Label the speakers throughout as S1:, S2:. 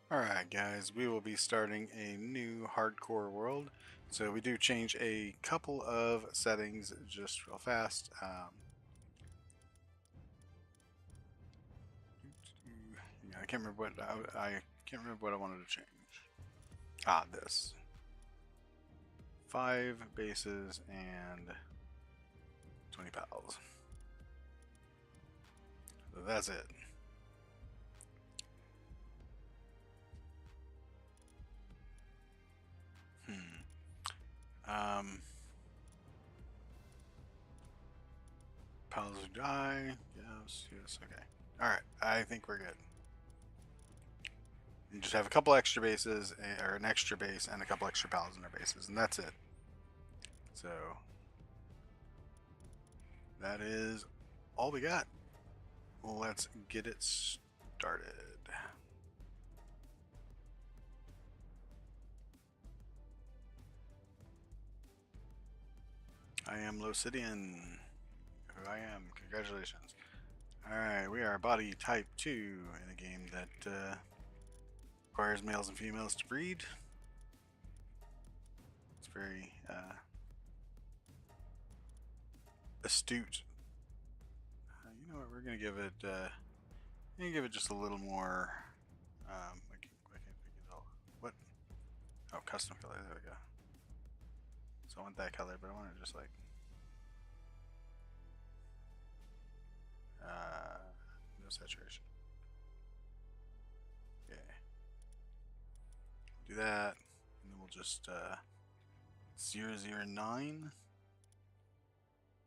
S1: Alright guys, we will be starting a new hardcore world. So we do change a couple of settings just real fast. Yeah, I can't remember what I can't remember what I wanted to change. This 5 bases and 20 pals. So that's it. Hmm. Um, Pals who die. Yes. Yes. Okay. All right. I think we're good. You just have a couple extra bases, or an extra base, and a couple extra pals in our bases, and that's it. So that is all we got. Let's get it started. I am Locidian. Who I am. Congratulations. Alright, we are body type 2 in a game that requires males and females to breed. It's very astute. You know what? We're gonna give it just a little more. I can't pick it all. What? Oh, custom color. There we go. So I want that color, but I want it just like uh, no saturation. Okay. Do that, and then we'll just 009.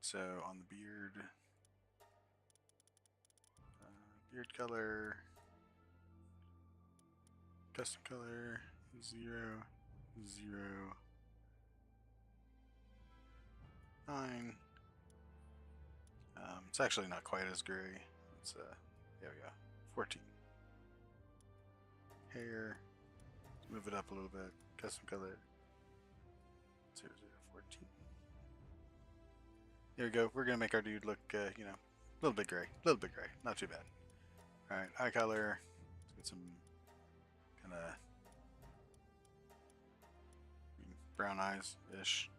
S1: So on the beard, beard color, custom color 009. It's actually not quite as gray. It's there we go. 14. Hair, move it up a little bit. Custom color 0014. There we go. We're gonna make our dude look, a little bit gray. A little bit gray. Not too bad. All right, eye color. Let's get some kind of brown eyes ish.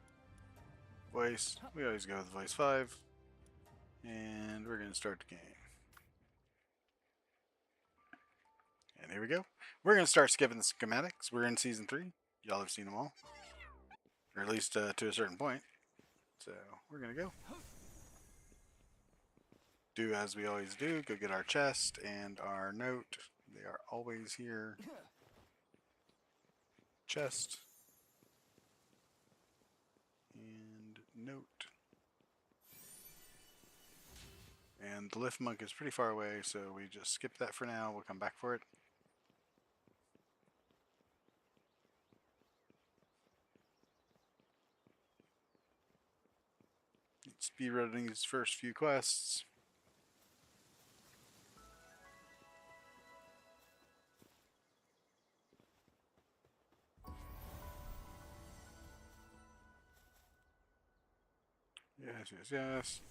S1: Voice. We always go with voice 5. And we're gonna start the game. And here we go. We're gonna start skipping the schematics. We're in season 3. Y'all have seen them all, or at least to a certain point. So we're gonna go. Do as we always do. Go get our chest and our note. They are always here. Chest and note. And the lift monk is pretty far away, so we just skip that for now. We'll come back for it. Speedrunning these first few quests. Yes, yes, yes.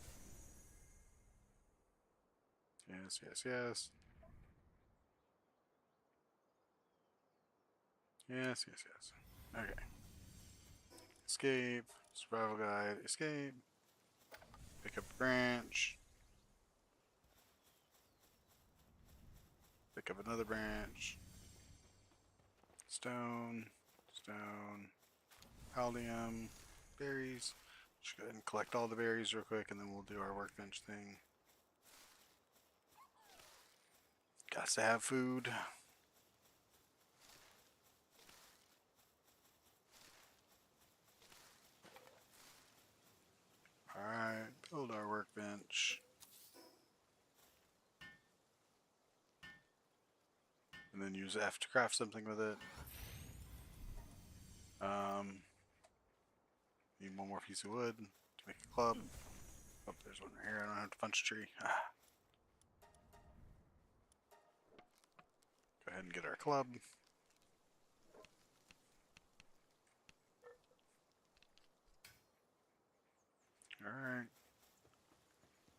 S1: Yes, yes, yes. Yes, yes, yes. Okay. Escape. Survival guide. Escape. Pick up a branch. Pick up another branch. Stone. Stone. Paldium. Berries. Just go ahead and collect all the berries real quick, and then we'll do our workbench thing. Got to have food. Alright, build our workbench. And then use F to craft something with it. Need one more piece of wood to make a club. Oh, there's one right here. I don't have to punch a tree. Go ahead and get our club. Alright.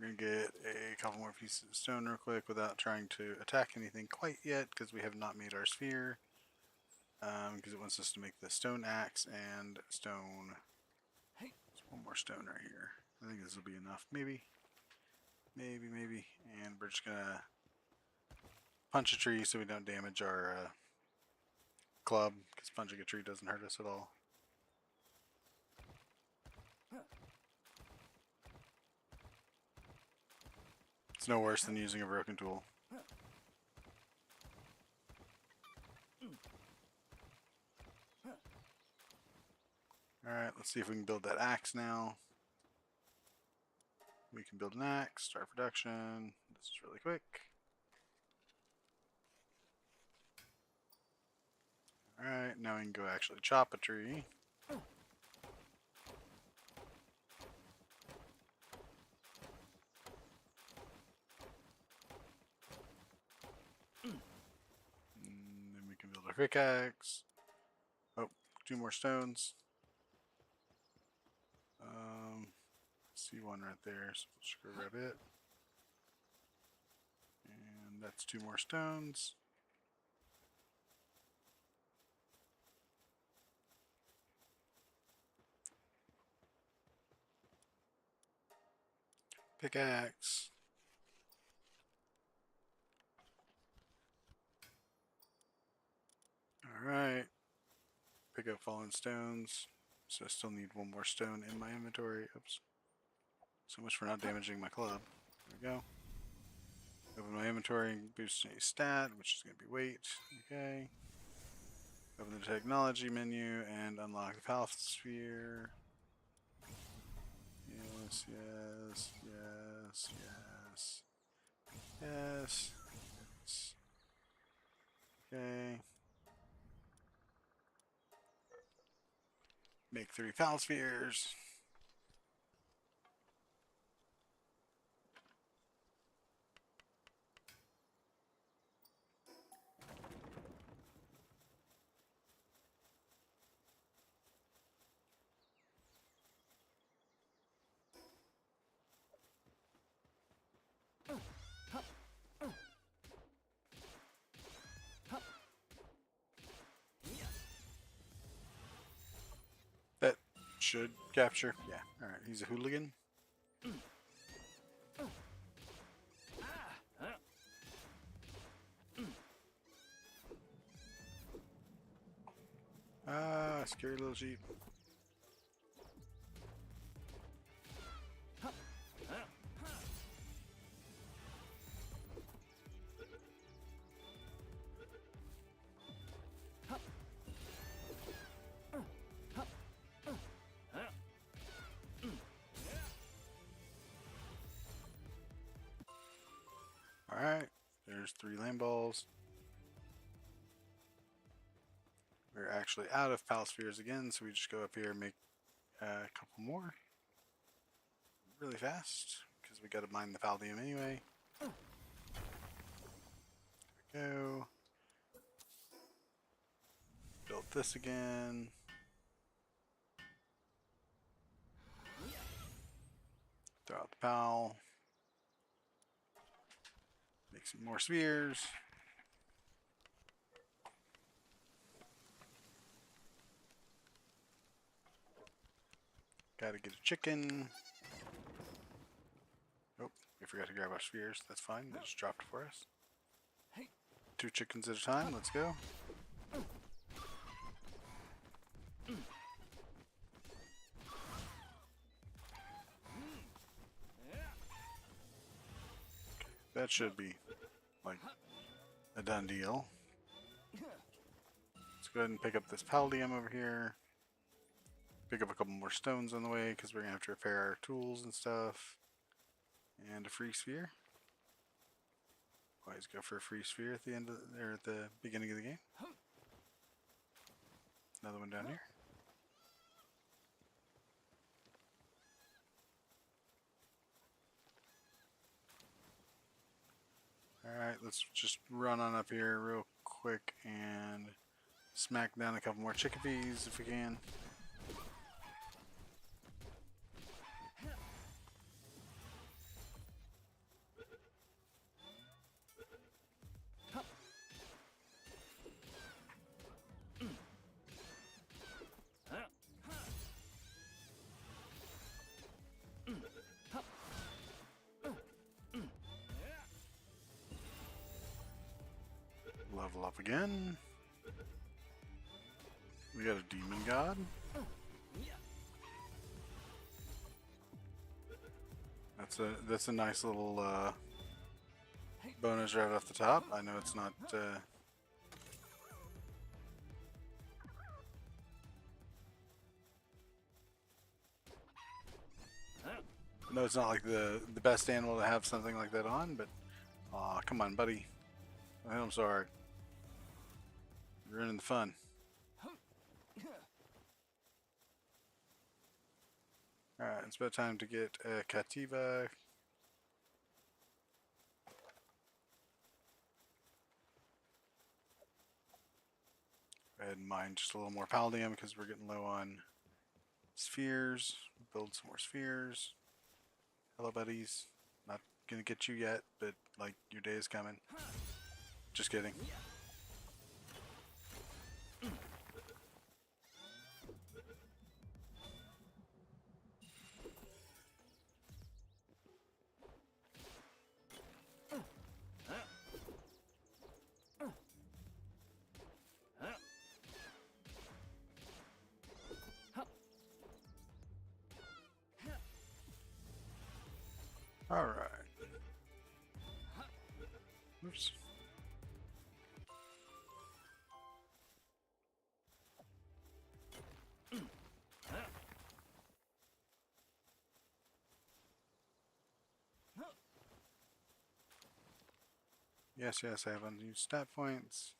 S1: We're going to get a couple more pieces of stone real quick without trying to attack anything quite yet, because we have not made our sphere. Because it wants us to make the stone axe and stone. There's one more stone right here. I think this will be enough. Maybe. And we're just going to punch a tree so we don't damage our club, because punching a tree doesn't hurt us at all. It's no worse than using a broken tool. Alright, let's see if we can build that axe now. We can build an axe, start production. This is really quick. Alright, now we can go actually chop a tree. And then we can build a pickaxe. Oh, 2 more stones. See one right there, so we'll just go grab it. And that's 2 more stones. Pickaxe. Alright. Pick up fallen stones. So I still need 1 more stone in my inventory. Oops. So much for not damaging my club. There we go. Open my inventory, boost a stat, which is going to be weight. Okay. Open the technology menu and unlock the Palworld sphere. Yes, yes, yes, yes. Yes. Yes. Okay. Make 3 Palworld spheres. That should capture. Yeah. Alright, he's a hooligan. Ah, scary little sheep. Alright, there's 3 land balls. We're actually out of Palworld spheres again, so we just go up here and make a couple more. Really fast, because we gotta mine the Paldium anyway. There we go. Build this again. Throw out the Pal. Make some more spheres. Gotta get a chicken. Oh, we forgot to grab our spheres. That's fine. They just dropped for us. 2 chickens at a time. Let's go. That should be like a done deal. Let's go ahead and pick up this Paldium over here. Pick up a couple more stones on the way because we're gonna have to repair our tools and stuff. And a free sphere. Always go for a free sphere at the end of or at the beginning of the game. Another one down here. Alright, let's just run on up here real quick and smack down a couple more chickadees if we can. level up again. We got a demon god. That's a nice little bonus right off the top. I know it's not. No, it's not like the best animal to have something like that on, but aw, come on, buddy. I'm sorry. You're ruining the fun. Alright, it's about time to get a Cativa. Go ahead and mine just a little more Paldium because we're getting low on spheres. Build some more spheres. Hello, buddies. Not gonna get you yet, but like your day is coming. Just kidding. Alright. Oops. Yes, I have unused stat points.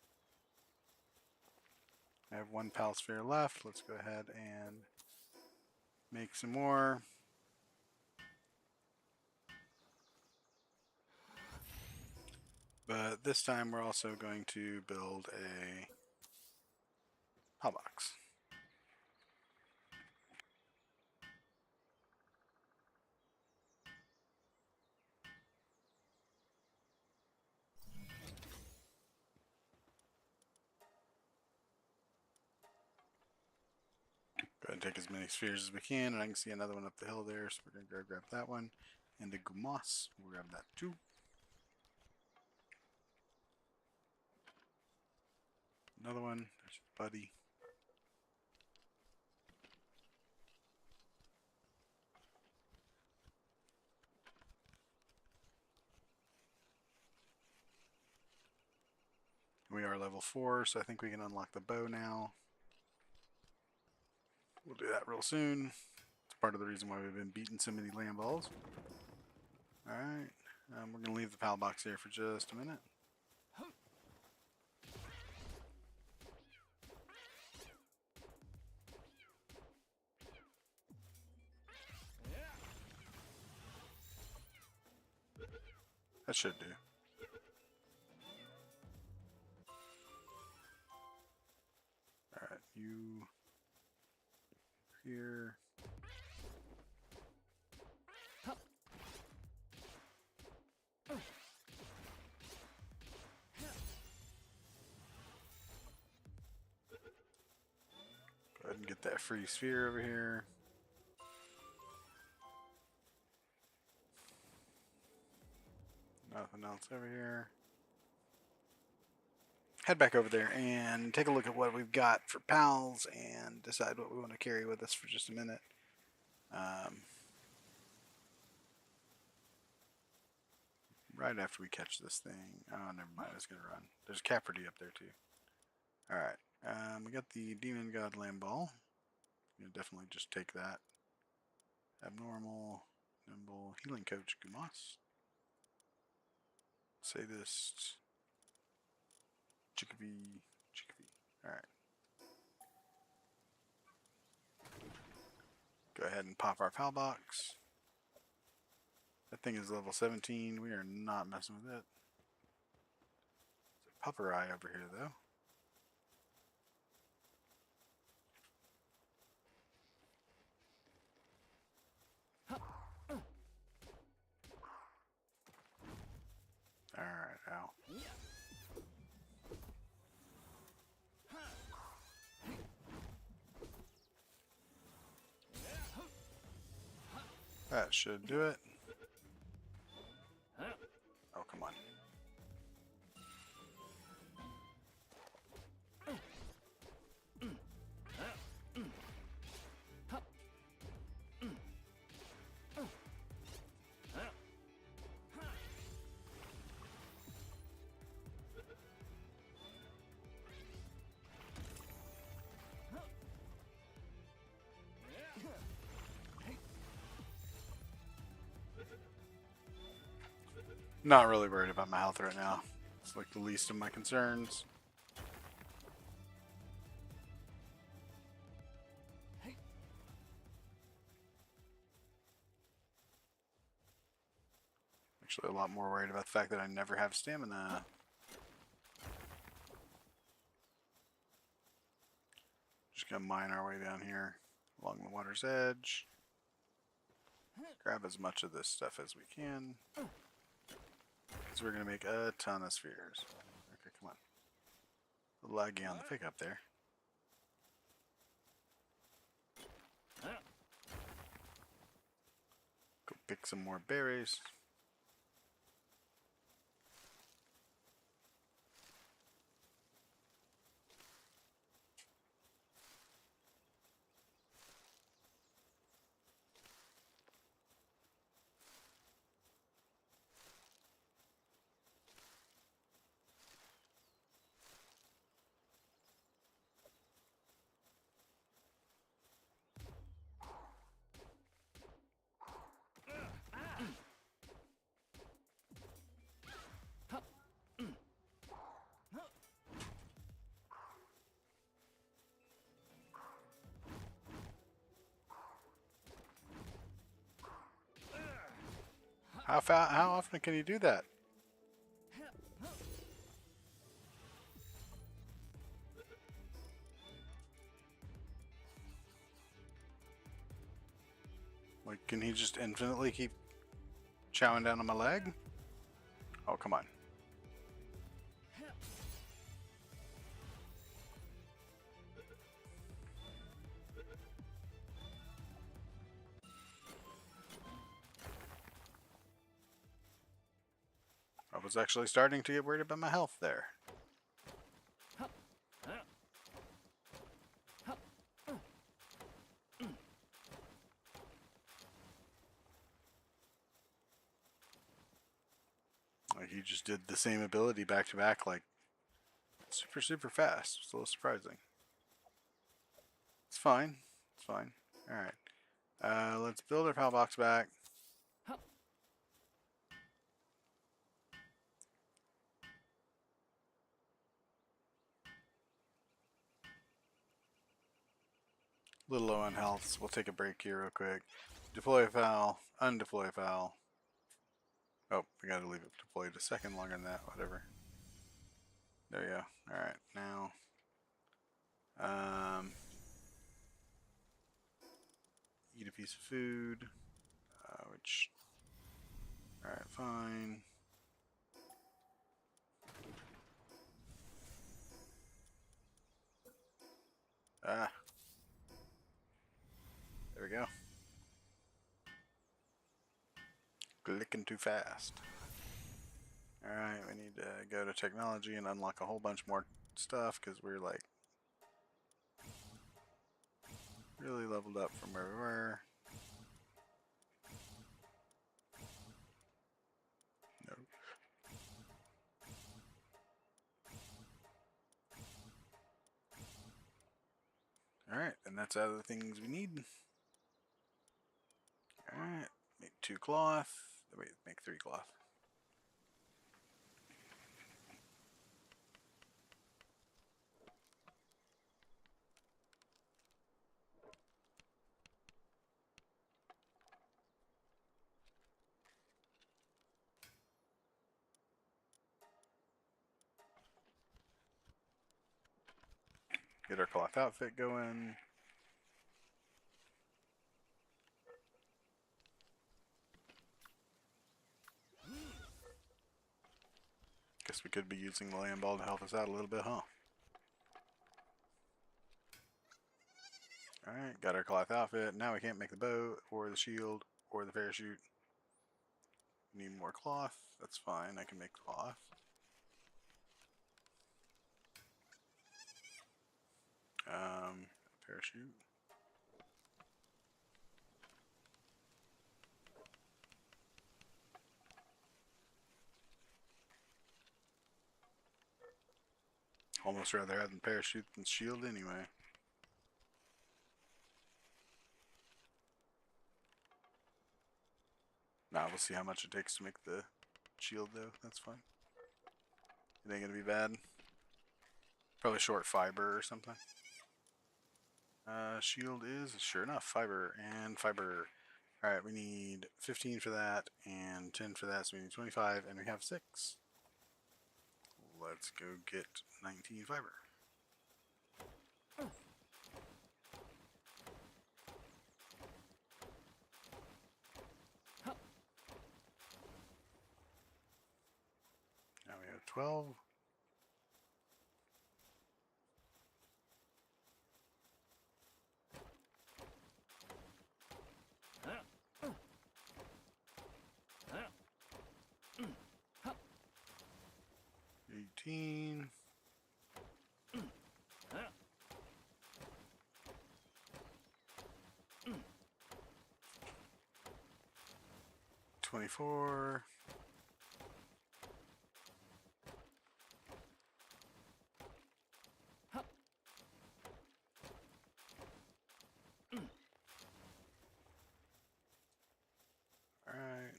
S1: I have one Pal Sphere left. Let's go ahead and make some more. But this time we're also going to build a Pal box. Go ahead and take as many spheres as we can, and I can see another one up the hill there, so we're going to go grab that one. And the Gumas, we'll grab that too. Another one, there's your buddy. We are level 4, so I think we can unlock the bow now. We'll do that real soon. It's part of the reason why we've been beating so many land balls. Alright, we're going to leave the Pal box here for just a minute. That should do. Alright, you here. Go ahead and get that free sphere over here. Nothing else over here. Head back over there and take a look at what we've got for pals and decide what we want to carry with us for just a minute. Right after we catch this thing. Oh, never mind. It's going to run. There's Capridy up there too. Alright. We got the Demon God Land Ball. You definitely just take that. Abnormal, Nimble, Healing Coach, Gumas. Sadist, Chickabee. Alright. Go ahead and pop our Pal box. That thing is level 17. We are not messing with it. There's a Pupper Eye over here though. Alright, ow. That should do it. Oh, come on. Not really worried about my health right now. It's like the least of my concerns. Actually, a lot more worried about the fact that I never have stamina. Just gonna mine our way down here along the water's edge. Grab as much of this stuff as we can. Because we're gonna make a ton of spheres. Okay, come on. A little laggy on the pickup there. Go pick some more berries. How often can you do that? Like, can he just infinitely keep chowing down on my leg? Oh, come on. I was actually starting to get worried about my health there. Like, he just did the same ability back to back, like, super fast. It's a little surprising. It's fine. It's fine. Alright. Let's build our PAL box back. A little low on health, so we'll take a break here real quick. Deploy a foul, undeploy a foul. Oh, we gotta leave it deployed a second longer than that, whatever. There you go. Alright, now. Eat a piece of food. Which. Alright, fine. Ah. There we go. Clicking too fast. Alright, we need to go to technology and unlock a whole bunch more stuff because we're like really leveled up from where we were. Nope. Alright, and that's all the things we need. Alright, make 2 cloth. Wait, make 3 cloth. Get our cloth outfit going. Guess we could be using the land ball to help us out a little bit, huh? Alright, got our cloth outfit. Now we can't make the bow, or the shield, or the parachute. Need more cloth. That's fine, I can make cloth. Parachute. Almost rather have the parachute than shield anyway. Now we'll see how much it takes to make the shield though. That's fine. It ain't gonna be bad. Probably short fiber or something. Shield is sure enough fiber and fiber. All right, we need 15 for that and 10 for that, so we need 25, and we have 6. Let's go get 19 fiber. Now we have 12. $18. 24. All right.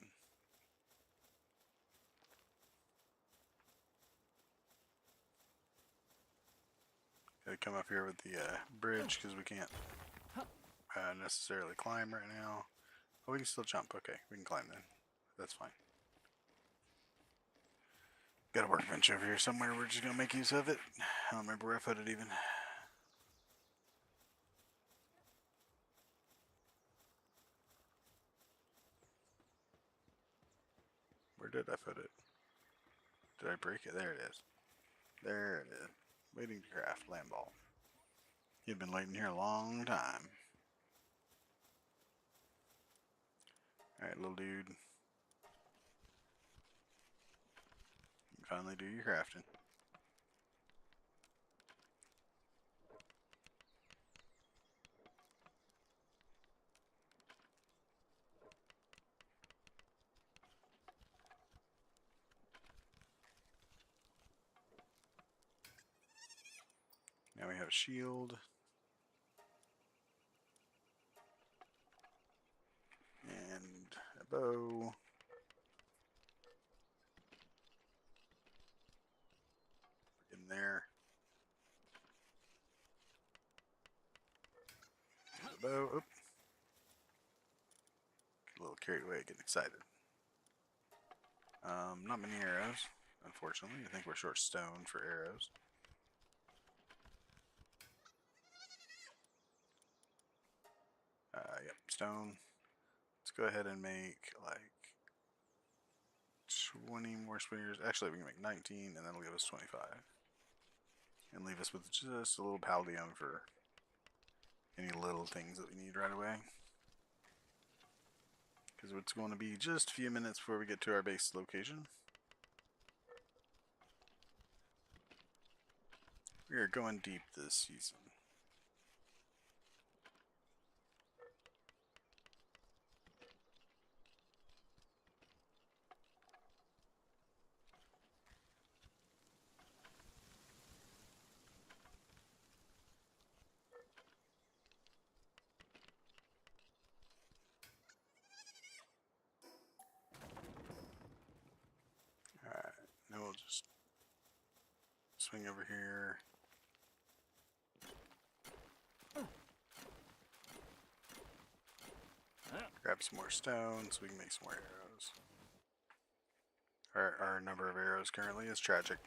S1: Gotta come up here with the bridge because we can't necessarily climb right now. Oh, we can still jump. Okay, we can climb then. That's fine. Got a workbench over here somewhere. We're just gonna make use of it. I don't remember where I put it even. Where did I put it? Did I break it? There it is. There it is. Waiting to craft land ball. He'd been waiting here a long time. Alright, little dude. You can finally do your crafting. Now we have a shield. And a bow. In there. A bow. Oop. Get a little carried away, getting excited. Not many arrows, unfortunately. I think we're short stone for arrows. Yep, stone. Let's go ahead and make like 20 more spears. Actually, we can make 19, and that'll give us 25. And leave us with just a little paldium for any little things that we need right away. Because it's going to be just a few minutes before we get to our base location. We are going deep this season. Alright, now we'll just swing over here. Grab some more stone so we can make some more arrows. Our number of arrows currently is tragic.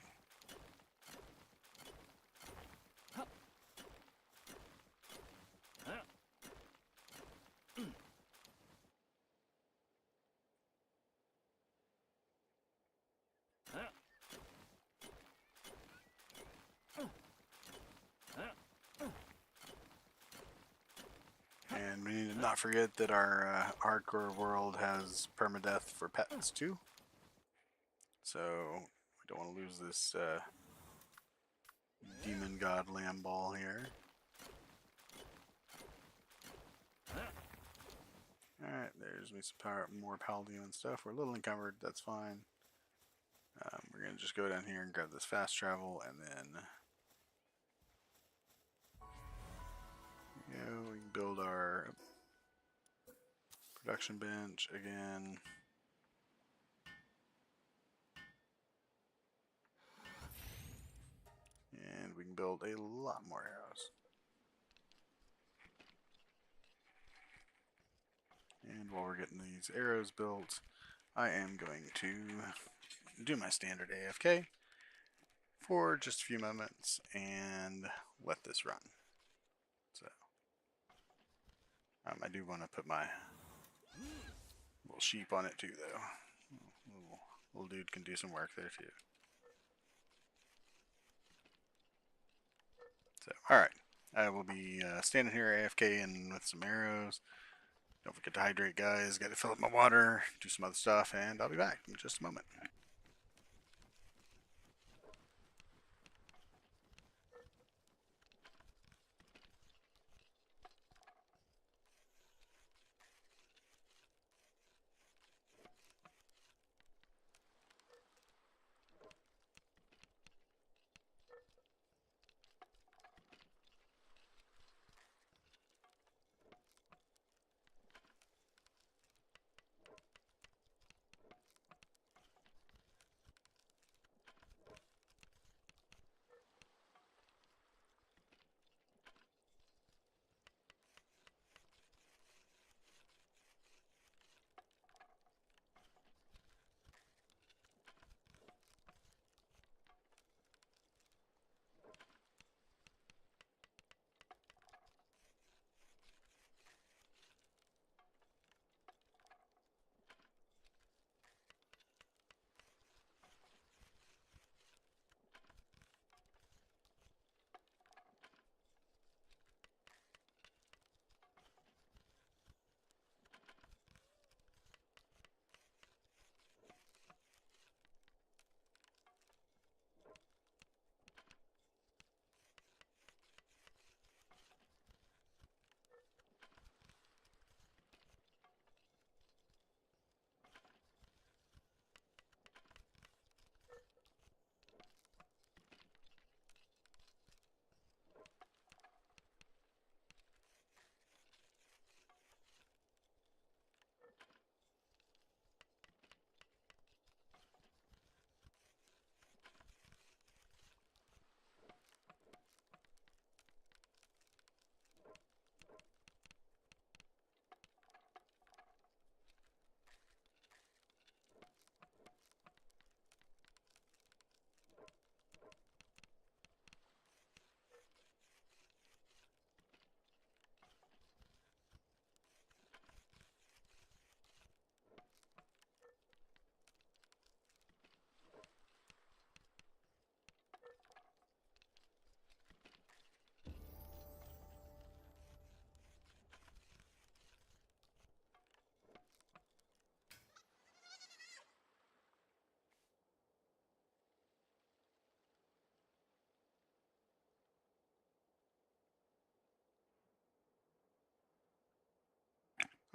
S1: And we need to not forget that our hardcore world has permadeath for pets too. So we don't want to lose this demon god lamb ball here. Alright, there's me some more paldium and stuff. We're a little encumbered, that's fine. We're going to just go down here and grab this fast travel, and then we can build our production bench again. can build a lot more arrows. And while we're getting these arrows built, I am going to do my standard AFK for just a few moments and let this run. So, I do want to put my little sheep on it too, though. Little dude can do some work there too. So, alright. I will be standing here AFK and with some arrows. Don't forget to hydrate, guys. Got to fill up my water, do some other stuff, and I'll be back in just a moment.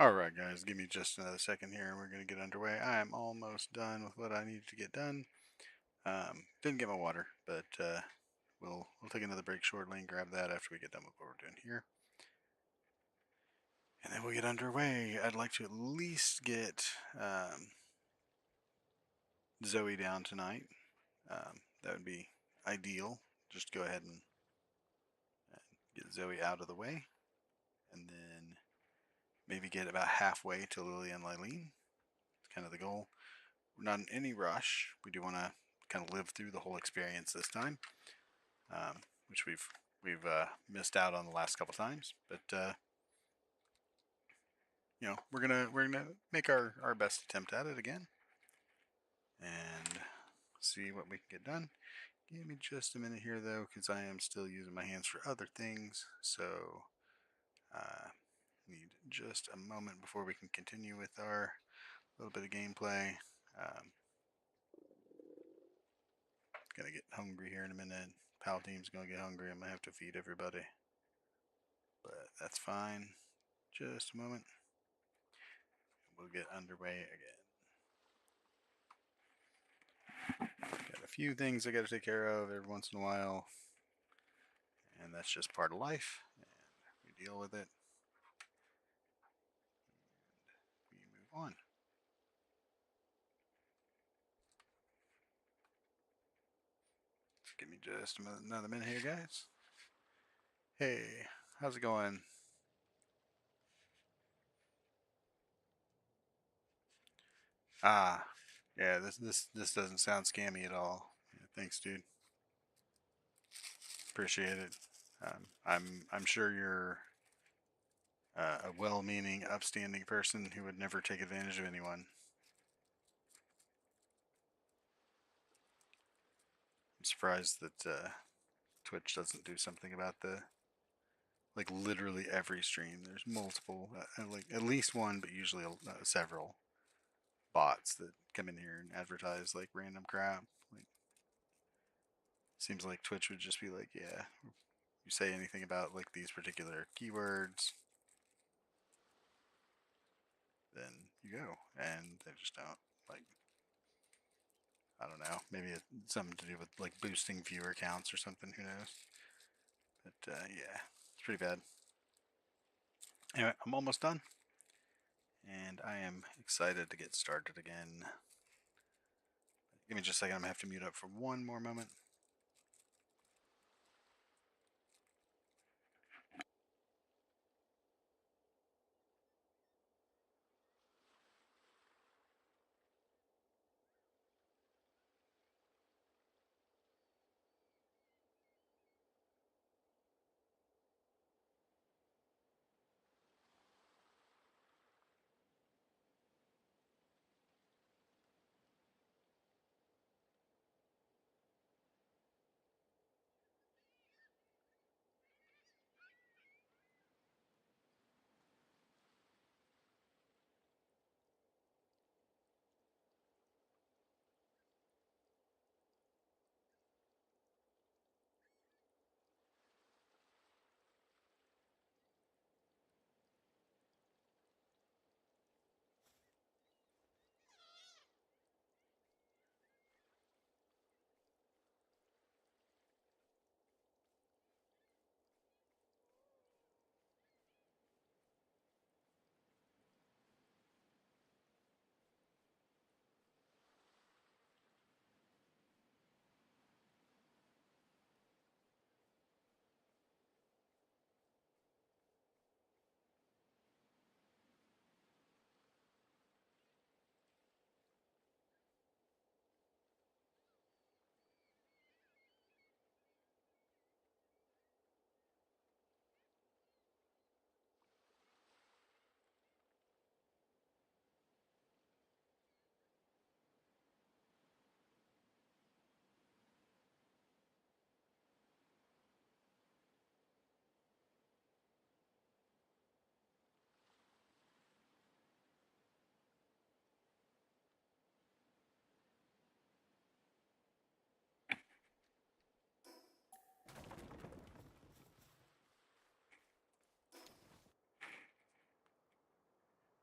S1: Alright, guys, give me just another second here and we're going to get underway. I am almost done with what I needed to get done. Didn't get my water, but we'll take another break shortly and grab that after we get done with what we're doing here. And then we'll get underway. I'd like to at least get Zoe down tonight. That would be ideal. Just go ahead and get Zoe out of the way. And then maybe get about halfway to Lily and Lylene. It's kind of the goal. We're not in any rush. We do want to kind of live through the whole experience this time, which we've missed out on the last couple times. But you know, we're gonna make our best attempt at it again, and see what we can get done. Give me just a minute here though, because I am still using my hands for other things. So need just a moment before we can continue with our little bit of gameplay. Gonna get hungry here in a minute. Pal team's gonna get hungry. I'm gonna have to feed everybody, but that's fine. Just a moment. We'll get underway again. Got a few things I gotta take care of every once in a while, and that's just part of life, and we deal with it, and we move on. Give me just another minute here, guys. Hey, how's it going? Ah, yeah. This doesn't sound scammy at all. Yeah, thanks, dude. Appreciate it. I'm sure you're a well-meaning, upstanding person who would never take advantage of anyone. I'm surprised that Twitch doesn't do something about the like literally every stream. There's multiple, like at least one, but usually several bots that come in here and advertise like random crap. Like, seems like Twitch would just be like, yeah, you say anything about like these particular keywords, then you go, and they just don't. Like, I don't know, maybe it's something to do with like boosting viewer counts or something. Who knows? But yeah, it's pretty bad. Anyway, I'm almost done, and I am excited to get started again. Give me just a second. I'm gonna have to mute up for one more moment.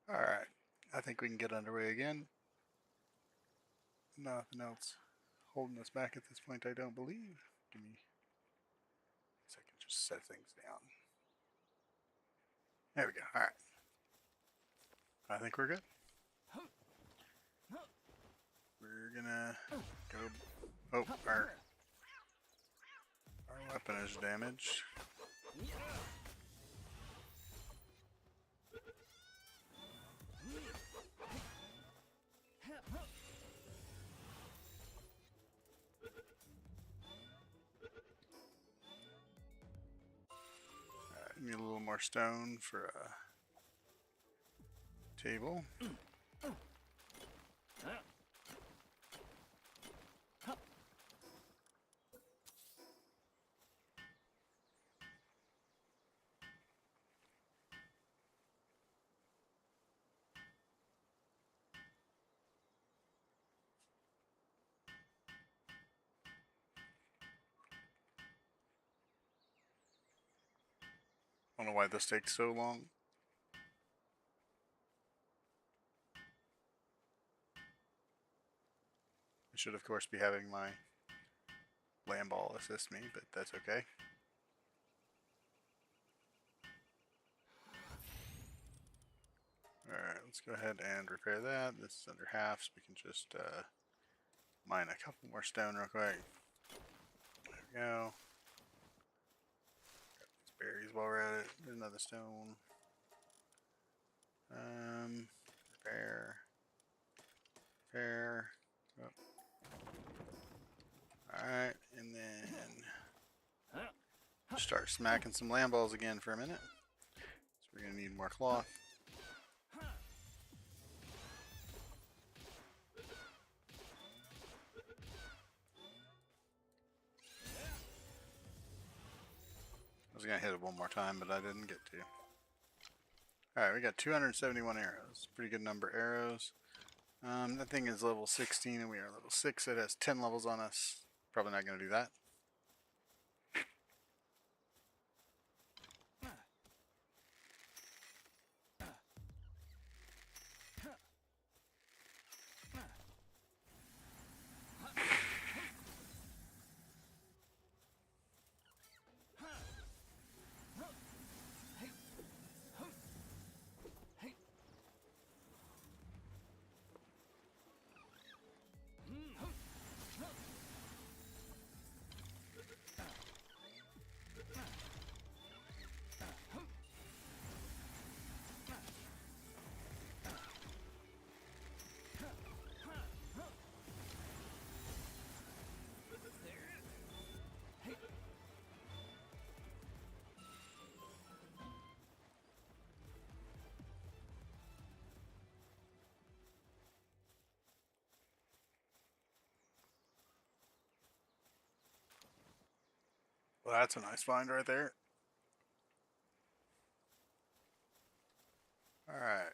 S1: All right, I think we can get underway again. Nothing else holding us back at this point, I don't believe. Give me a second, just set things down. There we go. All right, I think we're good. We're gonna go. Oh, our weapon is damaged. Need a little more stone for a table. I don't know why this takes so long. I should, of course, be having my land ball assist me, but that's okay. Alright, let's go ahead and repair that. This is under half, so we can just mine a couple more stone real quick. we go. Grab these berries while we're at it. There's another stone. Repair. Oh. Alright, and then start smacking some land balls again for a minute. So we're gonna need more cloth. I was gonna hit it one more time, but I didn't get to. Alright, we got 271 arrows. Pretty good number of arrows. That thing is level 16 and we are level 6. It has 10 levels on us. Probably not gonna do that. Well, that's a nice find right there. Alright.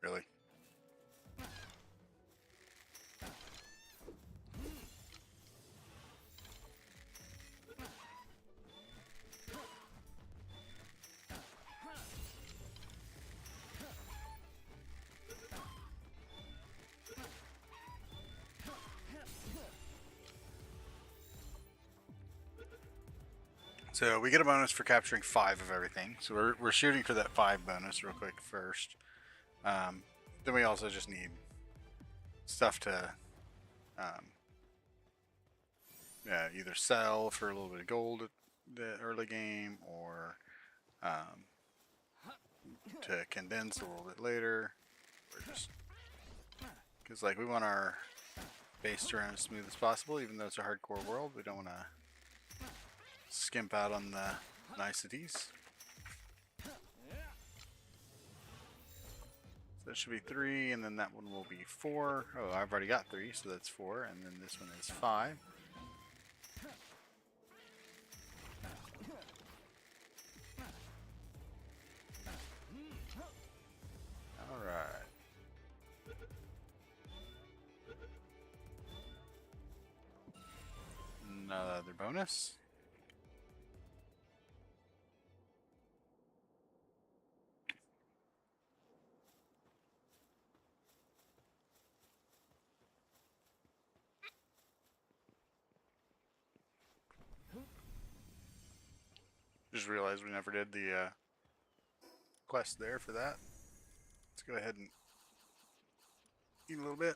S1: Really? So we get a bonus for capturing 5 of everything. So we're shooting for that 5 bonus real quick first. Then we also just need stuff to either sell for a little bit of gold at the early game, or to condense a little bit later. We're just because like we want our base to run as smooth as possible, even though it's a hardcore world. We don't want to skimp out on the niceties. So that should be 3, and then that one will be 4. Oh, I've already got 3, so that's 4, and then this one is 5. Alright. Another bonus. Just realized we never did the quest there for that. Let's go ahead and eat a little bit.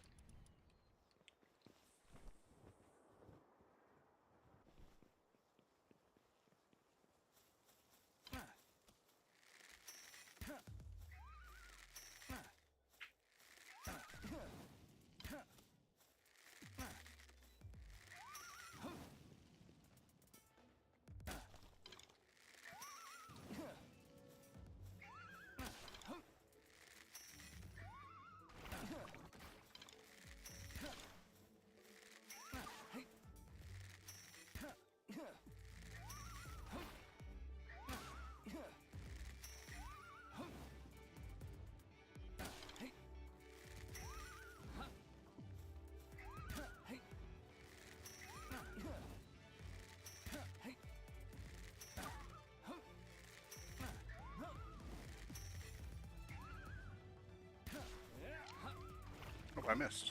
S1: Oh, I missed.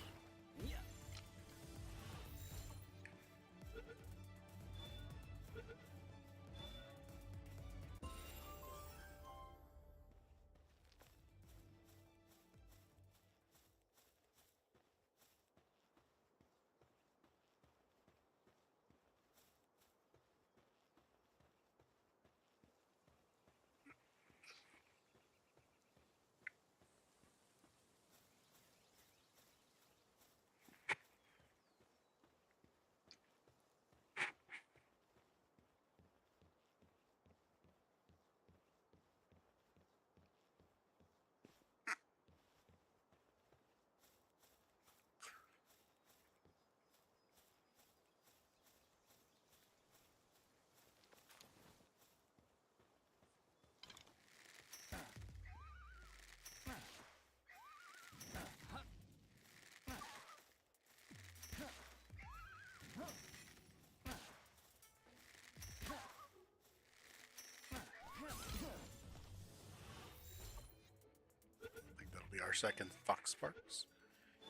S1: our second Fox Sparks.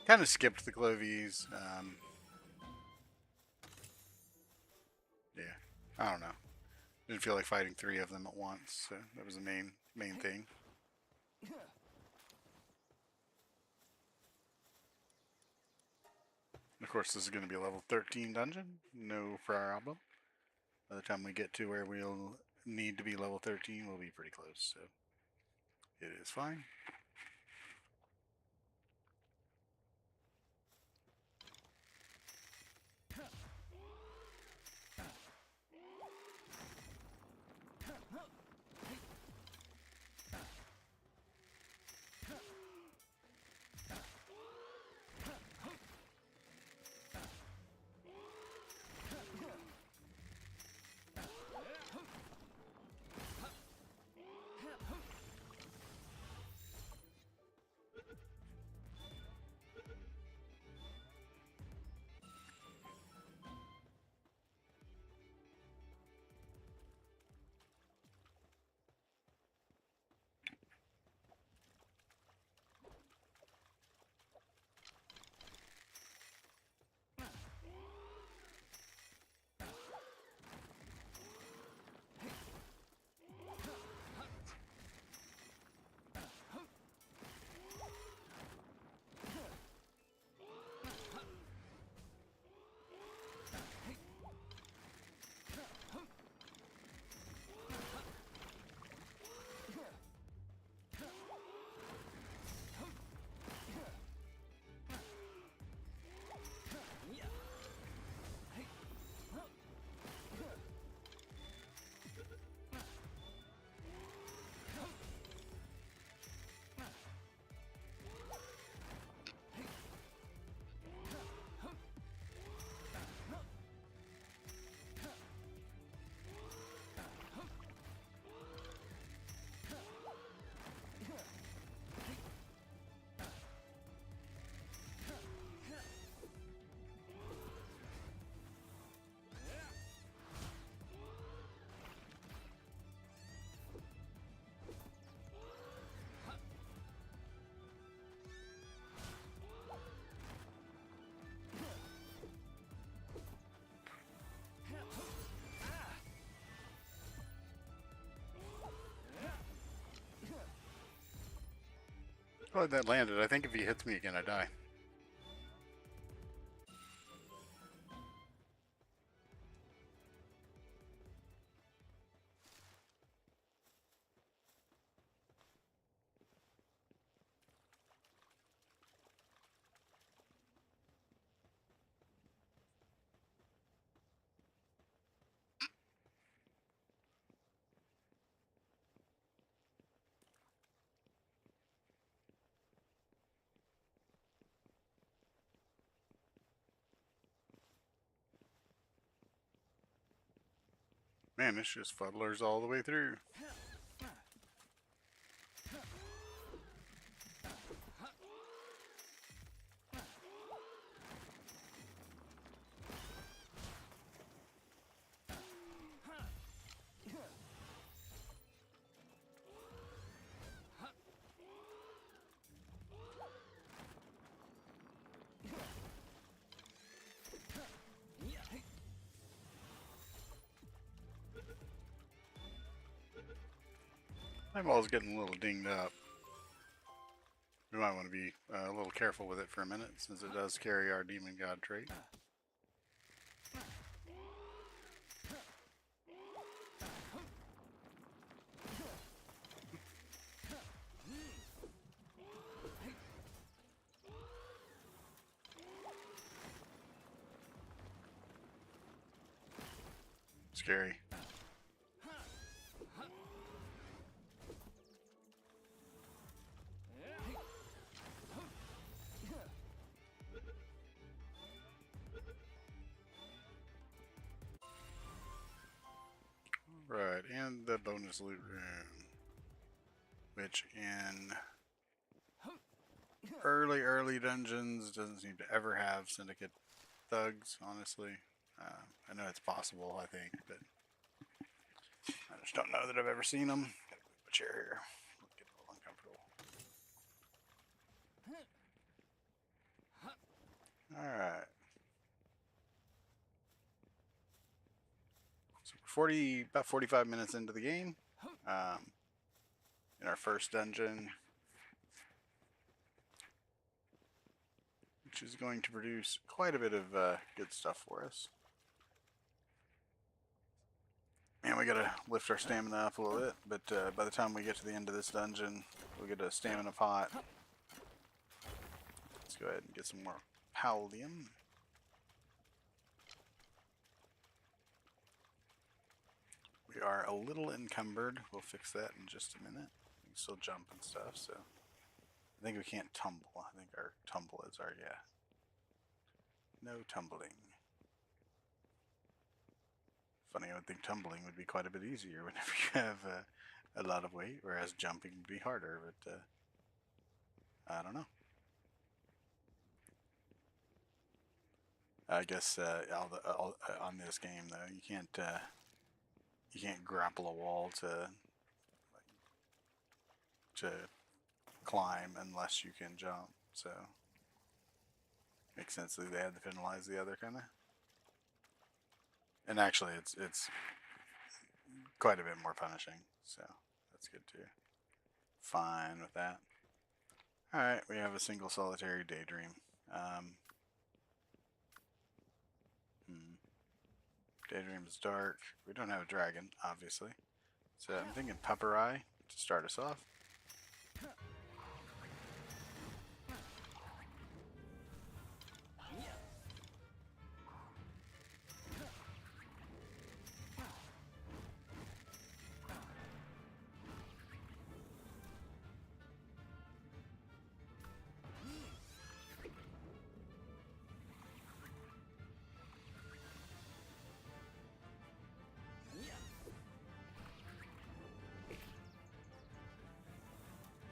S1: Kind of skipped the Clovies. Yeah, I don't know. Didn't feel like fighting 3 of them at once, so that was the main thing. Of course, this is going to be a level 13 dungeon, no problem. By the time we get to where we'll need to be level 13, we'll be pretty close, so it is fine. Oh, that landed. I think if he hits me again, I die. Man, this just fuddlers all the way through. My ball's getting a little dinged up. We might want to be a little careful with it for a minute, since it does carry our Demon God trait. Scary. Right, and the bonus loot room, which in early dungeons doesn't seem to ever have syndicate thugs, honestly. I know it's possible, I think, but I just don't know that I've ever seen them. Gotta move my chair here. Get a little uncomfortable. Alright. So we're about 45 minutes into the game. In our first dungeon, which is going to produce quite a bit of good stuff for us. And we gotta lift our stamina up a little bit, but by the time we get to the end of this dungeon, we'll get a stamina pot. Let's go ahead and get some more Palworld. We are a little encumbered. We'll fix that in just a minute. We can still jump and stuff, so I think we can't tumble. I think our tumble is our, yeah. No tumbling. Funny, I would think tumbling would be quite a bit easier whenever you have a lot of weight, whereas jumping would be harder, but I don't know. I guess on this game though, you can't grapple a wall to climb unless you can jump. So makes sense that they had to penalize the other kind of. And actually, it's quite a bit more punishing, so that's good too. Fine with that. All right, we have a single solitary daydream. Daydream is dark. We don't have a dragon, obviously. So I'm thinking Pepper Eye to start us off.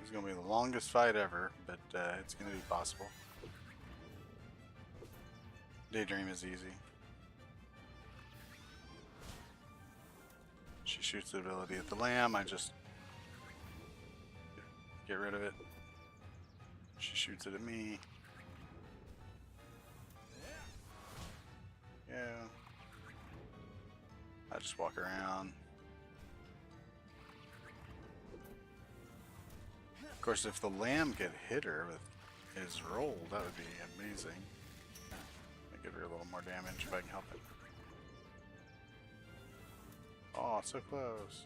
S1: It's going to be the longest fight ever, but it's going to be possible. Daydream is easy. She shoots the ability at the lamb. I just get rid of it. She shoots it at me. Yeah. I just walk around. Of course, if the lamb could hit her with his roll, that would be amazing. I'll give her a little more damage if I can help it. Oh, so close.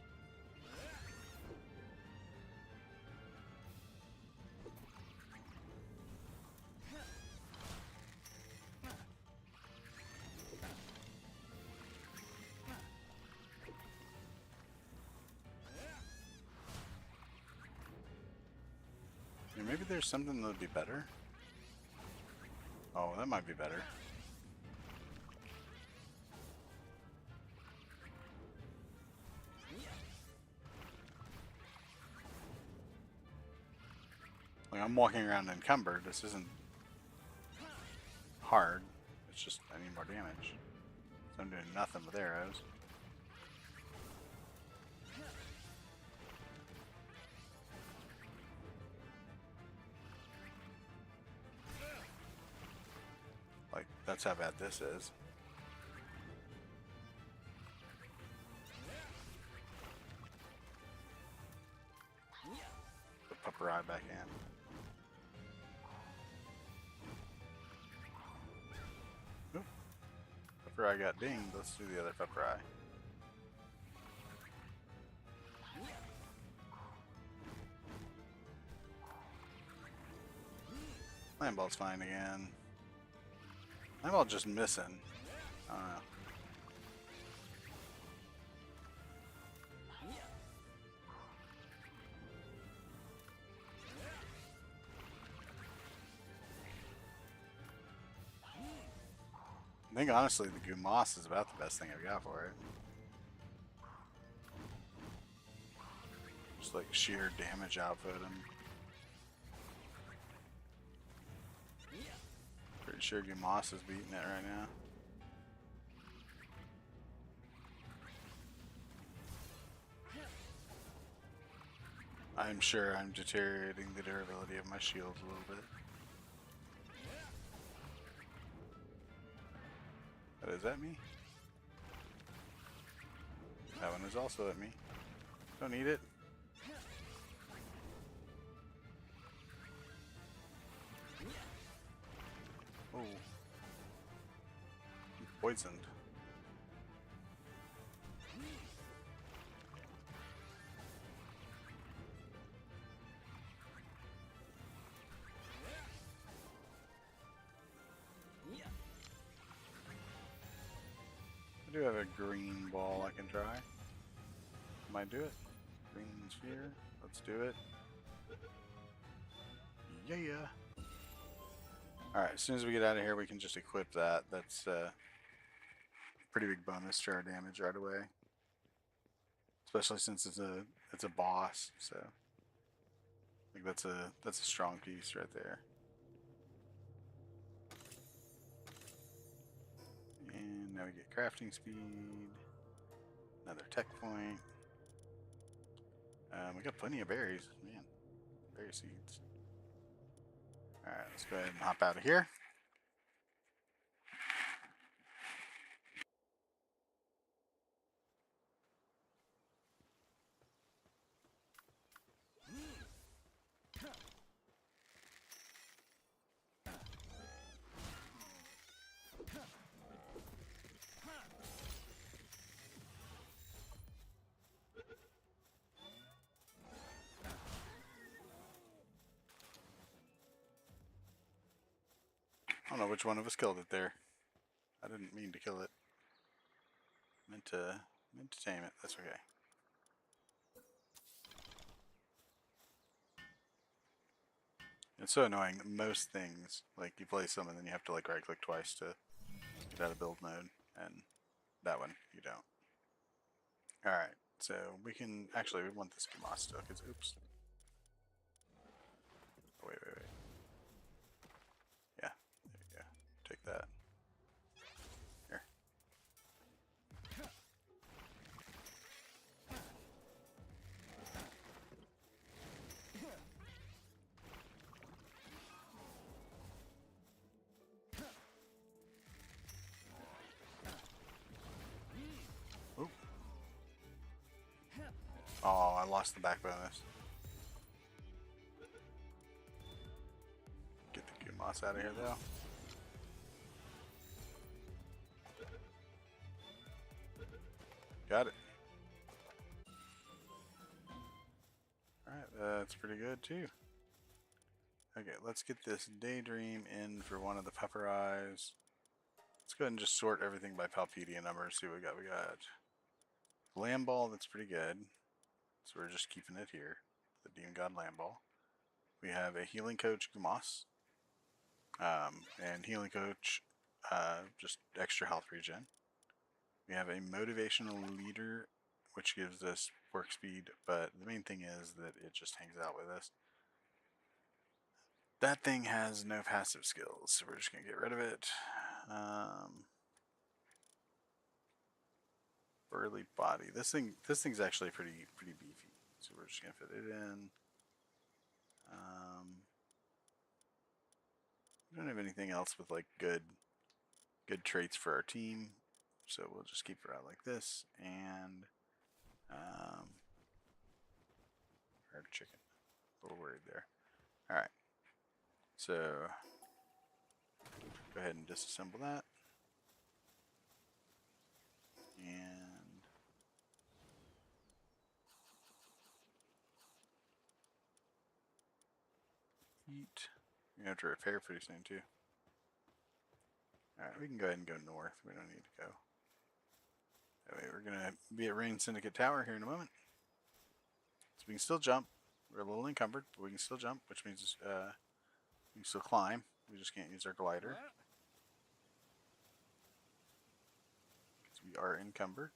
S1: Yeah, maybe there's something that would be better. Oh, that might be better. Like, I'm walking around encumbered. This isn't hard. It's just I need more damage. So I'm doing nothing with arrows. Like, that's how bad this is. Put Pepper Eye back in. Oop. Pepper Eye got dinged. Let's do the other Pepper Eye. Land Ball's fine again. Land Ball just missing. I don't know. I think honestly the Gumas is about the best thing I've got for it. Just like sheer damage output and pretty sure Gumas is beating it right now. I'm sure I'm deteriorating the durability of my shield a little bit. But is that me? That one is also at me. Don't need it. Oh. He's poisoned. I do have a green ball I can try. Might do it. Green sphere. Let's do it. Yeah. Alright, as soon as we get out of here, we can just equip that. That's a pretty big bonus to our damage right away. Especially since it's a boss, so I think that's a strong piece right there. And now we get crafting speed. Another tech point. We got plenty of berries, man. Berry seeds. Alright, let's go ahead and hop out of here. I don't know which one of us killed it there. I didn't mean to kill it. Meant to tame it. That's okay. It's so annoying. Most things, like you play some and then you have to like right click twice to get out of build mode, and that one you don't. Alright, so we can actually we want this Moss still, because oops. Oh, wait. Yeah, there you go. Take that. Here. Oop. Oh, I lost the back bonus. Get the Moss out of here though. Got it. Alright, that's pretty good too. Okay, let's get this Daydream in for one of the Pepper Eyes. Let's go ahead and just sort everything by Palpedia number and see what we got. We got Lamb Ball, that's pretty good. So we're just keeping it here. The Demon God Lamb Ball. We have a Healing Coach Gumas. And Healing Coach, just extra health regen. We have a Motivational Leader, which gives us work speed, but the main thing is that it just hangs out with us. That thing has no passive skills, so we're just gonna get rid of it. Burly body. This thing's actually pretty beefy, so we're just gonna fit it in. We don't have anything else with like good traits for our team, so we'll just keep her out like this. And hard chicken. A little worried there. All right, so go ahead and disassemble that. And eat. You're gonna have to repair pretty soon too. Alright, we can go ahead and go north. We don't need to go. That way we're gonna be at Rain Syndicate Tower here in a moment. So we can still jump. We're a little encumbered, but we can still jump, which means we can still climb. We just can't use our glider. Because we are encumbered.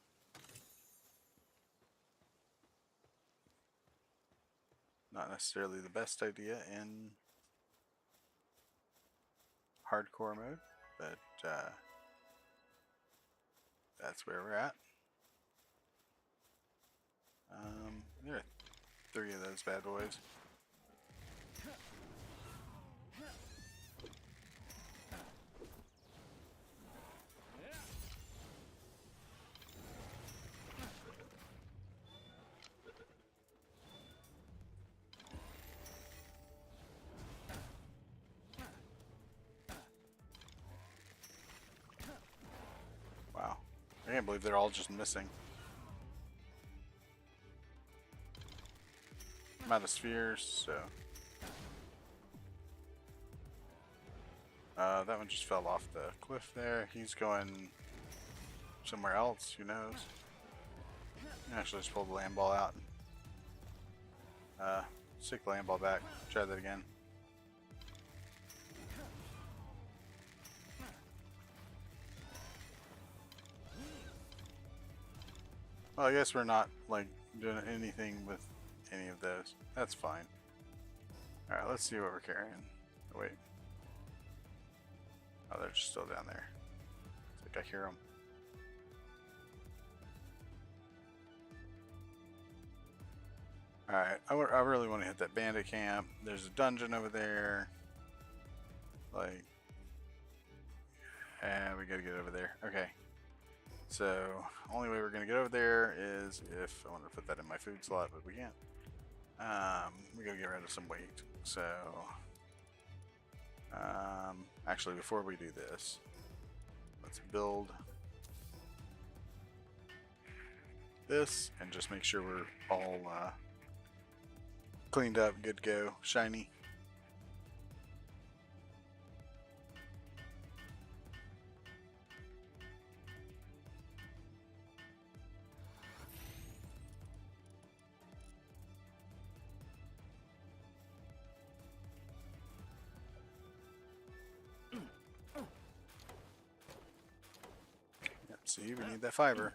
S1: Not necessarily the best idea in hardcore mode, but that's where we're at. There are 3 of those bad boys. Wow. I can't believe they're all just missing. I'm out of spheres, so... that one just fell off the cliff there. He's going somewhere else, who knows? Actually, just pulled the land ball out. Stick the land ball back. Try that again. Well, I guess we're not, like, doing anything with any of those. That's fine. Alright, let's see what we're carrying. Oh, wait. Oh, they're just still down there. I think I hear them. Alright, I really want to hit that bandit camp. There's a dungeon over there. Like, we gotta get over there. Okay. So, only way we're gonna get over there is if I want to put that in my food slot, but we can't. We gotta get rid of some weight. So, actually, before we do this, let's build this and just make sure we're all cleaned up, good to go, shiny. Yep, see, we need that fiber.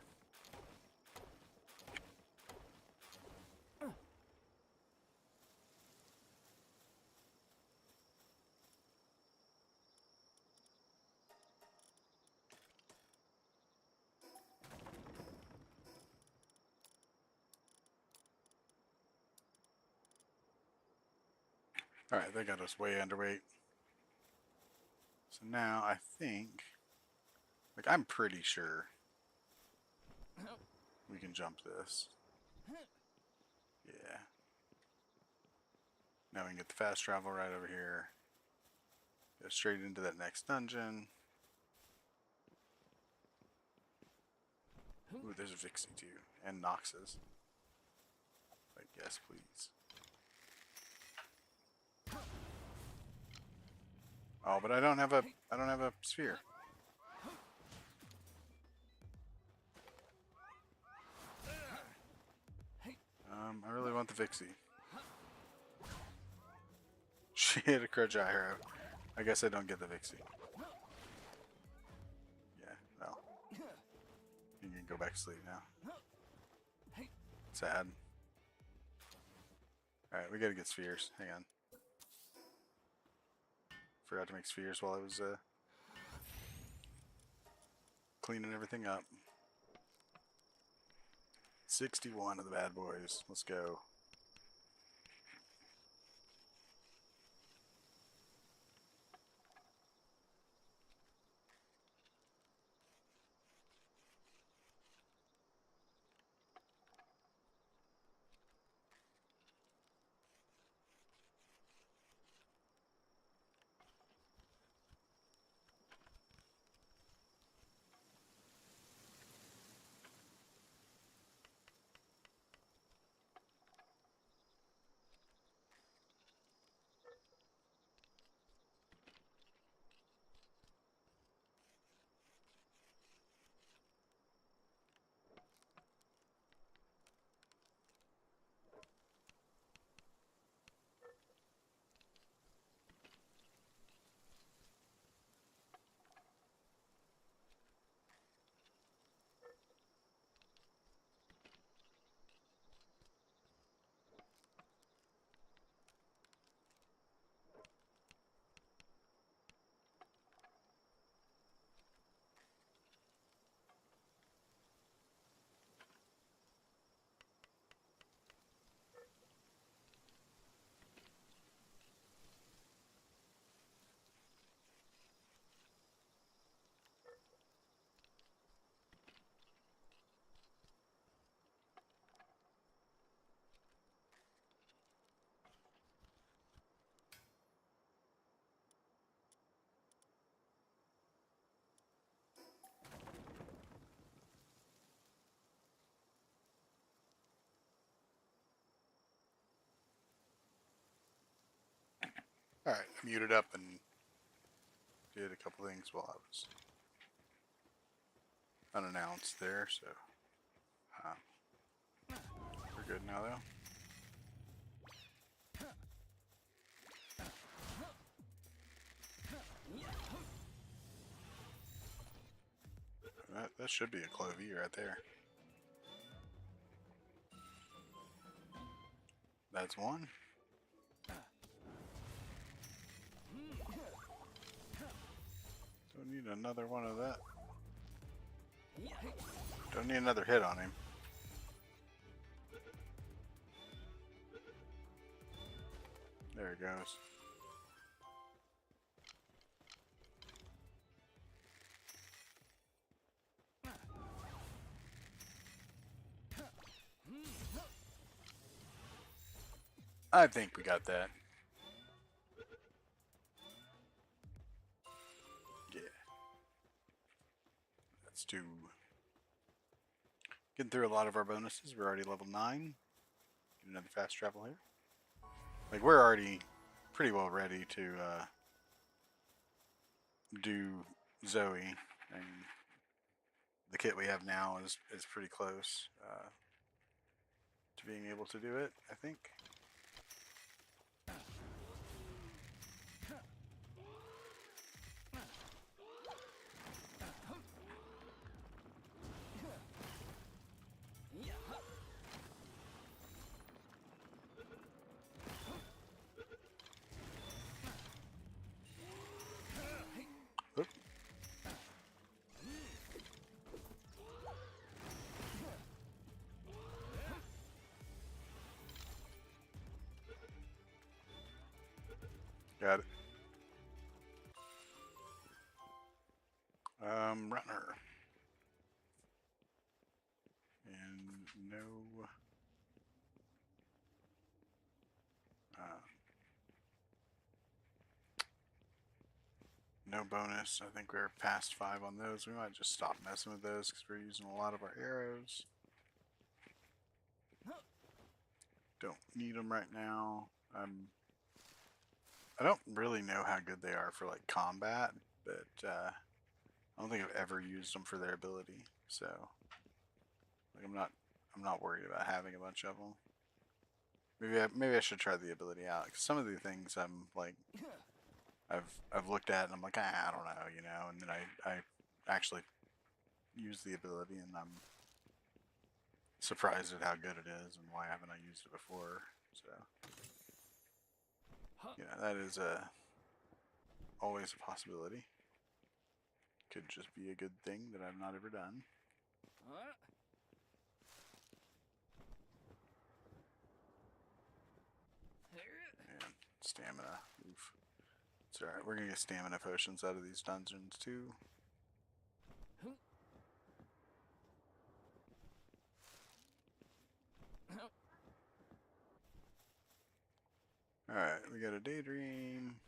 S1: Alright, they got us way underweight. So now I think, like, I'm pretty sure we can jump this. Yeah. Now we can get the fast travel right over here. Go straight into that next dungeon. Ooh, there's a Vixie too. And Noxus. Like, yes, please. Oh, but I don't have a sphere. I really want the Vixie. She hit a crutch hero. I guess I don't get the Vixie. Yeah, well. You can go back to sleep now. Sad. Alright, we gotta get spheres. Hang on. Forgot to make spheres while I was cleaning everything up. 61 of the bad boys. Let's go. Alright, I muted up and did a couple things while I was unannounced there, so we're good now though. That should be a Clovey right there. That's one. Don't need another one of that. Don't need another hit on him. There it goes. I think we got that. Yeah. Let's do... Getting through a lot of our bonuses. We're already level 9. Get another fast travel here. Like, we're already pretty well ready to do Zoe. And the kit we have now is pretty close to being able to do it, I think. Oop. Got it. Runner. And no... no bonus. I think we're past 5 on those. We might just stop messing with those because we're using a lot of our arrows. Don't need them right now. I don't really know how good they are for like combat, but I don't think I've ever used them for their ability. So like I'm not worried about having a bunch of them. Maybe I should try the ability out because some of the things I'm like I've looked at and I'm like I don't know, you know, and then I actually use the ability and I'm surprised at how good it is and why haven't I used it before. So yeah, that is always a possibility. Could just be a good thing that I've not ever done. And stamina. Oof. It's alright, we're gonna get stamina potions out of these dungeons too. Alright, we got a daydream.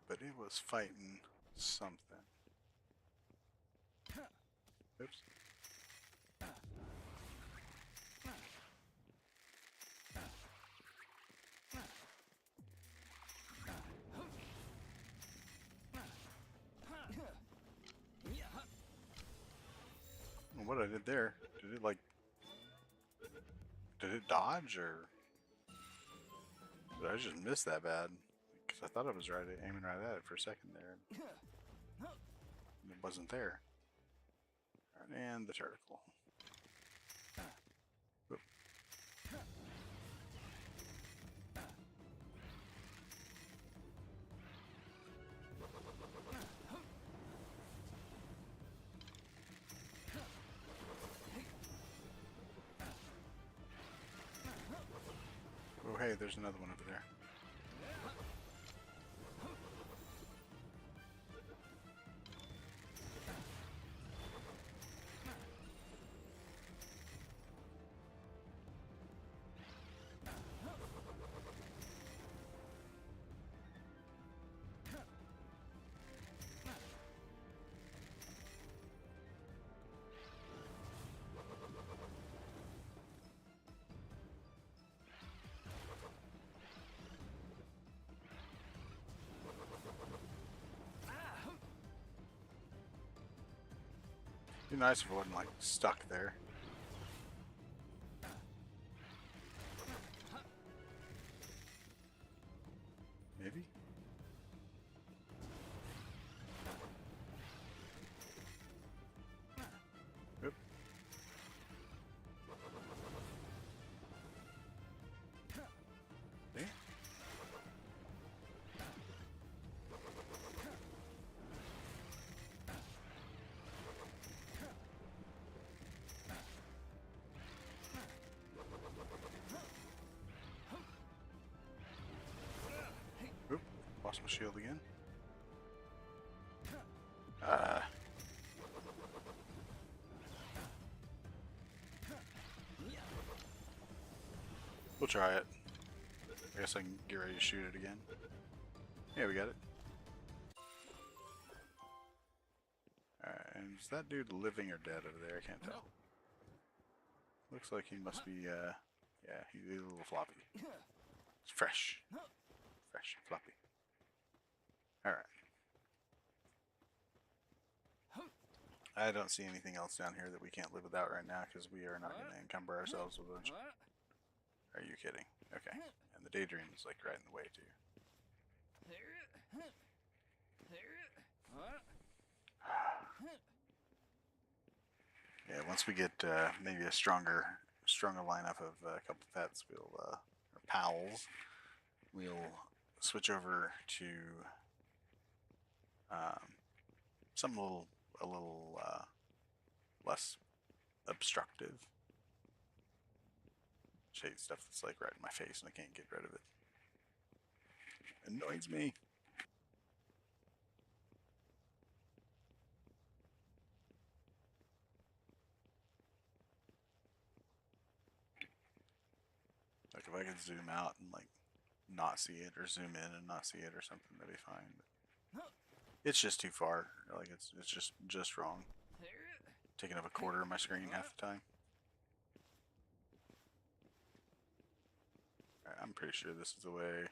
S1: But it was fighting something. Oops. What I did there, did it dodge or did I just miss that bad? Because I thought I was aiming right at it for a second there. And it wasn't there. Right, and the turtle. Oop. Oh hey, there's another one over there. Be nice if it wasn't like stuck there. Maybe? Oop. See? Oop. Lost my shield again. We'll try it. I guess I can get ready to shoot it again. Yeah, we got it. Alright, and is that dude living or dead over there? I can't tell. Looks like he must be, yeah, he's a little floppy. It's fresh. Fresh and floppy. Alright. I don't see anything else down here that we can't live without right now because we are not going to encumber ourselves with a bunch. Are you kidding? Okay. And the daydream is like right in the way too. Yeah, once we get maybe a stronger lineup of a couple pets, we'll or pals, we'll switch over to something a little less obstructive. Shade stuff that's like right in my face and I can't get rid of it. Annoys me. Like if I could zoom out and like not see it, or zoom in and not see it or something, that'd be fine. But it's just too far. Like it's just wrong. Taking up a quarter of my screen half the time. Alright, I'm pretty sure this is the way.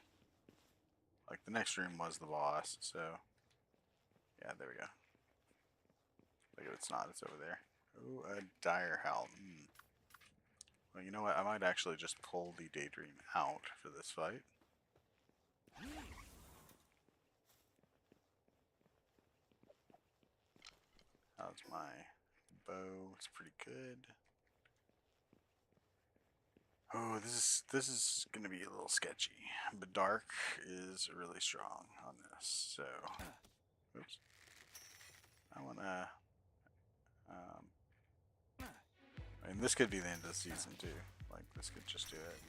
S1: Like the next room was the boss, so yeah, there we go. Like if it's not, it's over there. Ooh, a dire howl. Well, you know what? I might actually just pull the daydream out for this fight. How's my bow? It's pretty good. Oh, this is gonna be a little sketchy, but dark is really strong on this. So, oops. I wanna. I mean, this could be the end of the season too. Like this could just do it.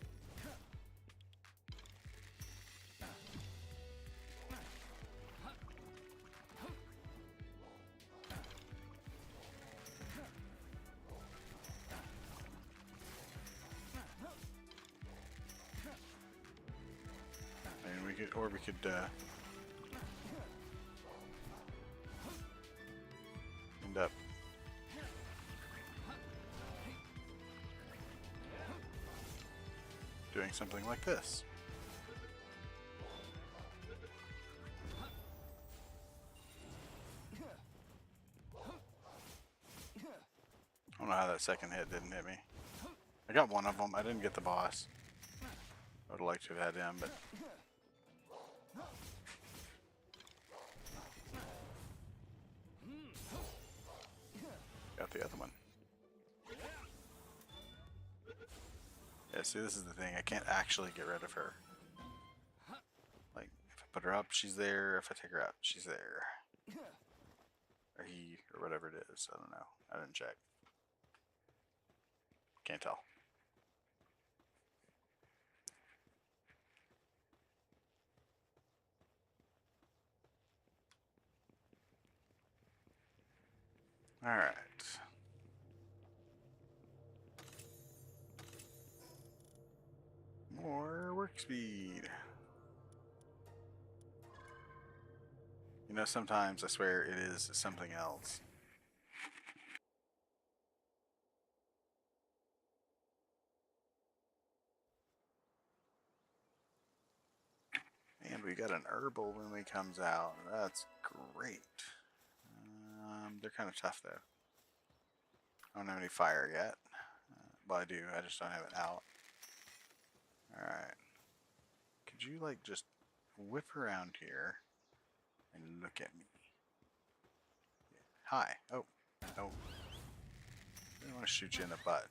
S1: I mean, we could, or we could. End up doing something like this. I don't know how that second hit didn't hit me. I got one of them. I didn't get the boss. I would have liked to have had him, but got the other one. Yeah, see, this is the thing. I can't actually get rid of her. Like, if I put her up, she's there. If I take her out, she's there. Or he, or whatever it is. I don't know. I didn't check. Can't tell. Alright. More work speed. You know, sometimes I swear it is something else. And we got an herbal when we comes out. That's great. They're kind of tough though. I don't have any fire yet. Well, I do. I just don't have it out. Alright. Could you, like, just whip around here and look at me? Yeah. Hi. Oh. No. I didn't want to shoot you in the butt.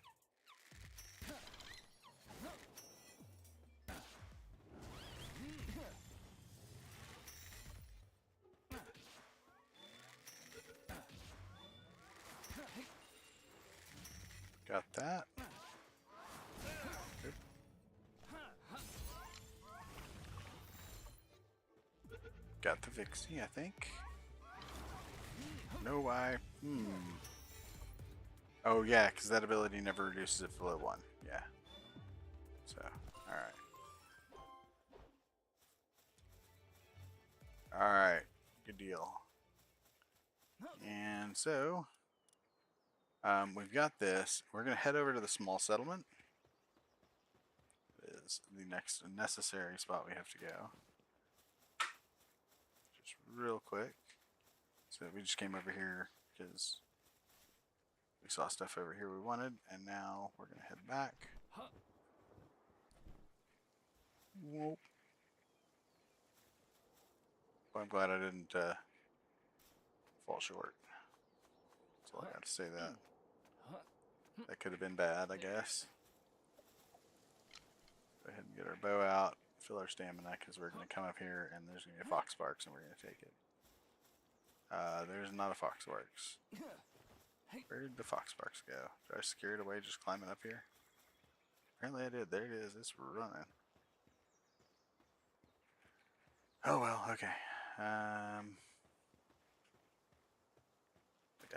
S1: Got that. Good. Got the Vixie, I think. No, Oh, yeah, because that ability never reduces it below 1. Yeah. So, alright. Alright. Good deal. And so, we've got this. We're going to head over to the small settlement. It is the next necessary spot we have to go. Just real quick. So we just came over here because we saw stuff over here we wanted, and now we're going to head back. Whoop. Well, I'm glad I didn't fall short. That's all I got to say that. That could have been bad, I guess. Go ahead and get our bow out, fill our stamina, because we're going to come up here and there's going to be a fox sparks and we're going to take it. There's not a fox sparks. Where did the fox sparks go? Did I scare it away just climbing up here? Apparently I did. There it is. It's running. Oh well, okay. I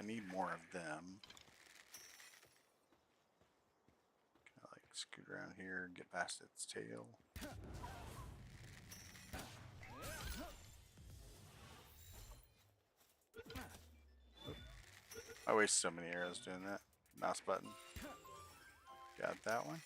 S1: need more of them. Kind of like scoot around here and get past its tail. I waste so many arrows doing that. Mouse button. Got that one.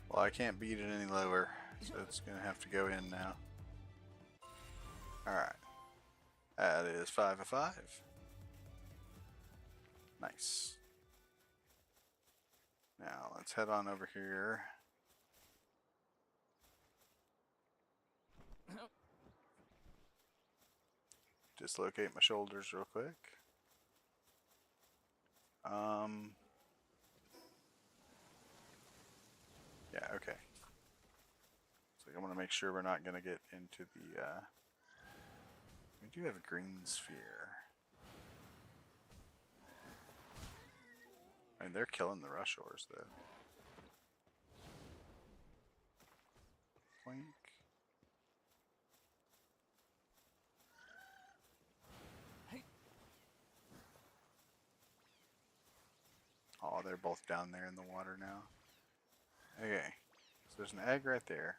S1: Well, I can't beat it any lower, so it's going to have to go in now. Alright. That is 5 of 5. Nice. Now, let's head on over here. Dislocate my shoulders real quick. Yeah, okay. So I want to make sure we're not going to get into the, we do have a green sphere. I mean, they're killing the rushers, though. Plink. Oh, they're both down there in the water now. Okay, so there's an egg right there,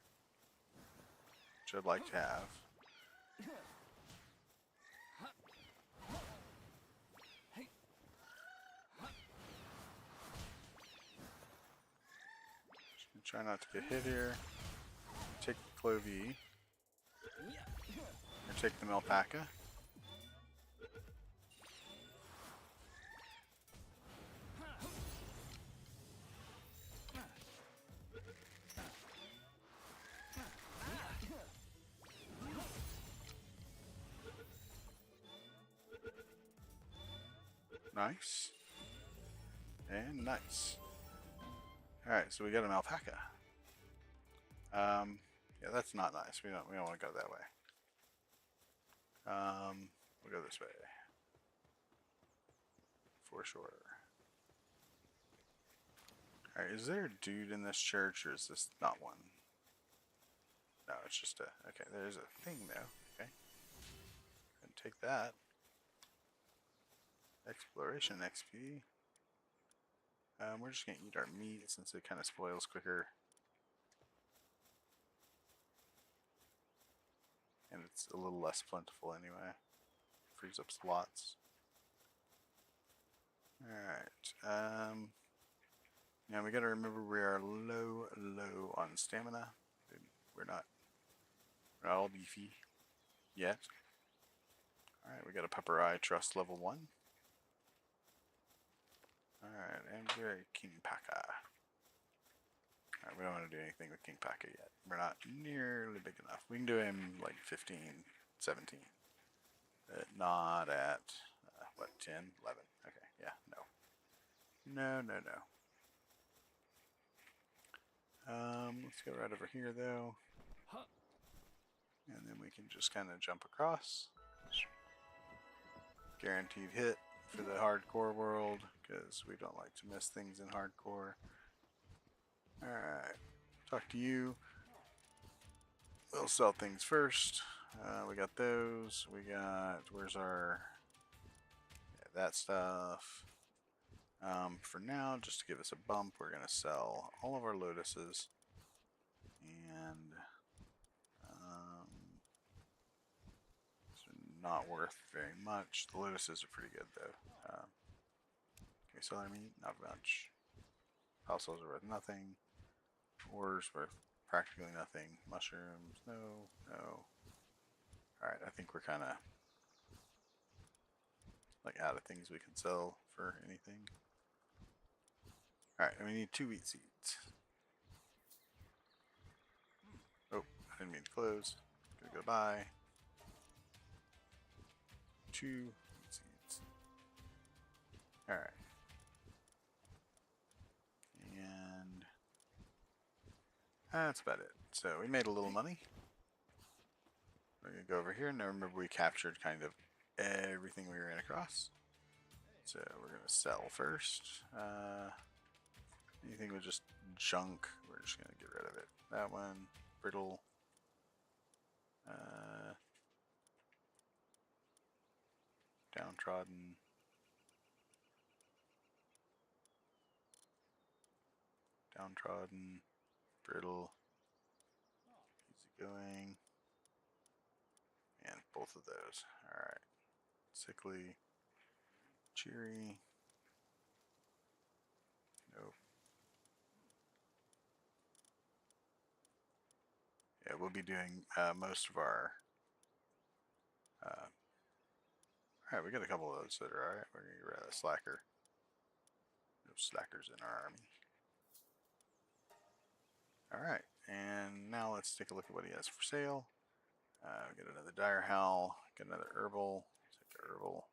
S1: which I'd like to have. Just gonna try not to get hit here. Take the Clovey. Or take the alpaca. Nice. And nice. Alright, so we got an alpaca. Yeah, that's not nice. We don't want to go that way. We'll go this way. for sure. Alright, is there a dude in this church, or is this not one? No, it's just a... Okay, there's a thing, though. Okay. And take that. Exploration XP. We're just going to eat our meat, since it kind of spoils quicker. And it's a little less plentiful anyway. Frees up slots. Alright, now we gotta remember we are low on stamina. We're not all beefy yet. Alright, we got a Pepper Eye Trust level 1. Alright, and we're a King Paka. Alright, we don't want to do anything with King Paka yet. We're not nearly big enough. We can do him like 15, 17. But not at, what, 10, 11? Okay, yeah, no. No. Let's go right over here, though. And then we can just kind of jump across. Guaranteed hit for the hardcore world, because we don't like to miss things in hardcore. Alright, talk to you. We'll sell things first. We got those. We got, where's our, yeah, that stuff. For now, just to give us a bump, we're going to sell all of our lotuses. And it's not worth very much. The lotuses are pretty good, though. Can we sell our meat? Not much. Fossils are worth nothing. Ores worth practically nothing. Mushrooms, no. Alright, I think we're kind of like out of things we can sell for anything. Alright, and we need 2 wheat seeds. Oh, I didn't mean to close. Gonna go buy 2 wheat seeds. Alright. And that's about it. So we made a little money. We're gonna go over here. Now remember, we captured kind of everything we ran across. So we're gonna sell first. Anything with just junk, we're just gonna get rid of it. That one, brittle. Downtrodden. Downtrodden, brittle, easygoing, and both of those. Alright. Sickly, cheery. Nope. Yeah, we'll be doing most of our... Alright, we got a couple of those that are alright. We're going to get rid of the slacker. No slackers in our army. Alright, and now let's take a look at what he has for sale. We got another dire howl, got another herbal. Take the herbal.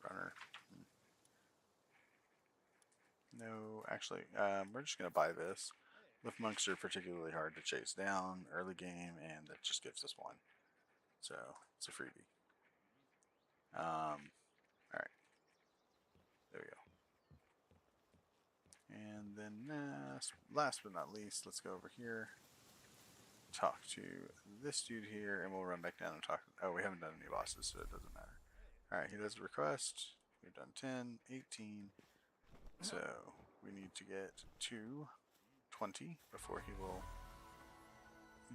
S1: Runner. No, actually, we're just going to buy this. With monks are particularly hard to chase down early game, and it just gives us 1. So, it's a freebie. Alright. There we go. And then last but not least, let's go over here. Talk to this dude here, and we'll run back down and talk. Oh, we haven't done any bosses, so it doesn't matter. Alright, he does a request. We've done 10, 18. So, we need to get to 20 before he will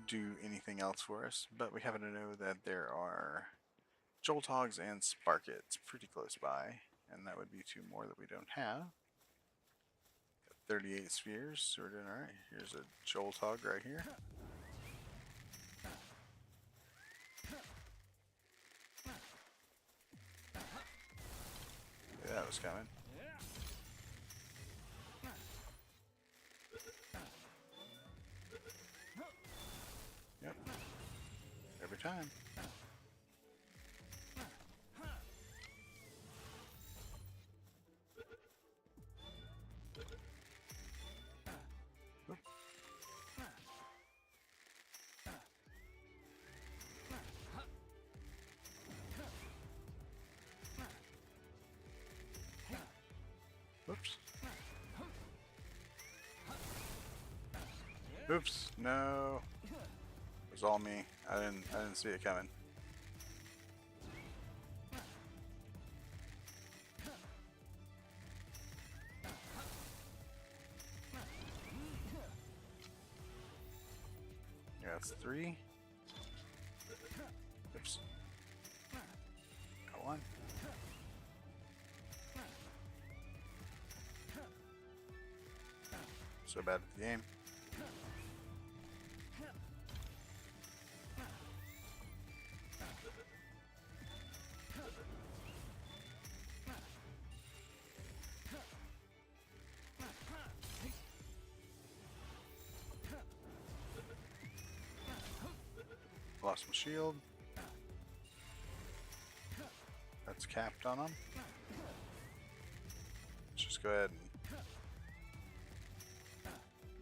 S1: do anything else for us. But we happen to know that there are Jolthogs and Sparkets pretty close by, and that would be 2 more that we don't have. Got 38 spheres, so we're doing alright. Here's a Jolthog right here. Yeah, that was coming. Yep. Every time. Oops, no. It was all me. I didn't see it coming. Yeah, that's 3. Oops. Got 1. So bad at the game. Lost my shield. That's capped on him. Let's just go ahead and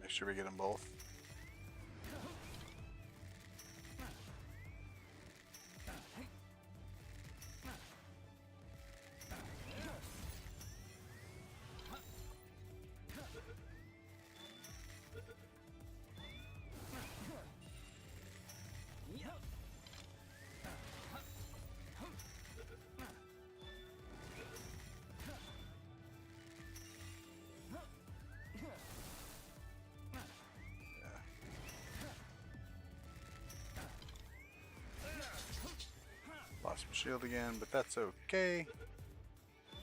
S1: make sure we get them both. Lost my shield again, but that's okay.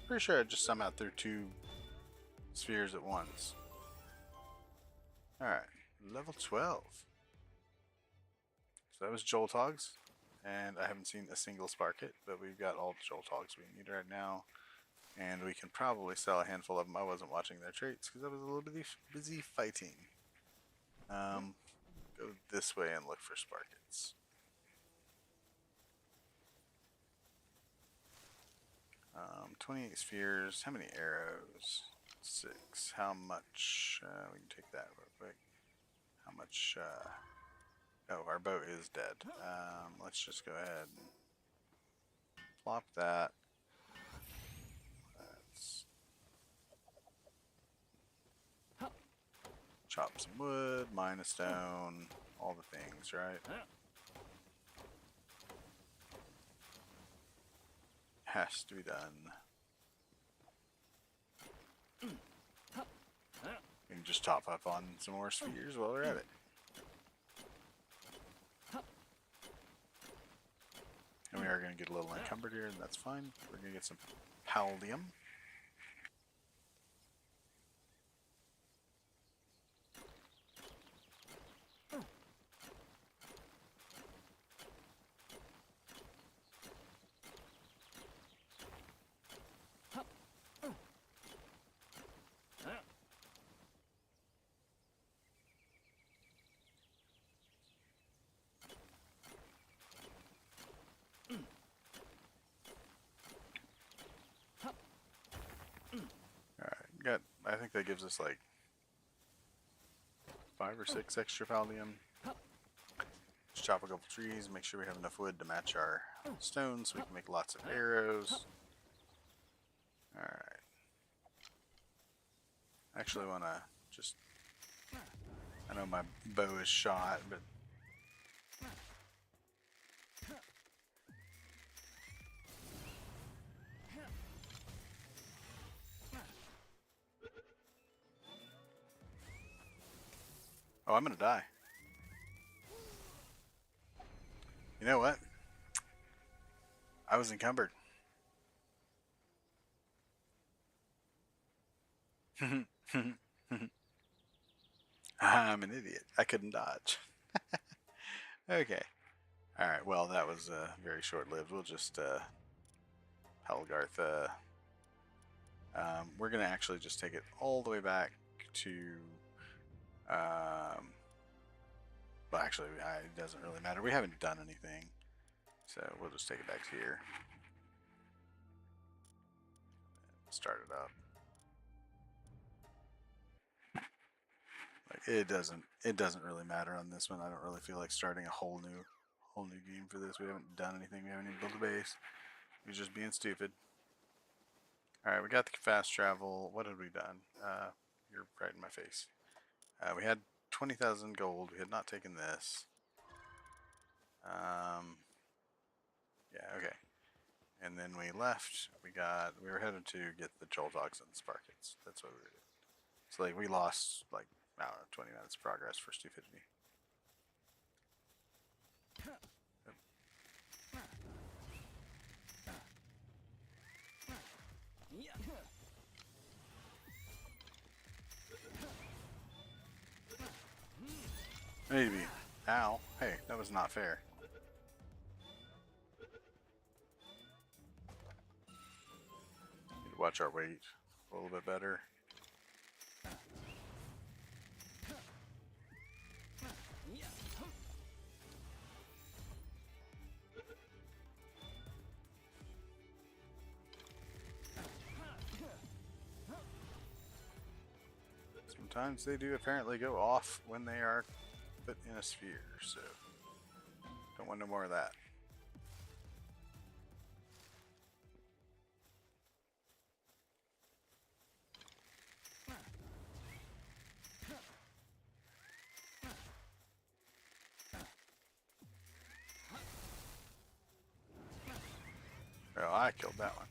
S1: Pretty sure I just somehow threw 2 spheres at once. Alright, level 12. So that was Joltogs, and I haven't seen a single Sparkit, but we've got all the Joltogs we need right now. And we can probably sell a handful of them. I wasn't watching their traits because I was a little bit busy fighting. Go this way and look for Sparkits. 28 spheres. How many arrows? 6. How much? We can take that real quick. How much? Oh, our bow is dead. Let's just go ahead and plop that. Let's chop some wood, mine a stone, all the things, right? Has to be done. We can just top up on some more spheres while we're at it. And we are going to get a little encumbered here, and that's fine. We're going to get some Paldium. I think that gives us like 5 or 6 extra Paldium. Let's chop a couple trees, make sure we have enough wood to match our stones so we can make lots of arrows. Alright. I actually want to just... I know my bow is shot, but... Oh, I'm gonna die. You know what? I was encumbered. I'm an idiot. I couldn't dodge. Okay. Alright, well, that was very short-lived. We'll just, Helgarth, we're gonna actually just take it all the way back to, well, actually, it doesn't really matter. We haven't done anything, so we'll just take it back to here. Start it up. Like, it doesn't really matter on this one. I don't really feel like starting a whole new game for this. We haven't done anything. We haven't even built a base. We're just being stupid. Alright, we got the fast travel. What have we done? You're right in my face. We had 20,000 gold. We had not taken this. Yeah, okay. And then we left. We were headed to get the Joel Dogs and the Sparkets. That's what we were doing. So like we lost like I don't know 20 minutes of progress for stupidity. Maybe. Ow. Hey, that was not fair. Need to watch our weight a little bit better. Sometimes they do apparently go off when they are put in a sphere, so don't want no more of that. Oh, I killed that one.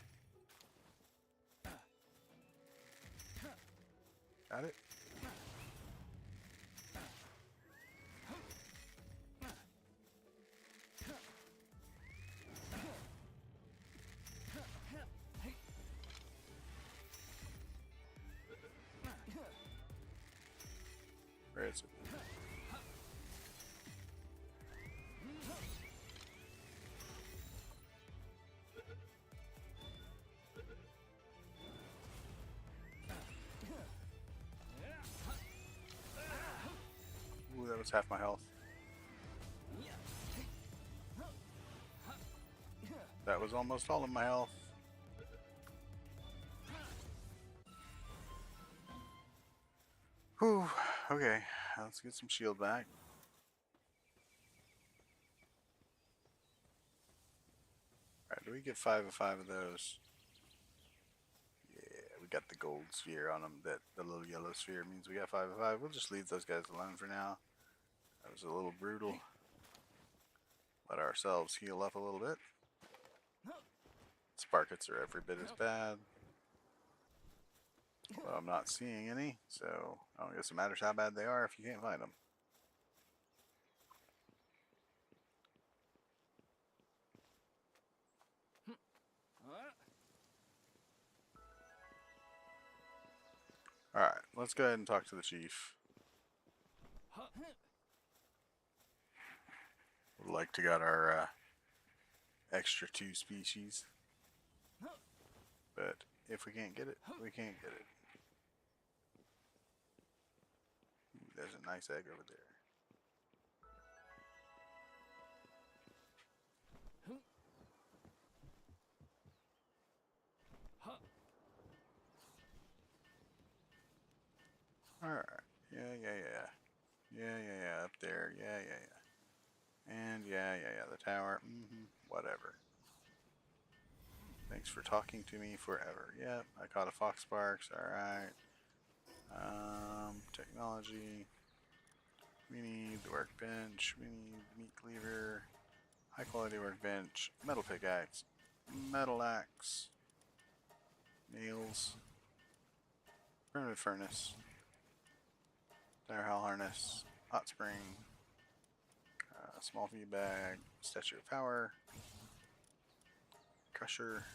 S1: Got it? Where is it? Ooh, that was half my health. That was almost all of my health. Whew, okay, let's get some shield back. Alright, do we get 5 of 5 of those? Yeah, we got the gold sphere on them. That the little yellow sphere means we got 5 of 5. We'll just leave those guys alone for now. That was a little brutal. Let ourselves heal up a little bit. Sparkets are every bit as bad. Well, I'm not seeing any, so I don't guess it matters how bad they are if you can't find them. Alright, let's go ahead and talk to the chief. Would like to get our extra 2 species. But if we can't get it, we can't get it. Ooh, there's a nice egg over there. Alright. Yeah, up there. Yeah. And yeah, the tower. Whatever. Thanks for talking to me forever. Yep, I caught a fox sparks. Alright. Technology. We need the workbench. We need the meat cleaver. High quality workbench. Metal pickaxe. Metal axe. Nails. Primitive furnace. Dire Hell harness. Hot spring. Small feed bag. Statue of power. Crusher.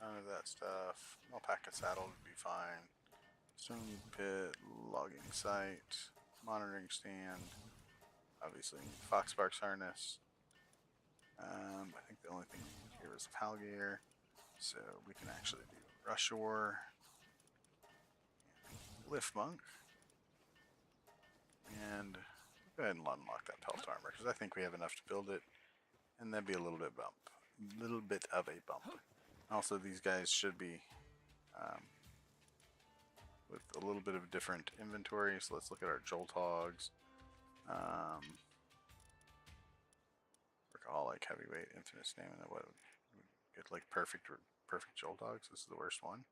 S1: None of that stuff. Alpaca saddle would be fine. Stone pit, logging site, monitoring stand. Obviously, fox sparks harness. I think the only thing here is pal gear, so we can actually do rush ore, lift monk, and go ahead and unlock that pelt armor because I think we have enough to build it, and that'd be a little bit of a bump. Also, these guys should be with a little bit of different inventory. So let's look at our Jolt Hogs. Workaholic, heavyweight, infinite stamina. What would get like perfect Jolt Hogs? This is the worst one.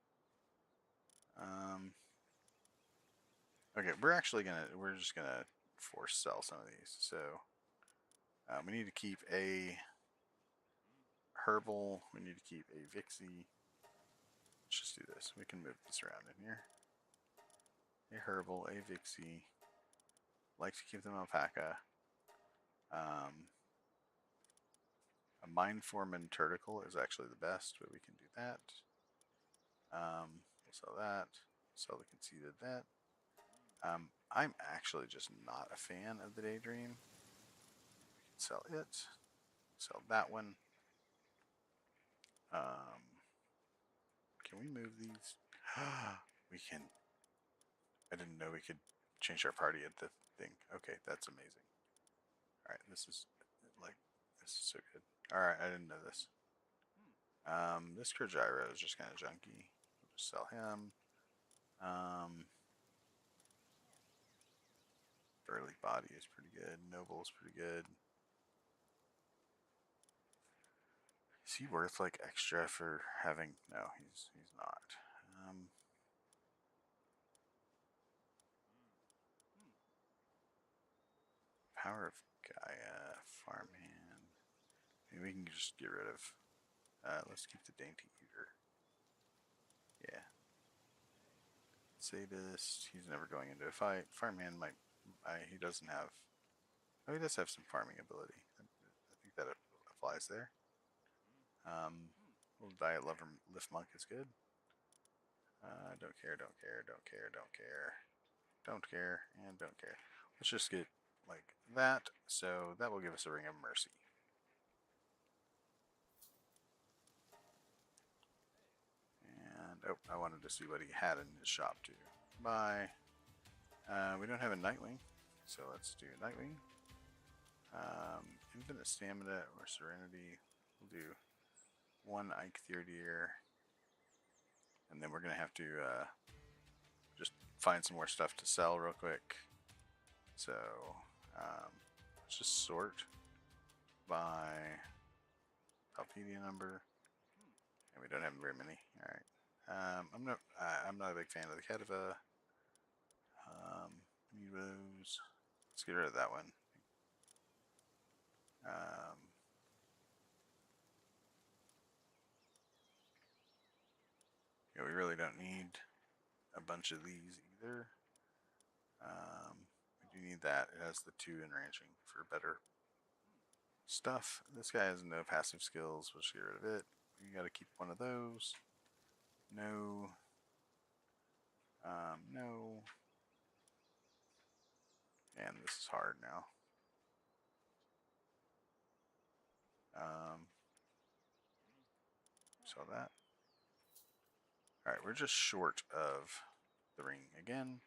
S1: Okay, we're just gonna force sell some of these. So we need to keep a herbal. We need to keep a Vixie. Let's just do this. We can move this around in here. A herbal, a Vixie. Like to keep them alpaca. A Mind Foreman Turticle is actually the best, but we can do that. We'll sell that. Sell the conceited that. I'm actually just not a fan of the Daydream. We can sell it. Sell that one. Can we move these? We can. I didn't know we could change our party at the thing. Okay, that's amazing. All right, this is so good. All right, I didn't know this. This Kergyro is just kind of junky. We'll just sell him. Burly Body is pretty good. Noble is pretty good. Is he worth like extra for having? No, he's not. Power of Gaia, Farmhand. Maybe we can just get rid of. Let's keep the Dainty Eater. Yeah. Sadist. He's never going into a fight. Farmhand might. He doesn't have. Oh, he does have some farming ability. I think that applies there. Little Diet Lover Lift Monk is good. Don't care, don't care, don't care, don't care. Don't care, and don't care. Let's just get like that. So that will give us a Ring of Mercy. And, oh, I wanted to see what he had in his shop too. Bye. We don't have a Nightwing, so let's do Nightwing. Infinite Stamina or Serenity. We'll do one Ike Theodeer. And then we're going to have to just find some more stuff to sell real quick. So let's just sort by Palpedia number. And we don't have very many. All right. I'm not a big fan of the Kediva. Meeros. Let's get rid of that one. Yeah, we really don't need a bunch of these either. We do need that. It has the 2 in ranching for better stuff. This guy has no passive skills. We'll just get rid of it. We got to keep one of those. No. No. And this is hard now. So that. Alright, we're just short of the ring again.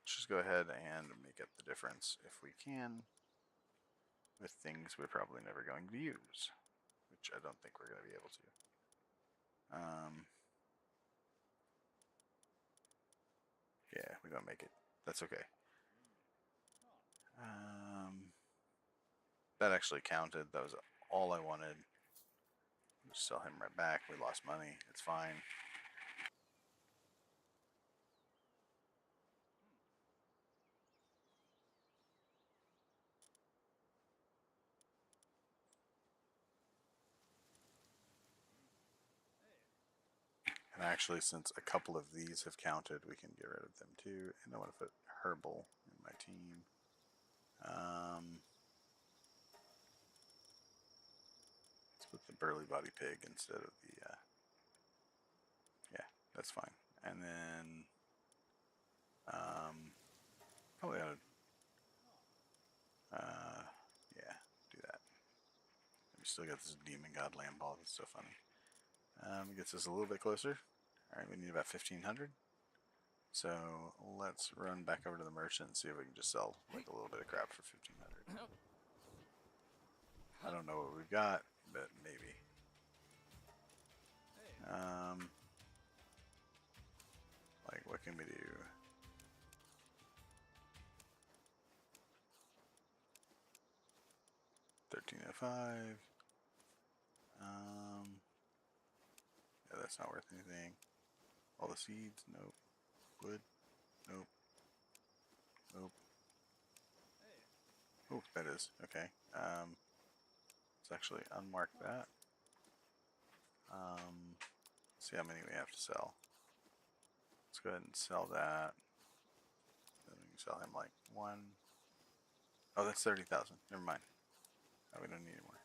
S1: Let's just go ahead and make up the difference if we can with things we're probably never going to use, which I don't think we're going to be able to. Yeah, we don't make it. That's okay. That actually counted. That was all I wanted. Just sell him right back. We lost money. It's fine. And actually, since a couple of these have counted, we can get rid of them too. And I want to put Herbal in my team. Let's put the Burly Body Pig instead of the. Yeah, that's fine. And then probably ought to. Yeah, do that. We still got this Demon God Land Ball. That's so funny. It gets us a little bit closer. All right, we need about 1,500. So let's run back over to the merchant and see if we can just sell like a little bit of crap for 1,500. I don't know what we've got, but maybe. Like what can we do? $13.05. Yeah, that's not worth anything. All the seeds, nope. Wood, nope. Oh, oh, that is okay. Let's actually unmark that. See how many we have to sell. Let's go ahead and sell that. Then we can sell him like one. Oh, that's 30,000. Never mind. Oh, we don't need any more.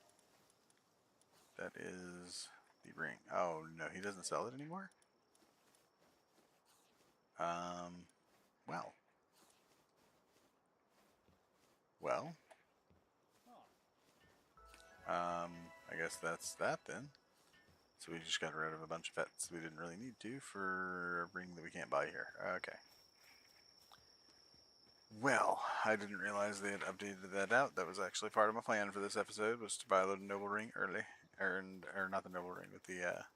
S1: That is the ring. Oh no, he doesn't sell it anymore. Well. Well. I guess that's that then. So we just got rid of a bunch of pets we didn't really need to for a ring that we can't buy here. Okay. Well, I didn't realize they had updated that out. That was actually part of my plan for this episode, was to buy a noble ring early, or not the noble ring, but the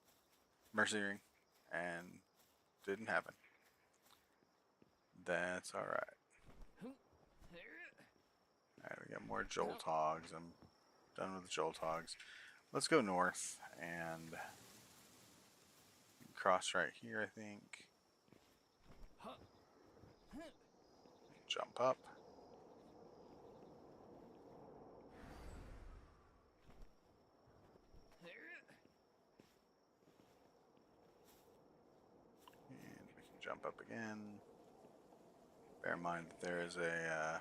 S1: mercy ring, and didn't happen. That's all right. All right, we got more Jolt Hogs. I'm done with the Jolt Hogs. Let's go north and cross right here, I think. Jump up. And we can jump up again. Bear in mind that there is a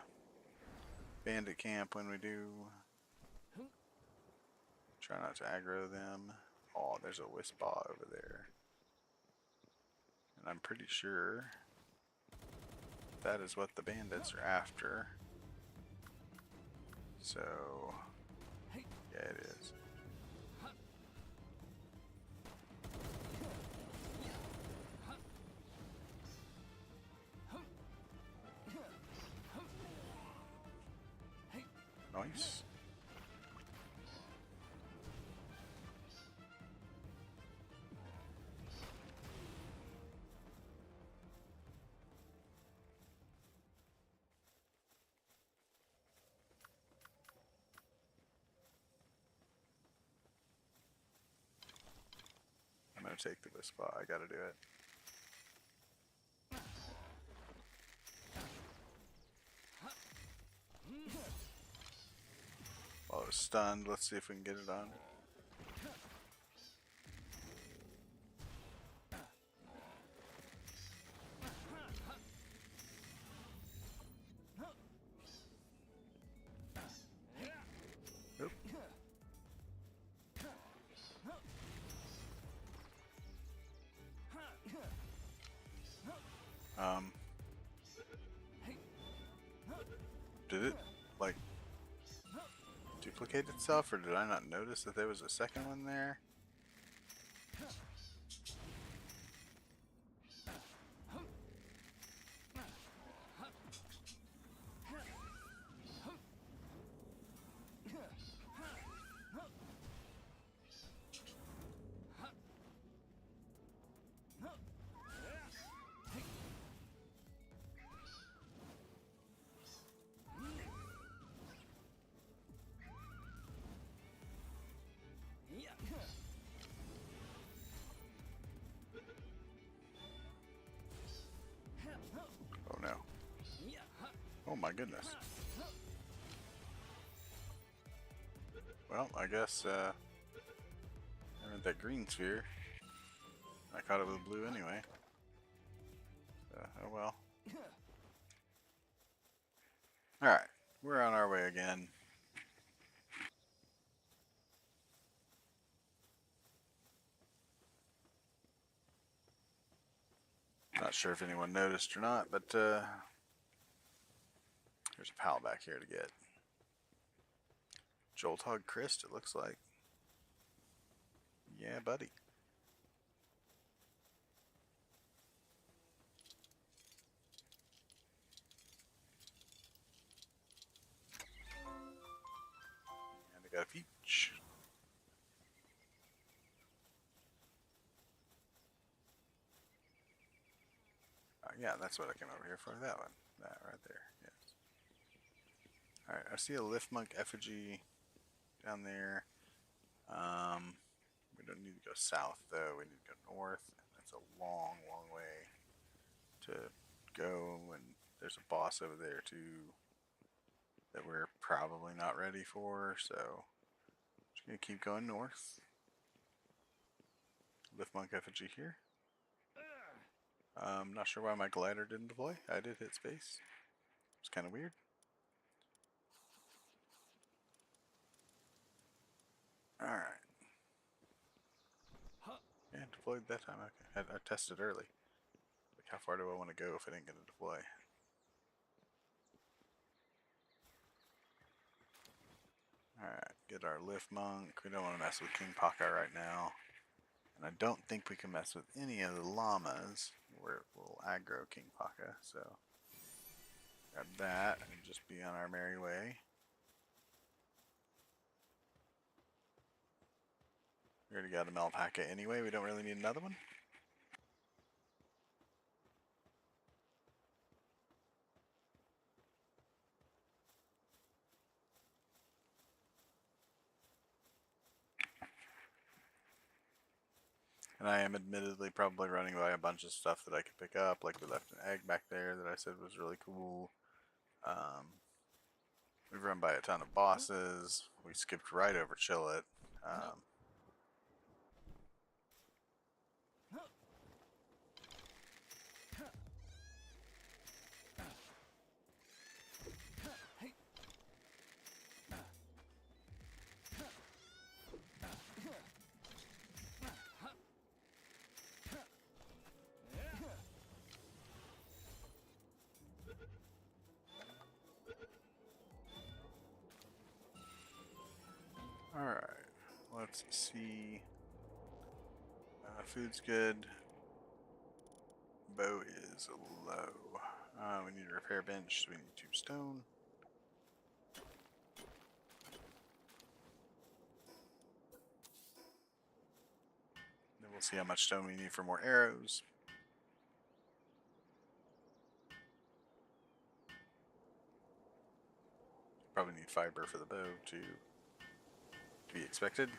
S1: bandit camp when we do. Try not to aggro them. Oh, there's a Wispaw over there. And I'm pretty sure that is what the bandits are after. So, yeah, it is. Nice. I'm gonna take the Wispa. I gotta do it. While it was stunned, let's see if we can get it on. Oop. Did it, like, duplicate itself, or did I not notice that there was a second one there? Oh no. Oh my goodness. Well, I guess I earned that green sphere. I caught it with blue anyway. Oh well. Alright, we're on our way again. Not sure if anyone noticed or not, but there's a pal back here to get. Jolthog Christ, it looks like. Yeah, buddy. And I got a peach. Yeah, that's what I came over here for. That one. That right there. Yes. Alright, I see a lift monk effigy down there. We don't need to go south though. We need to go north. And that's a long, long way to go, and there's a boss over there too that we're probably not ready for, so just gonna keep going north. Lift monk effigy here. Not sure why my glider didn't deploy. I did hit space. It's kind of weird. Alright. Yeah, deployed that time. Okay. I tested early. Like, how far do I want to go if it ain't going to deploy? Alright, get our lift monk. We don't want to mess with King Paka right now. And I don't think we can mess with any of the llamas. We'll aggro King Paka, so grab that and just be on our merry way. We already got a Melpaka anyway, we don't really need another one. And I am admittedly probably running by a bunch of stuff that I could pick up, like we left an egg back there that I said was really cool. We've run by a ton of bosses. We skipped right over Chillet. Alright, let's see. Food's good. Bow is low. We need a repair bench, so we need 2 stone. Then we'll see how much stone we need for more arrows. Probably need fiber for the bow to be expected.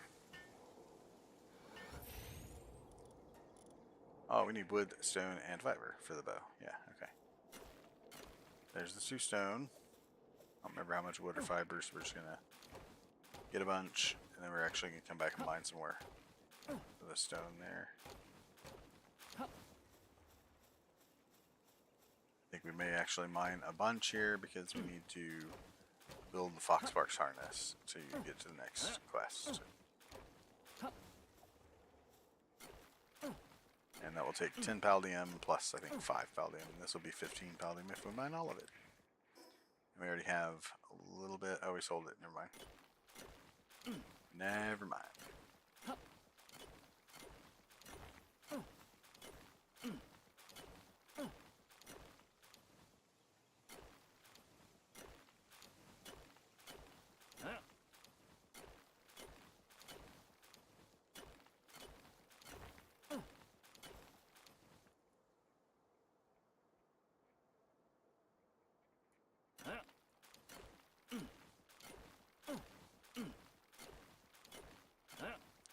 S1: Oh, we need wood, stone, and fiber for the bow. Yeah, okay. There's the 2 stone. I don't remember how much wood or fiber, so we're just gonna get a bunch, and then we're actually gonna come back and mine some more for the stone there. I think we may actually mine a bunch here because we need to build the Foxparks harness to get to the next quest. And that will take 10 Paldium plus, I think, 5 Paldium. And this will be 15 Paldium if we mine all of it. And we already have a little bit. Oh, we sold it. Never mind. Never mind.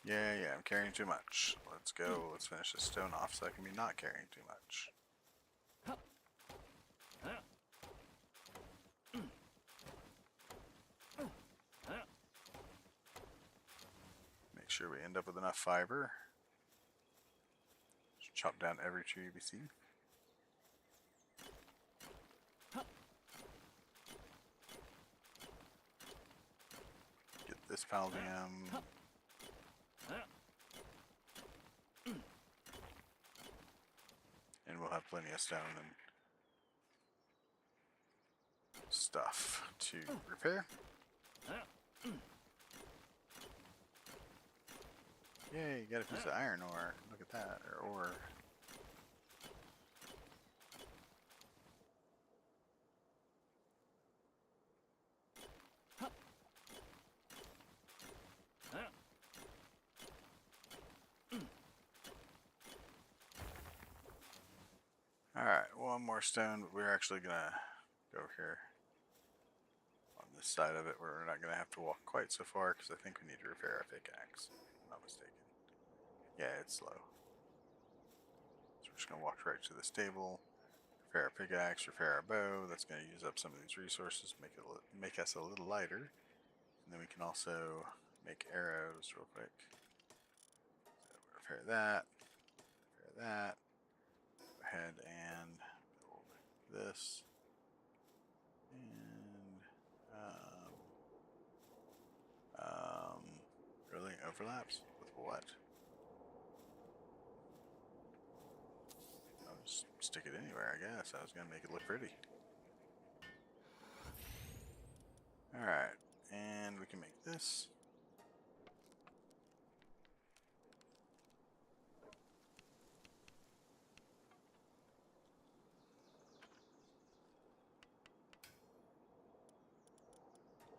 S1: Yeah, I'm carrying too much. Let's go. Let's finish this stone off so I can be not carrying too much. Make sure we end up with enough fiber. Just chop down every tree we see. Get this Paldium. And we'll have plenty of stone and stuff to repair. Yay, you got a piece of iron ore. Look at that. Or ore. Alright, one more stone, but we're actually gonna go here on this side of it where we're not gonna have to walk quite so far because I think we need to repair our pickaxe. If I'm not mistaken. Yeah, it's slow. So we're just gonna walk right to the stable, Repair our pickaxe, repair our bow. That's going to use up some of these resources, make us a little lighter. And then we can also make arrows real quick. So repair that. Repair that. Go ahead and build this. And really overlaps with what? I'll just stick it anywhere, I guess. I was gonna make it look pretty. Alright, and we can make this.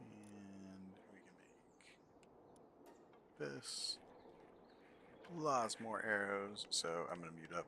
S1: And we can make this. Lots more arrows, so I'm gonna mute up.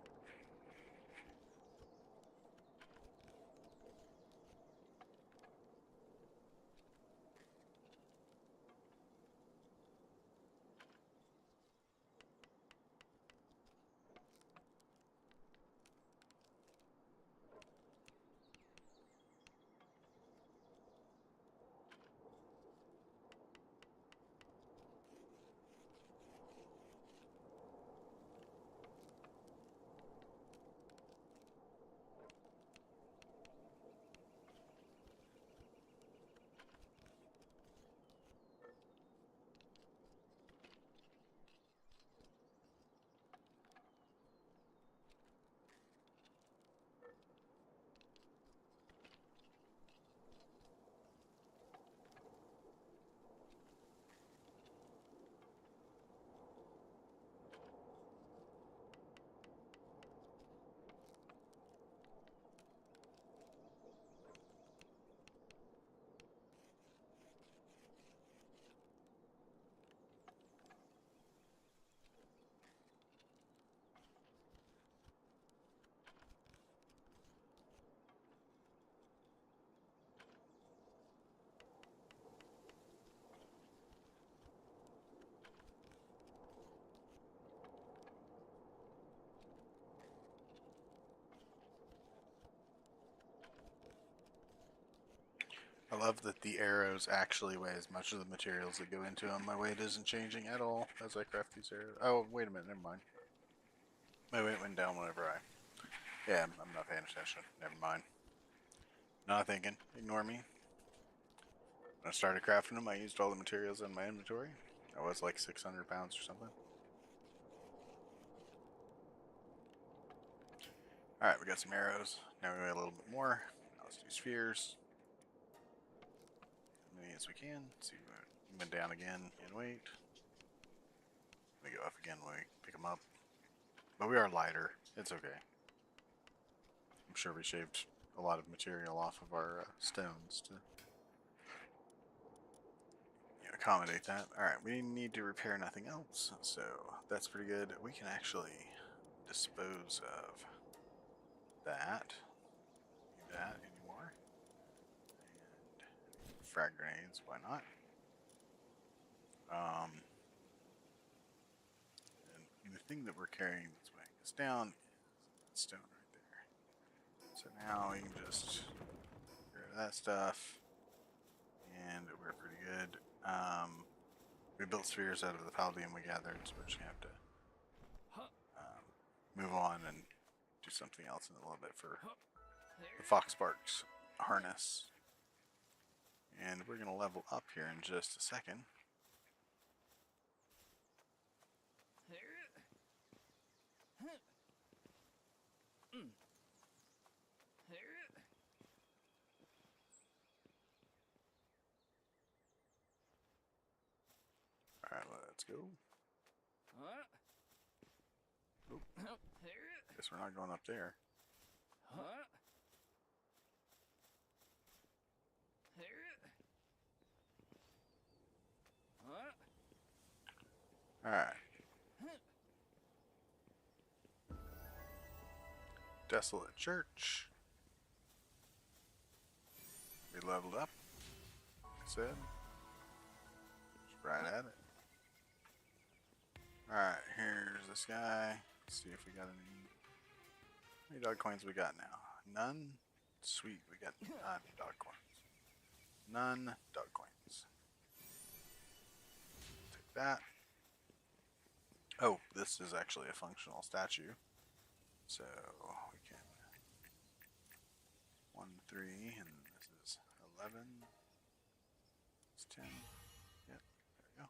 S1: I love that the arrows actually weigh as much of the materials that go into them. My weight isn't changing at all as I craft these arrows. Oh, wait a minute, never mind. My weight went down whenever I... Yeah, I'm not paying attention. Never mind. Not thinking. Ignore me. When I started crafting them, I used all the materials in my inventory. I was like 600 pounds or something. Alright, we got some arrows. Now we weigh a little bit more. Now let's do spheres. As many as we can. See, we went down again in weight. We go up again when we pick them up. But we are lighter. It's okay. I'm sure we shaved a lot of material off of our stones to accommodate that. Alright, we need to repair nothing else, so that's pretty good. We can actually dispose of that. Need that anymore. And frag grenades, why not? And the thing that we're carrying that's weighing us down is that stone right there. So now we can just get rid of that stuff, and we're pretty good. We built spheres out of the palladium we gathered, so we're just gonna have to move on and do something else in a little bit for the Foxsparks harness. And we're gonna level up here in just a second. Alright, let's go. Oh, guess we're not going up there. Alright. Desolate Church. We leveled up. Like I said. Just right at it. Alright, here's this guy. Let's see if we got any dog coins we got now. None. Sweet. We got none dog coins. None dog coins. Take that. Oh, this is actually a functional statue. So we can 1, 3, and this is 11. It's 10. Yep, there we go.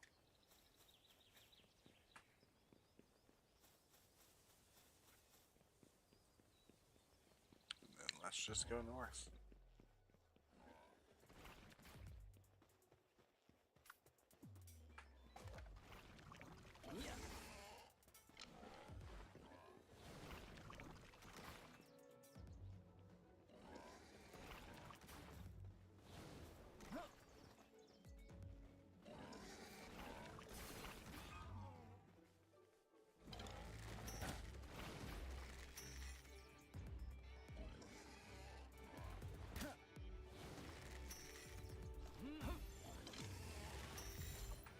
S1: And then let's just go north.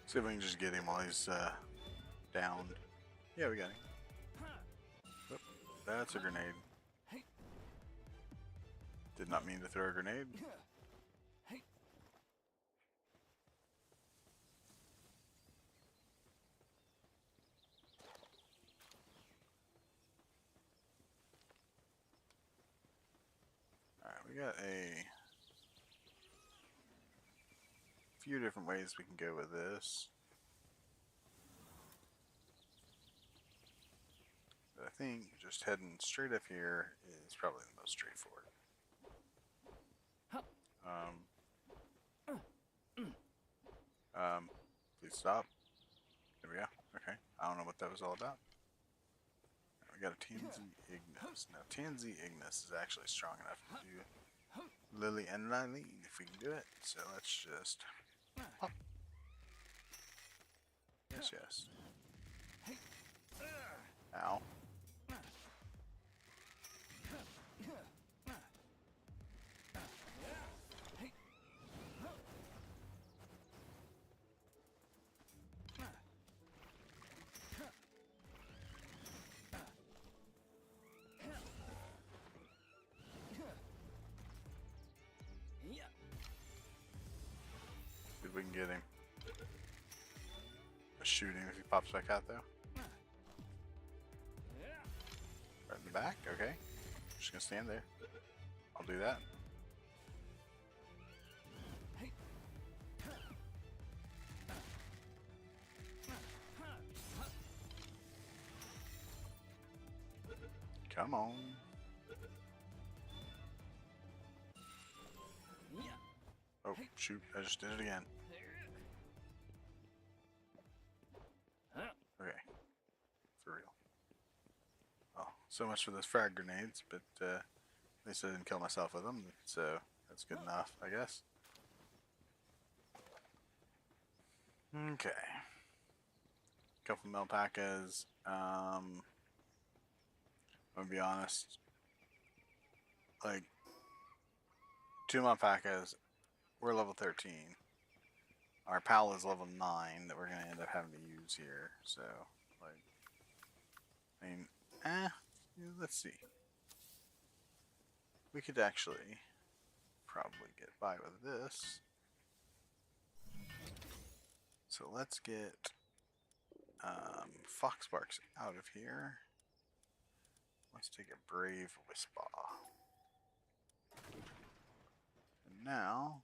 S1: See if we can just get him while he's down. Yeah, we got him. Oop, that's a grenade. Did not mean to throw a grenade. Alright, we got a few different ways we can go with this. But I think just heading straight up here is probably the most straightforward. Please stop. There we go. Okay. I don't know what that was all about. We got a Tansy Ignis. Now, Tansy Ignis is actually strong enough to do Lily and Lilene if we can do it. So let's just pop. Yes, yes. Ow. See if we can get him. Shoot him if he pops back out, though. Right in the back? Okay. Just gonna stand there. I'll do that. Come on. Oh, shoot. I just did it again. Okay. For real. Oh, so much for those frag grenades, but at least I didn't kill myself with them, so that's good enough, I guess. Okay. Couple Melpacas. I'm gonna be honest. Like, 2 Melpacas, we're level 13. Our pal is level 9 that we're gonna end up having to use here. So, like, I mean, let's see. We could actually probably get by with this. So let's get Foxbarks out of here. Let's take a Brave Whisper. And now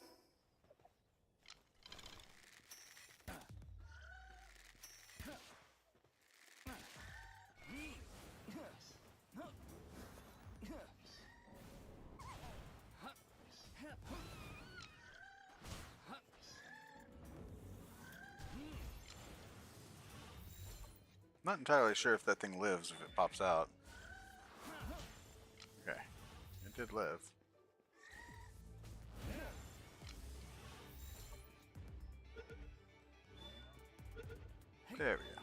S1: not entirely sure if that thing lives if it pops out. Okay, it did live. There we go.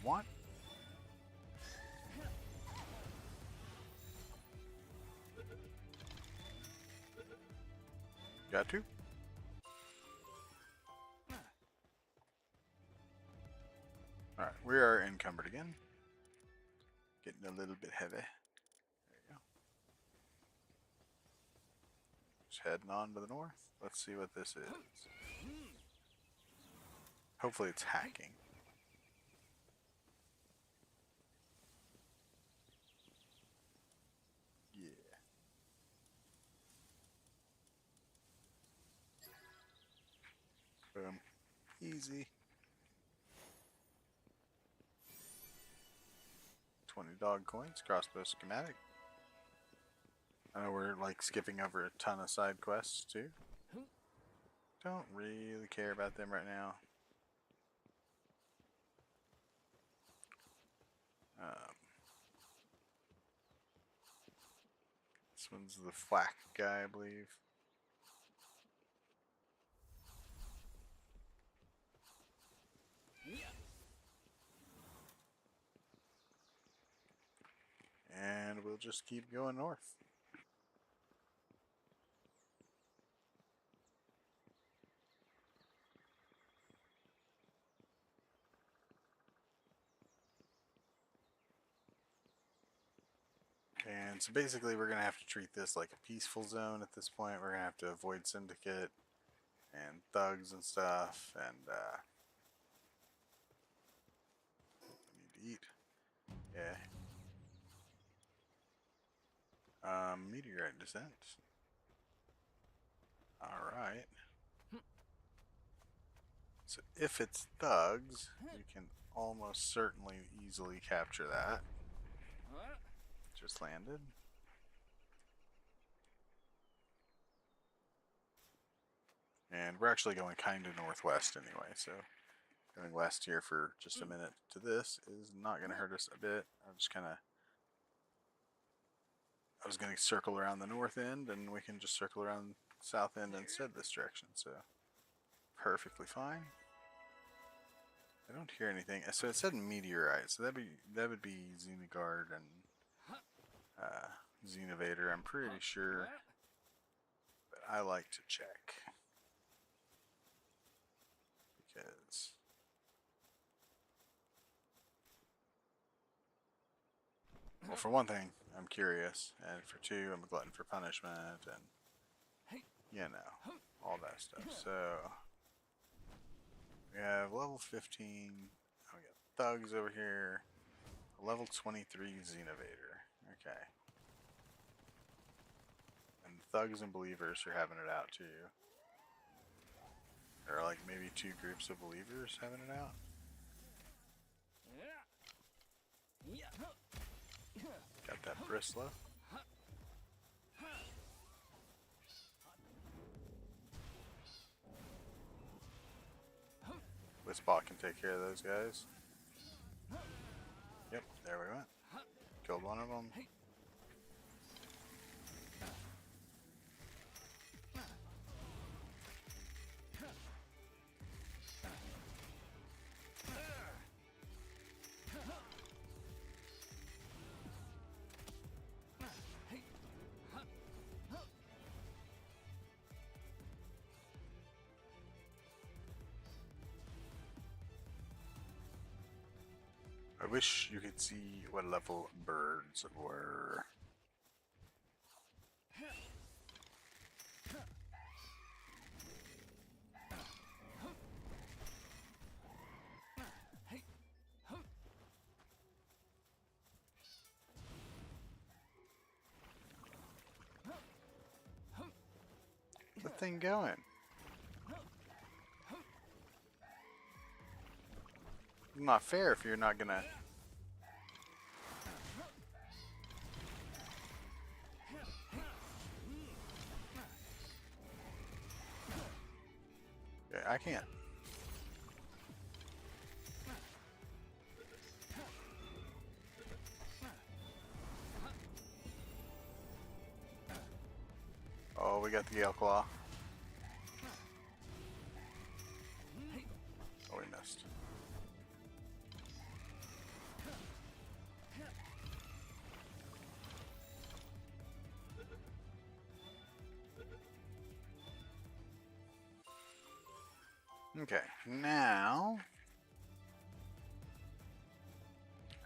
S1: want. Got to. Alright, we are encumbered again. Getting a little bit heavy. There you go. Just heading on to the north. Let's see what this is. Hopefully it's hacking. Yeah. Boom. Easy. $20 coins, crossbow schematic. I know we're like skipping over a ton of side quests too. Don't really care about them right now. This one's the flak guy, I believe. And we'll just keep going north. And so basically we're going to have to treat this like a peaceful zone at this point. We're going to have to avoid syndicate and thugs and stuff. And I need to eat. Yeah. Meteorite descent. Alright. So if it's thugs, we can almost certainly easily capture that. Just landed. And we're actually going kind of northwest anyway, so going west here for just a minute to this is not going to hurt us a bit. I was going to circle around the north end, and we can just circle around the south end instead this direction, so perfectly fine. I don't hear anything. So it said meteorite, so that would be Xenogard and Xenovator, I'm pretty sure, but I like to check because well, for one thing, I'm curious, and for two, I'm a glutton for punishment, and you know, all that stuff. So we have level 15. Oh, we got thugs over here. Level 23 Xenovator. Okay. And thugs and believers are having it out too. Or like maybe two groups of believers having it out. Got that Brislow. Wisbot can take care of those guys. Yep, there we went. Killed one of them. I wish you could see what level birds were. The thing going? Not fair if you're not gonna. Okay, I can't. Oh, we got the Gale Claw. Oh, we missed. Okay, now,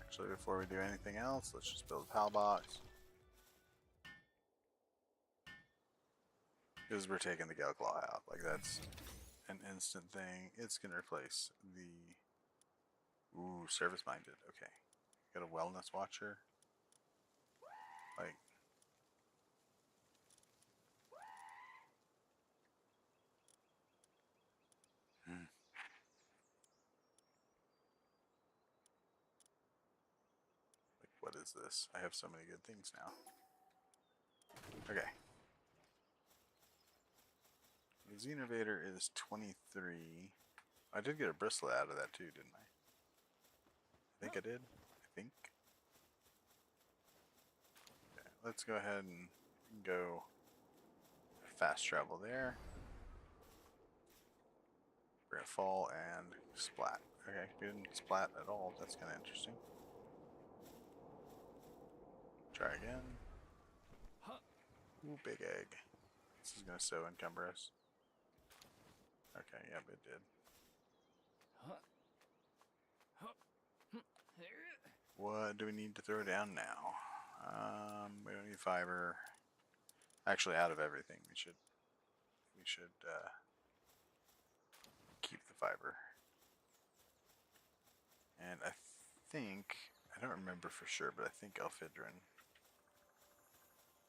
S1: actually, before we do anything else, let's just build a PAL box. Because we're taking the Gale Claw out. Like, that's an instant thing. It's going to replace the... Ooh, service-minded. Okay. Got a wellness watcher. Like... Hmm. Like, what is this? I have so many good things now. Okay. The Xenovator is 23. I did get a bristle out of that too, didn't I? I think I did. I think. Okay, let's go ahead and go fast travel there. We're gonna fall and splat. Okay, we didn't splat at all. That's kind of interesting. Try again. Ooh, big egg. This is gonna so encumber us. Okay, yep, it did. What do we need to throw down now? We don't need fiber. Actually, out of everything, we should keep the fiber. And I think, I don't remember for sure, but I think Elphidrin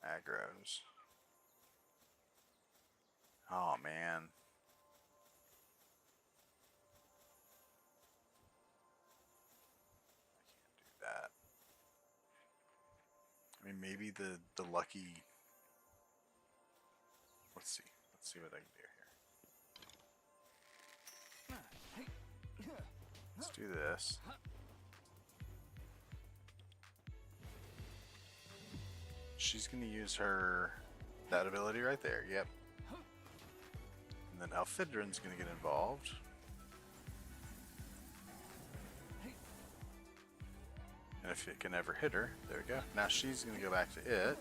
S1: aggroes. Oh man. I can't do that. I mean, maybe the lucky... Let's see. Let's see what I can do here. Let's do this. She's going to use that ability right there. Yep. And then Elphidrin's going to get involved. And if it can ever hit her, there we go. Now she's going to go back to it.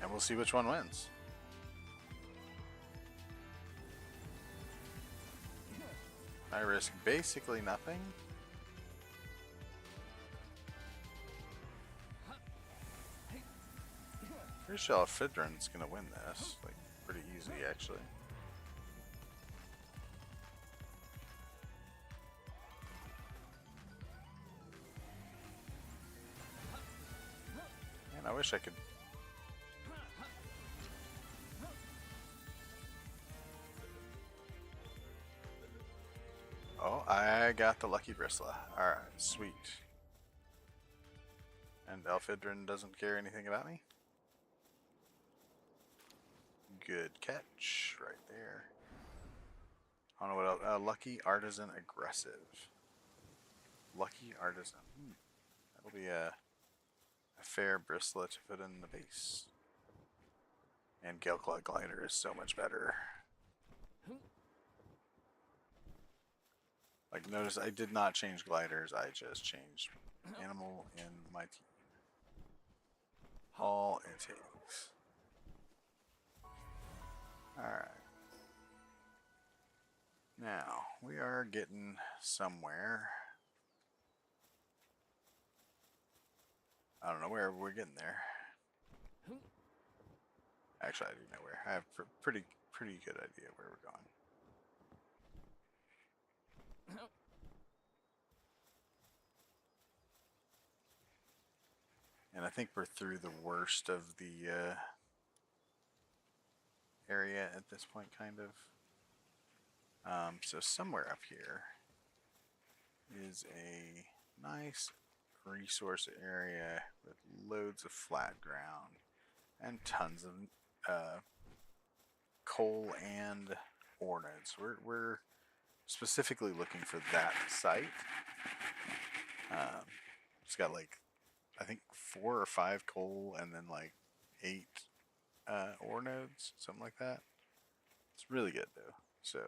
S1: And we'll see which one wins. I risk basically nothing. Pretty sure Elphidrin's gonna win this. Like, pretty easy actually. Man, I wish I could. Oh, I got the lucky Bristla. Alright, sweet. And Elphidrin doesn't care anything about me? Good catch right there. I don't know what else. Lucky Artisan Aggressive. Lucky Artisan. That'll be a fair bristlet to put in the base. And Galeclaw Glider is so much better. Like, notice I did not change gliders, I just changed animal in my team. All it takes. Alright. Now, we are getting somewhere. I don't know where we're getting there. Actually, I do know where. I have a pretty good idea where we're going. And I think we're through the worst of the area at this point, kind of. So somewhere up here is a nice resource area with loads of flat ground and tons of coal and ore nodes. We're specifically looking for that site. It's got like, I think 4 or 5 coal and then like 8 ore nodes, something like that. It's really good though. So,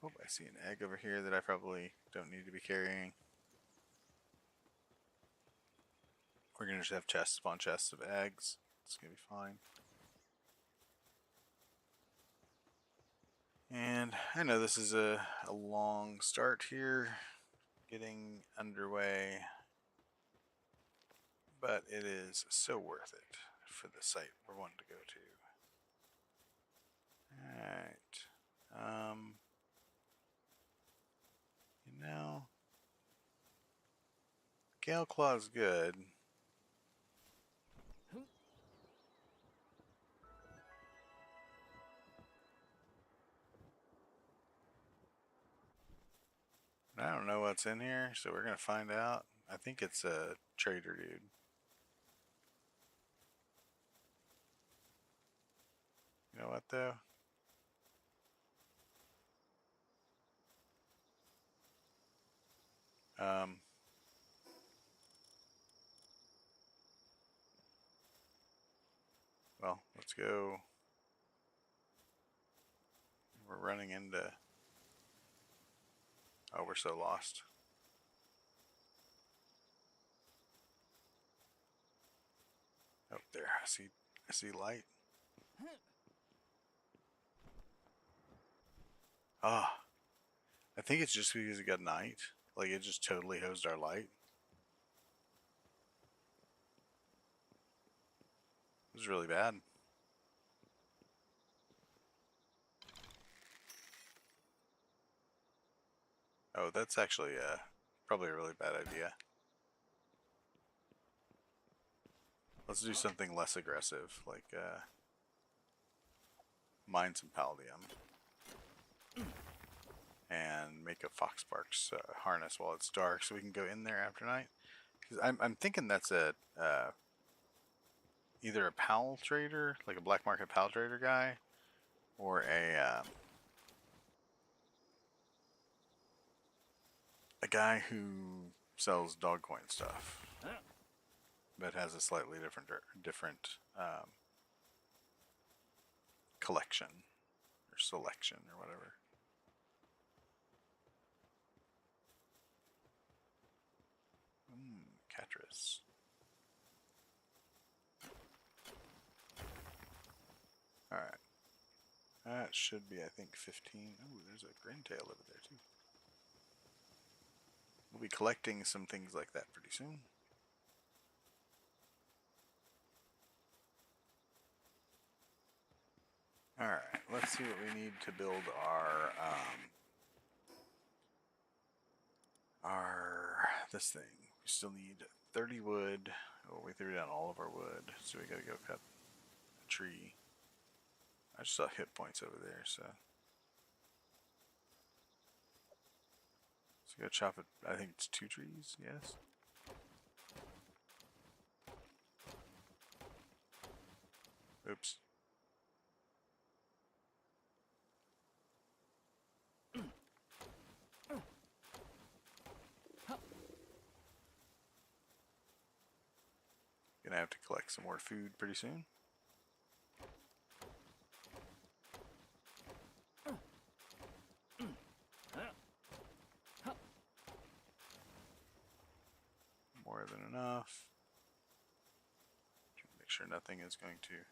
S1: oh, I see an egg over here that I probably don't need to be carrying. We're gonna just have chests upon chests of eggs. It's gonna be fine. And I know this is a long start here, getting underway, but it is so worth it for the site we're wanting to go to. Alright. You know, Gale Claw's good. I don't know what's in here, so we're gonna find out. I think it's a trader dude. You know what though? Um, well, let's go. We're running into. Oh, we're so lost. Oh, there. I see light. Ah, I think it's just because it got night. Like it just totally hosed our light. It was really bad. Oh, that's actually probably a really bad idea. Let's do something less aggressive, like mine some palladium and make a foxparks harness while it's dark, so we can go in there after night. Because I'm thinking that's a either a pal trader, like a black market pal trader guy, or a guy who sells dog coin stuff, but has a slightly different collection or selection or whatever. Catrus. Alright. That should be, I think, 15. Oh, there's a grintail over there, too. We'll be collecting some things like that pretty soon. Alright, let's see what we need to build this thing. We still need 30 wood. Oh, we threw down all of our wood, so we gotta go cut a tree. I just saw hit points over there, so. Let's go chop it. I think it's 2 trees, yes? Oops. Gonna have to collect some more food pretty soon. More than enough. Make sure nothing is going to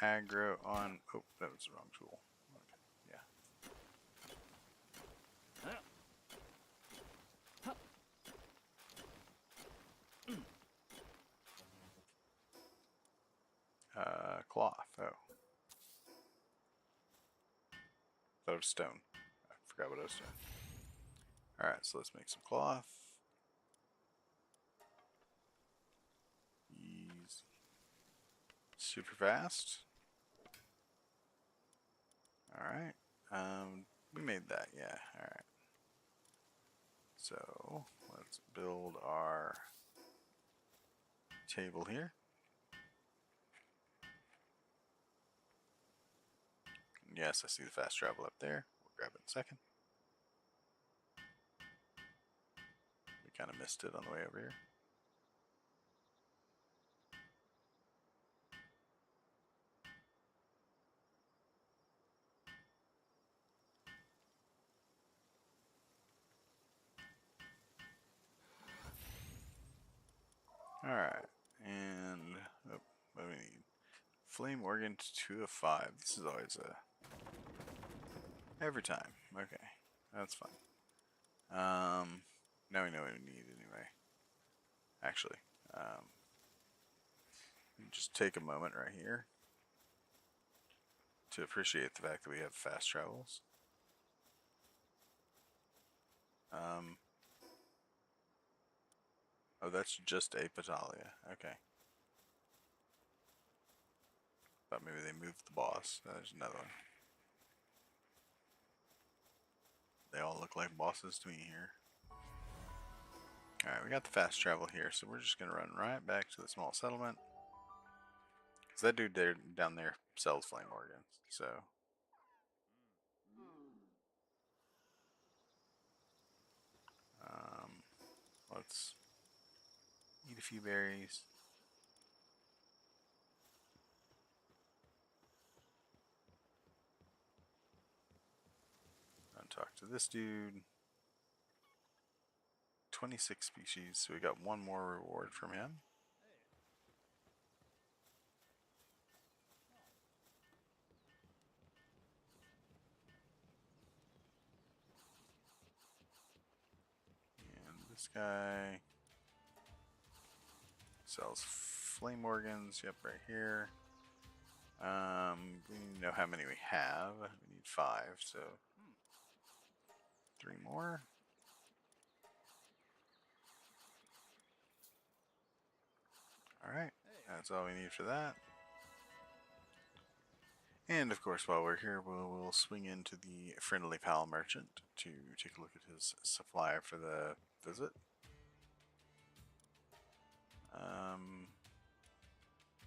S1: aggro on. Oh, that was the wrong tool. Okay, yeah. Cloth. Oh, that was stone. I forgot what I was doing. All right, so let's make some cloth. Easy. Super fast. All right. We made that. Yeah. All right. So let's build our table here. Yes, I see the fast travel up there. We'll grab it in a second. We kind of missed it on the way over here. Alright, and Flame organ to 2 of 5. This is always a... Every time. Okay. That's fine. Now we know what we need anyway. Actually, just take a moment right here to appreciate the fact that we have fast travels. Oh, that's just a Patalia. Okay. Thought maybe they moved the boss. There's another one. They all look like bosses to me here. Alright, we got the fast travel here, so we're just going to run right back to the small settlement. Because that dude there, down there sells flame organs, so... let's eat a few berries. And talk to this dude. 26 species, so we got one more reward from him. And this guy sells flame organs. Yep, right here. We need to know how many we have. We need 5, so 3 more. Alright, that's all we need for that. And of course, while we're here, we'll swing into the Friendly Pal Merchant to take a look at his supply for the visit.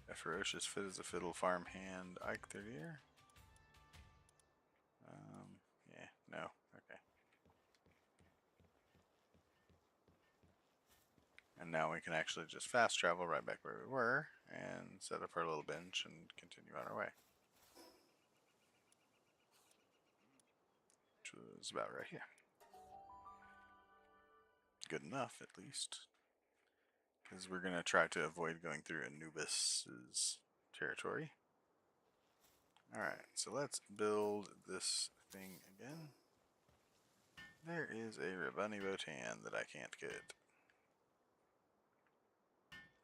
S1: A ferocious fit as a fiddle farmhand, Ike 30 year. Yeah, no, okay. And now we can actually just fast travel right back where we were and set up our little bench and continue on our way. Which was about right here. Good enough, at least. Because we're going to try to avoid going through Anubis's territory. Alright, so let's build this thing again. There is a Rabani Botan that I can't get.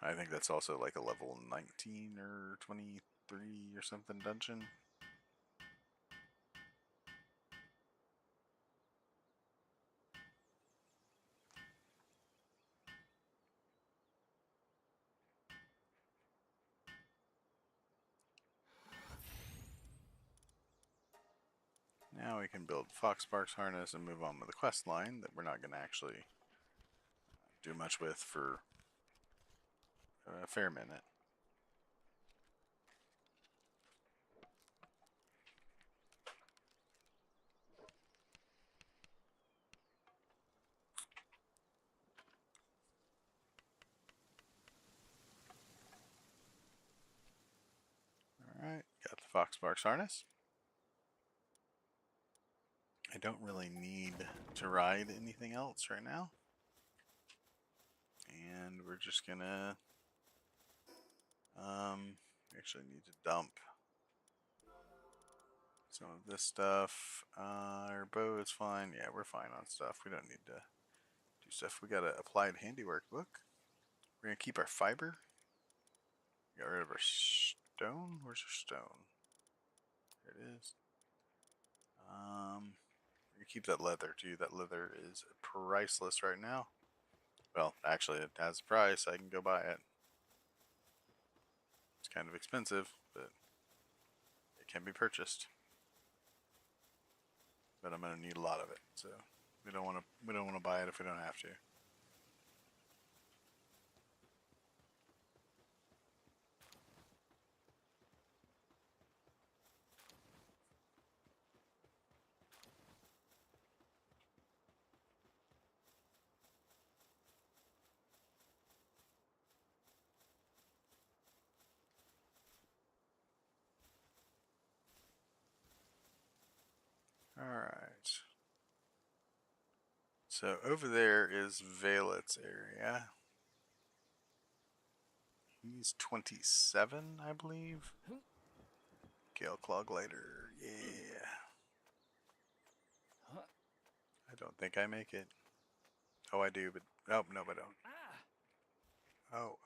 S1: I think that's also like a level 19 or 23 or something dungeon. Now we can build Foxbark's harness and move on with the quest line that we're not going to actually do much with for a fair minute. Alright, got the Foxbark's harness. I don't really need to ride anything else right now. And we're just gonna actually need to dump some of this stuff. Our bow is fine. Yeah, we're fine on stuff. We don't need to do stuff. We got an applied handiwork book. We're gonna keep our fiber. Got rid of our stone. Where's our stone? There it is. We're gonna keep that leather too. That leather is priceless right now. Well, actually, it has a price. I can go buy it. It's kind of expensive, but it can be purchased. But I'm gonna need a lot of it, so we don't want to buy it if we don't have to. Alright. So over there is Valet's area. He's 27, I believe. Gale Claw Glider. Yeah. I don't think I make it. Oh, I do, but oh no, I don't.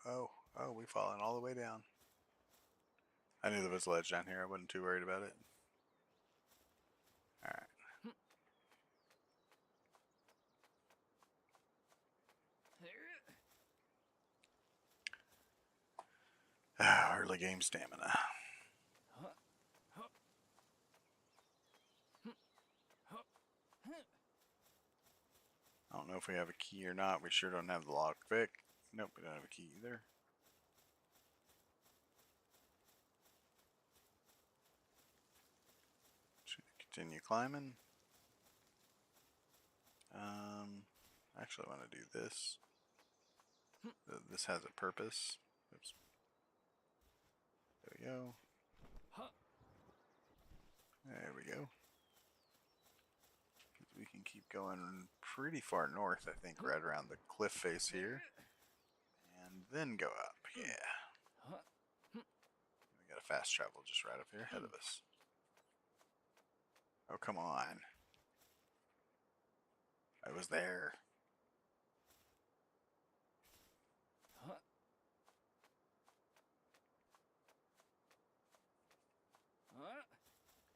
S1: Oh, we've fallen all the way down. I knew there was a ledge down here. I wasn't too worried about it. Alright. Early game stamina. I don't know if we have a key or not. We sure don't have the lockpick. Nope, we don't have a key either. Should continue climbing. Actually, I want to do this. This has a purpose. Oops. There we go. There we go. We can keep going pretty far north, I think, right around the cliff face here. And then go up. Yeah. We got a fast travel just right up here ahead of us. Oh, come on. I was there.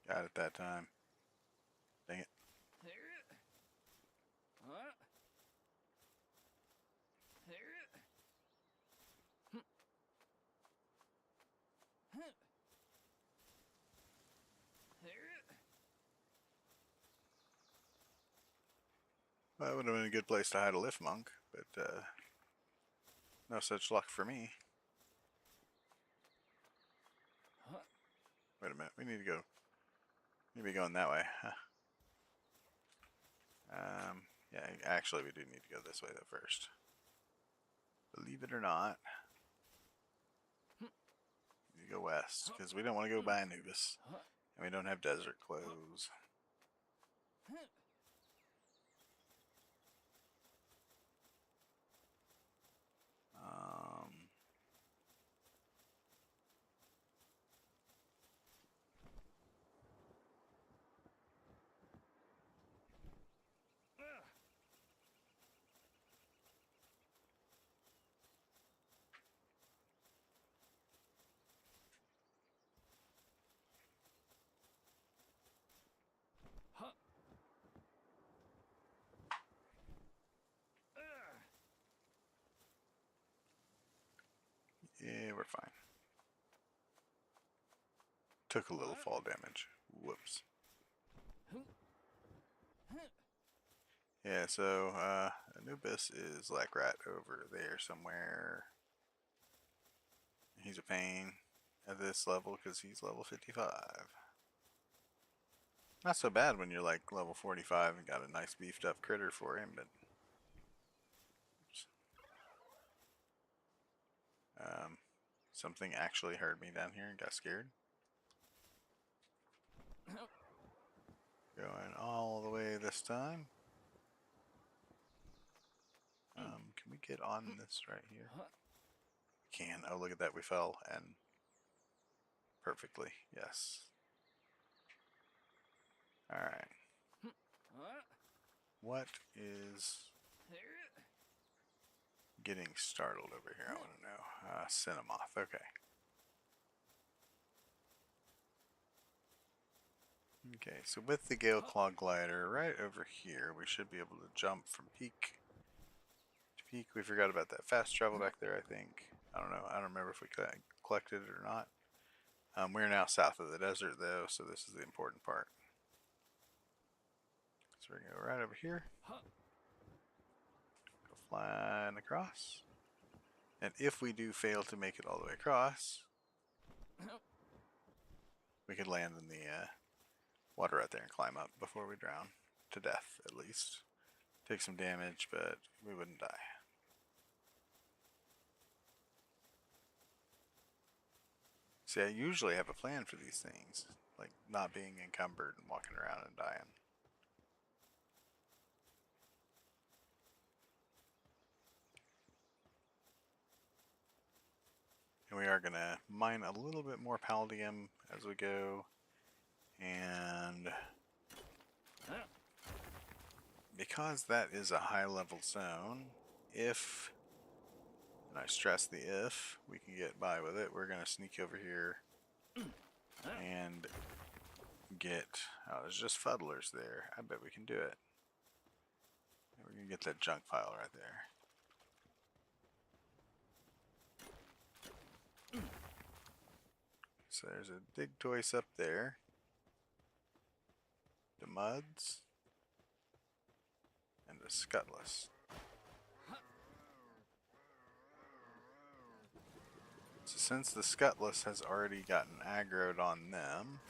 S1: Got it that time. Dang it. Well, that would have been a good place to hide a lift monk, but no such luck for me. Wait a minute, we need to go. Maybe going that way. Huh. Yeah, actually we do need to go this way though first. Believe it or not. We need to go west, because we don't want to go by Anubis. And we don't have desert clothes. Yeah, we're fine. Took a little fall damage. Whoops. Yeah, so Anubis is like right over there somewhere. He's a pain at this level because he's level 55. Not so bad when you're like level 45 and got a nice beefed up critter for him, but something actually heard me down here and got scared. Going all the way this time. Can we get on this right here? We can. Oh, look at that. We fell and perfectly. Yes. Alright. What is getting startled over here? I want to know. Cinemoth. Okay. Okay, so with the Gale Claw Glider right over here, we should be able to jump from peak to peak. We forgot about that fast travel back there, I think. I don't know. I don't remember if we collected it or not. We're now south of the desert, though, so this is the important part. So we're going to go right over here. Go flying across. And if we do fail to make it all the way across, we could land in the water out there and climb up before we drown. To death, at least. Take some damage, but we wouldn't die. See, I usually have a plan for these things. Like, not being encumbered and walking around and dying. And we are going to mine a little bit more palladium as we go. And because that is a high level zone, if, and I stress the if, we can get by with it, we're going to sneak over here and get, oh, there's just fuddlers there. I bet we can do it. We're going to get that junk pile right there. So there's a dig toys up there. The muds. And the scutless. So since the scutless has already gotten aggroed on them,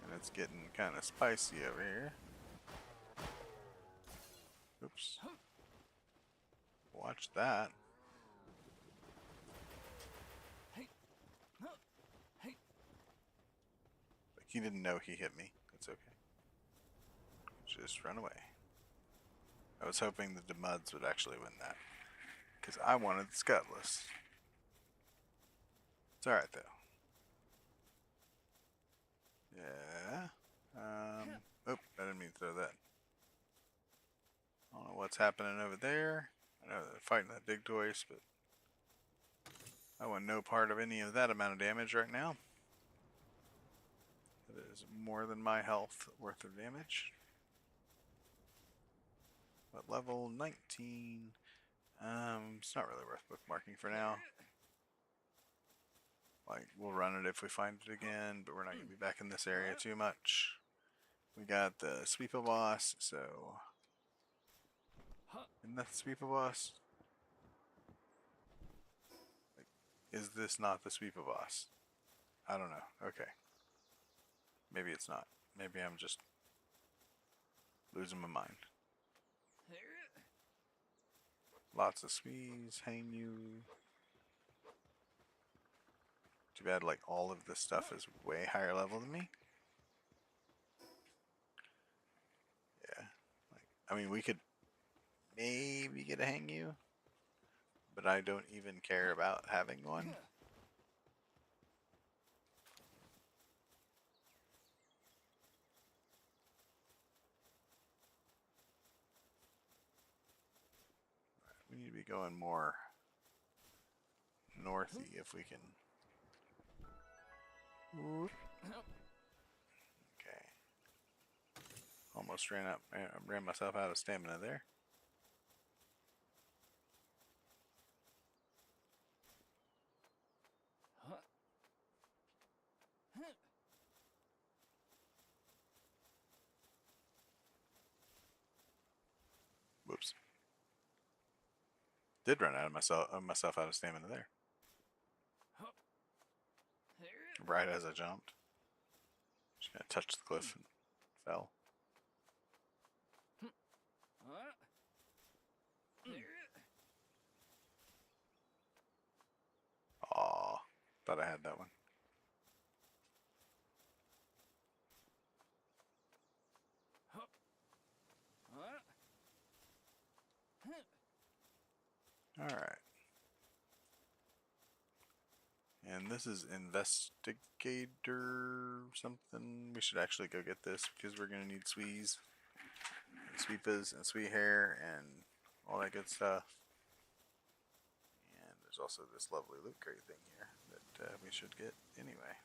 S1: and it's getting kind of spicy over here. Oops. Watch that. Like he didn't know he hit me. That's okay. Just run away. I was hoping that the muds would actually win that. Because I wanted the scutless. It's alright though. Yeah. Oh, I didn't mean to throw that. I don't know what's happening over there. I know they're fighting that dig toys, but I want no part of any of that amount of damage right now. That is more than my health worth of damage. But level 19, it's not really worth bookmarking for now. Like, we'll run it if we find it again, but we're not going to be back in this area too much. We got the Sweeper boss, so... Isn't that the Sweeper boss? Like, is this not the Sweeper boss? I don't know. Okay. Maybe it's not. Maybe I'm just losing my mind. Lots of squeeze, hang you. Too bad, like, all of this stuff is way higher level than me. Yeah. Like, I mean, we could maybe get a hang you, but I don't even care about having one. We need to be going more northy if we can. Okay. Almost ran myself out of stamina there. Whoops. Did run out of myself out of stamina there. Right as I jumped. Just gonna touch the cliff and fell. Aw, thought I had that one. Alright. And this is investigator something. We should actually go get this because we're gonna need swees, and sweepas, and sweet hair, and all that good stuff. And there's also this lovely loot crate thing here that we should get anyway.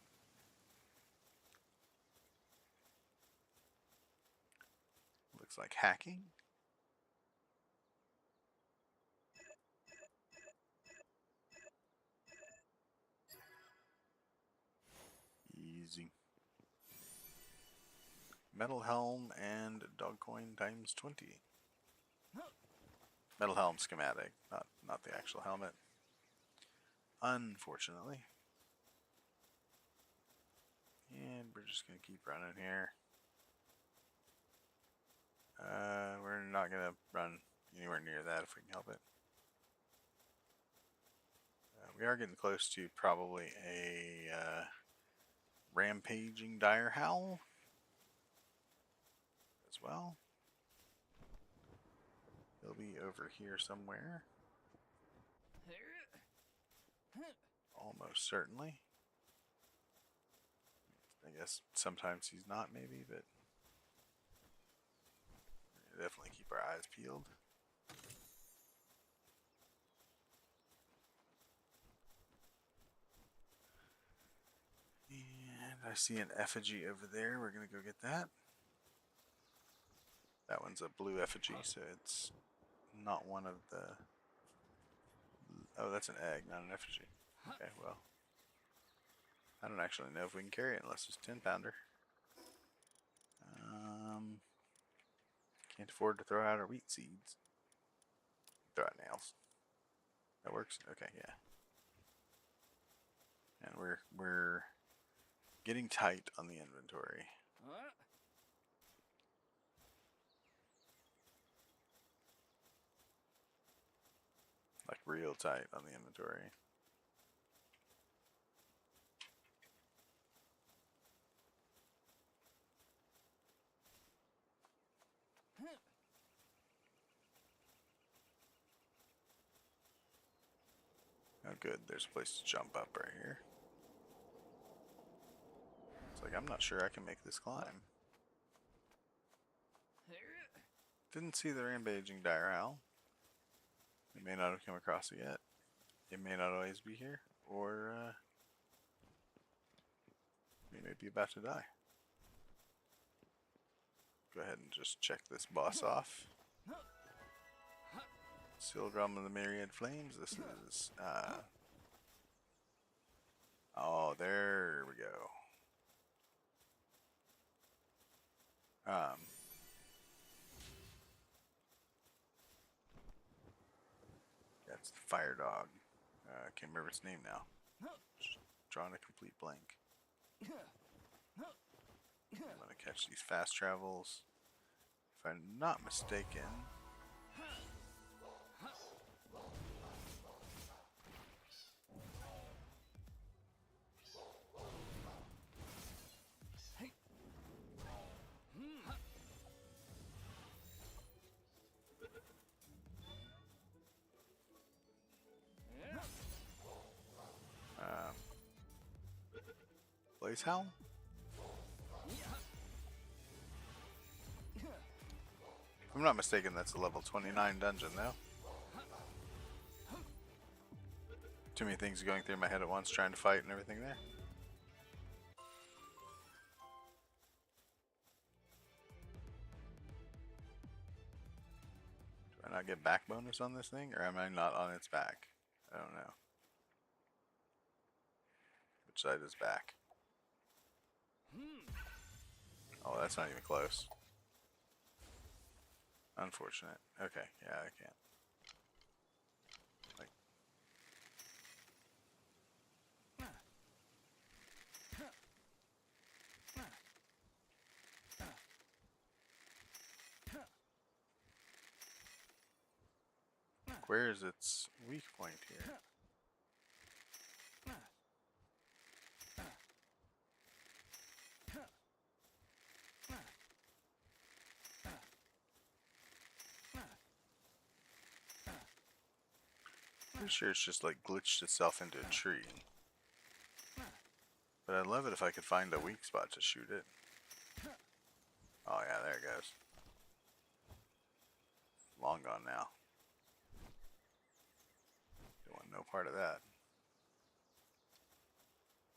S1: Looks like hacking. Easy. Metal helm and dog coin times 20. Metal helm schematic, not the actual helmet. Unfortunately. And we're just gonna keep running here. We're not gonna run anywhere near that if we can help it. We are getting close to probably a rampaging dire howl as well. He'll be over here somewhere. Almost certainly. I guess sometimes he's not, maybe, but definitely keep our eyes peeled. And I see an effigy over there. We're going to go get that. That one's a blue effigy, so it's not one of the... Oh, that's an egg, not an effigy. Okay, well. I don't actually know if we can carry it unless it's a 10-pounder. Can't afford to throw out our wheat seeds. Throw out nails. That works? Okay, yeah. And we're getting tight on the inventory. Like real tight on the inventory. Oh good, there's a place to jump up right here. It's like, I'm not sure I can make this climb. Didn't see the rampaging dire owl. We may not have come across it yet. It may not always be here, or we may be about to die. Go ahead and just check this boss off. Sealed Realm of the Myriad Flames. This is oh, there we go. That's the fire dog. I can't remember its name now. Just drawing a complete blank. I'm gonna catch these fast travels. If I'm not mistaken. Blaze Howl? If I'm not mistaken, that's a level 29 dungeon, though. Too many things going through my head at once, trying to fight and everything there. Do I not get back bonus on this thing, or am I not on its back? I don't know. Which side is back? Oh, that's not even close. Unfortunate. Okay, yeah, I can't. Like. Where is its weak point here? Pretty sure it's just like glitched itself into a tree. But I'd love it if I could find a weak spot to shoot it. Oh yeah, there it goes. Long gone now. Don't want no part of that.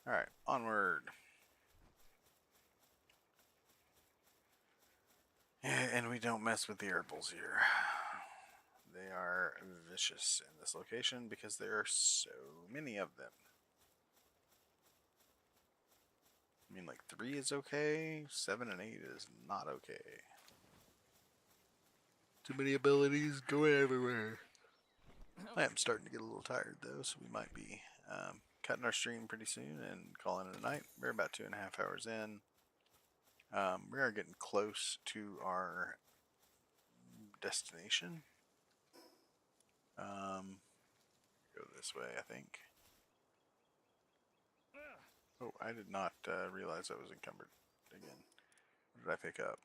S1: Alright, onward. Yeah, and we don't mess with the herbals here. They are vicious in this location because there are so many of them. I mean, like 3 is okay, 7 and 8 is not okay. Too many abilities going everywhere. I am starting to get a little tired though, so we might be cutting our stream pretty soon and calling it a night. We're about 2.5 hours in. We are getting close to our destination. Go this way, I think. Oh, I did not realize I was encumbered again. What did I pick up?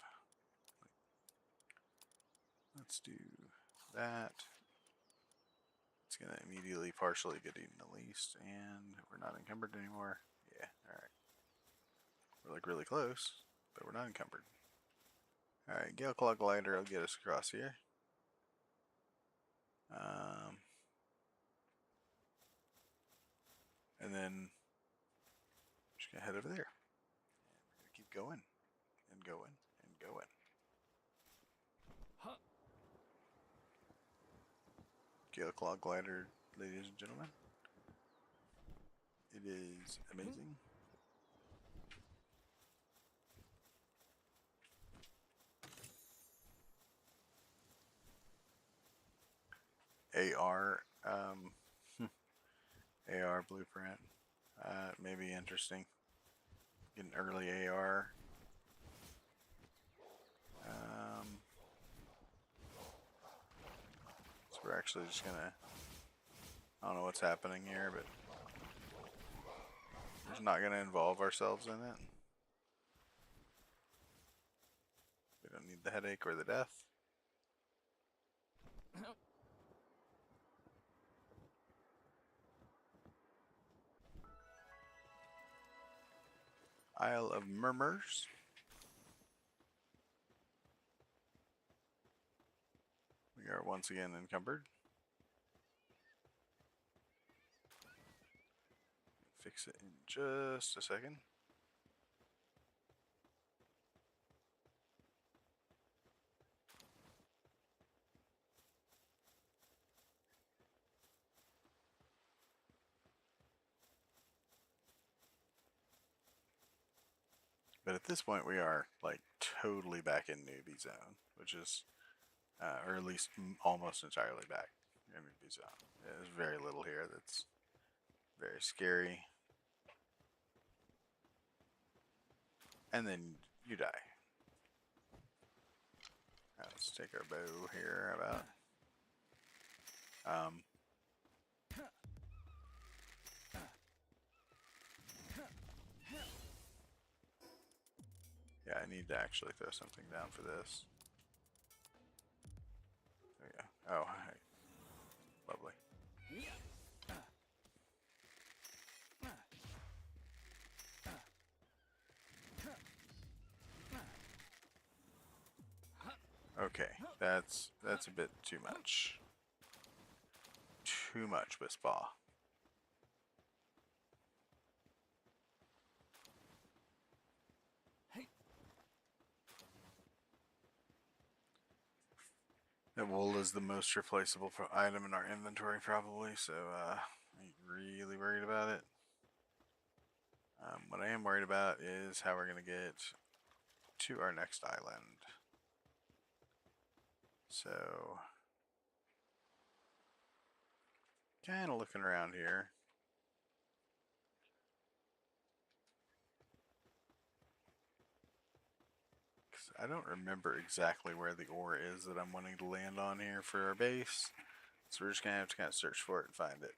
S1: Let's do that. It's gonna immediately partially get eaten at least, and we're not encumbered anymore. Yeah, alright. We're like really close, but we're not encumbered. Alright, Gale Claw Glider will get us across here. And then just gonna head over there. And we're gonna keep going and going and going. Gale Claw Glider, ladies and gentlemen. It is amazing. AR, AR blueprint. Maybe interesting. Get an early AR. So we're actually just gonna. I don't know what's happening here, but we're just not gonna involve ourselves in it. We don't need the headache or the death. Isle of Murmurs. We are once again encumbered. Fix it in just a second. But at this point, we are like totally back in newbie zone, which is, or at least almost entirely back in newbie zone. There's very little here that's very scary. And then you die. Right, let's take our bow here. How about? Yeah, I need to actually throw something down for this. There we go. Oh, hey. Lovely. Okay, that's a bit too much. Too much with spa. The wool is the most replaceable item in our inventory, probably, so I ain't really worried about it. What I am worried about is how we're going to get to our next island. So, kind of looking around here. I don't remember exactly where the ore is that I'm wanting to land on here for our base. So we're just going to have to kind of search for it and find it.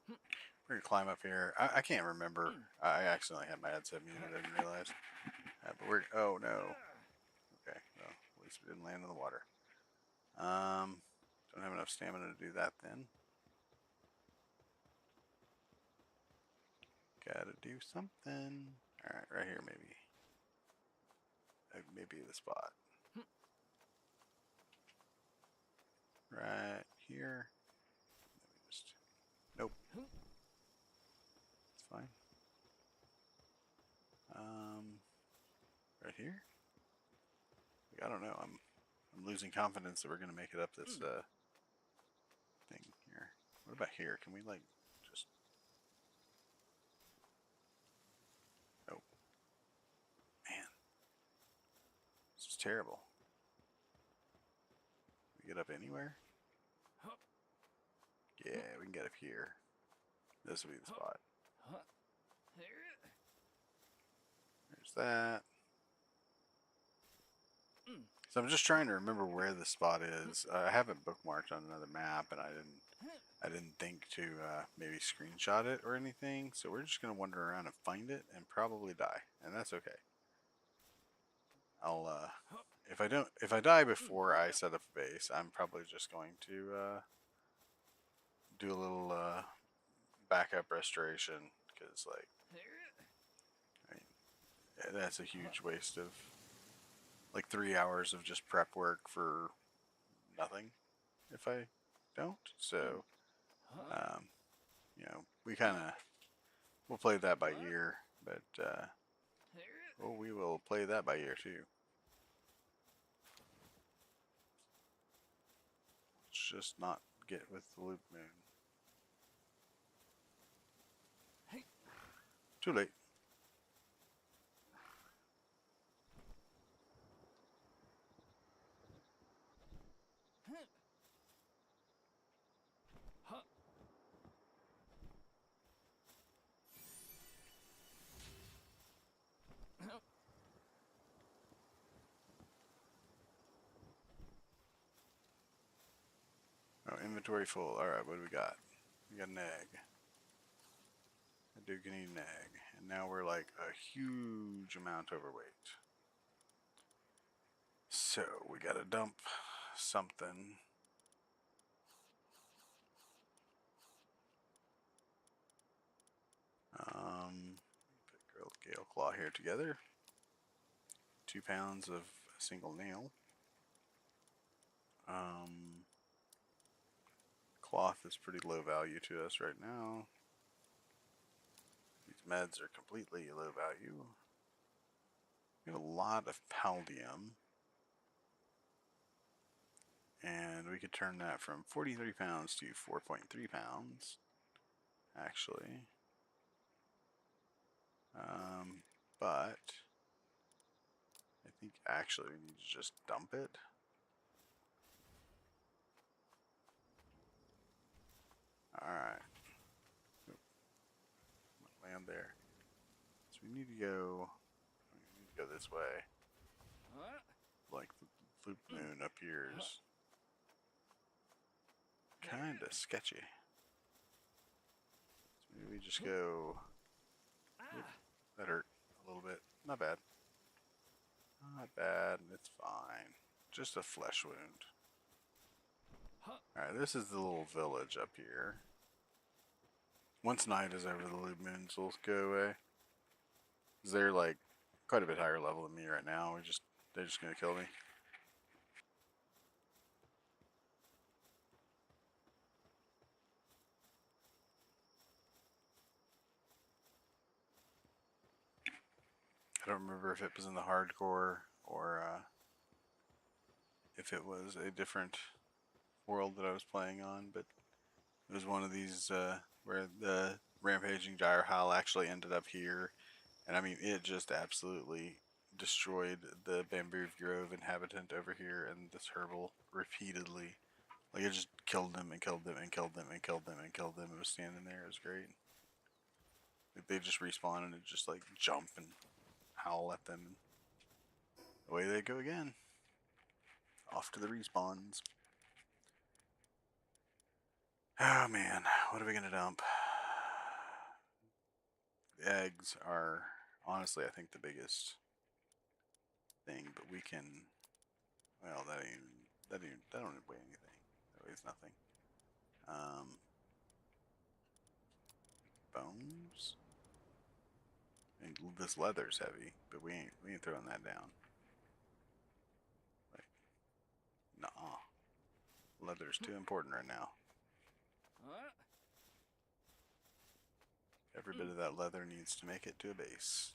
S1: We're gonna climb up here. I can't remember. I accidentally had my headset muted. I didn't realize. But we're. Oh no. Okay. Well, at least we didn't land in the water. Don't have enough stamina to do that then. Gotta do something. All right, right here maybe. Maybe the spot. Right here. Let me just. Nope. It's fine. Right here. I don't know. I'm losing confidence that we're gonna make it up this thing here. What about here? Can we like just? Oh man, this is terrible. Can we get up anywhere? Yeah, we can get up here. This will be the spot. There's that. So I'm just trying to remember where the spot is. I have it bookmarked on another map, and I didn't think to maybe screenshot it or anything. So we're just gonna wander around and find it, and probably die, and that's okay. I'll if I die before I set up a base, I'm probably just going to do a little backup restoration because like I mean, that's a huge waste of like 3 hours of just prep work for nothing if I don't. So, you know, we'll play that by ear, but well, we will play that by ear too. Let's just not get with the loop moon. Too late. Oh, inventory full. Alright, what do we got? We got an egg. A dude can eat an egg. And now we're like a huge amount overweight. So we gotta dump something. Put grilled gale claw here together. 2 pounds of a single nail. Cloth is pretty low value to us right now. These meds are completely low value. We have a lot of paldium. And we could turn that from 43 pounds to 4.3 pounds. Actually. But I think actually we need to just dump it. Alright. Land there. So we need to go this way. Like the loop moon appears. Kinda sketchy. So maybe we just go. That hurt a little bit. Not bad. Not bad. It's fine. Just a flesh wound. Alright, this is the little village up here. Once night is over, the loop moons will go away. Because they're like quite a bit higher level than me right now. They're just gonna kill me. I don't remember if it was in the hardcore or if it was a different world that I was playing on, but it was one of these where the rampaging Gyrohal actually ended up here, and I mean it just absolutely destroyed the Bamboo Grove inhabitant over here and this herbal repeatedly. Like it just killed them and killed them and killed them and killed them and killed them. It was standing there. It was great. Like they just respawn and it just like jump and howl at them. And away they go again. Off to the respawns. Oh man, what are we gonna dump? The eggs are honestly, I think, the biggest thing, but we can. Well, that don't weigh anything. That weighs nothing. Bones. And this leather's heavy, but we ain't throwing that down. Like, nah, leather's too important right now. Every bit of that leather needs to make it to a base.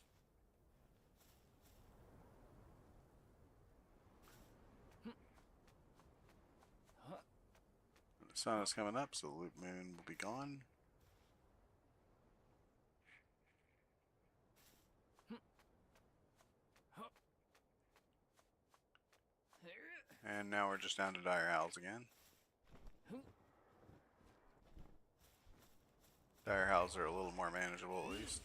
S1: When the sun is coming up, so the loop moon will be gone. And now we're just down to dire owls again. Dire owls are a little more manageable at least.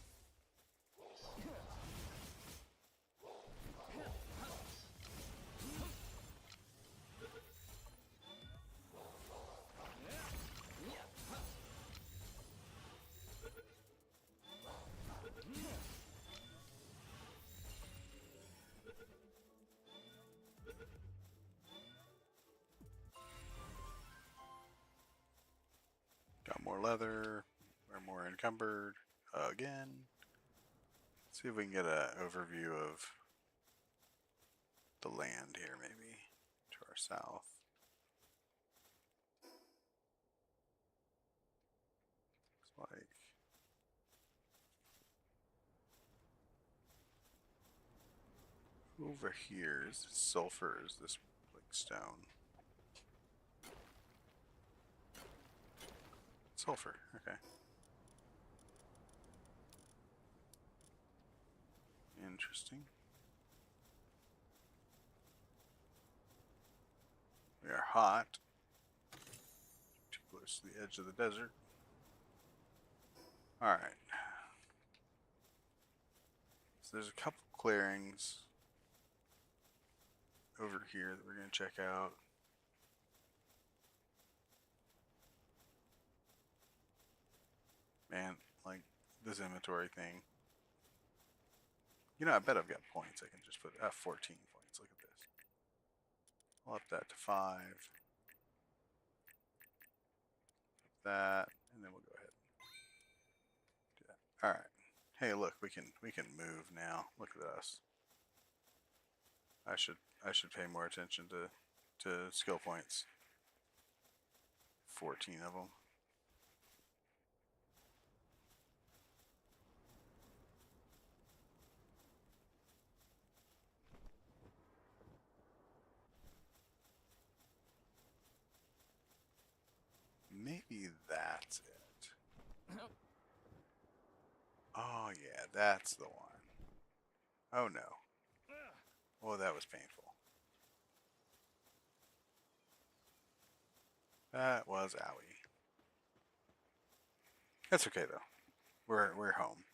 S1: Got more leather. We're more encumbered again. Let's see if we can get an overview of the land here, maybe to our south. Looks like over here is sulfur. Is this like stone? Sulfur. Okay. Interesting. We are hot. Too close to the edge of the desert. Alright. So there's a couple clearings over here that we're going to check out. Man, like this inventory thing. You know, I bet I've got points. I can just put 14 points. Look at this. I'll up that to 5. Up that, and then we'll go ahead and do that. All right. Hey, look, we can move now. Look at us. I should pay more attention to skill points. 14 of them. Maybe that's it. Oh yeah, that's the one. Oh no. Oh, that was painful. That was owie. That's okay though. We're home.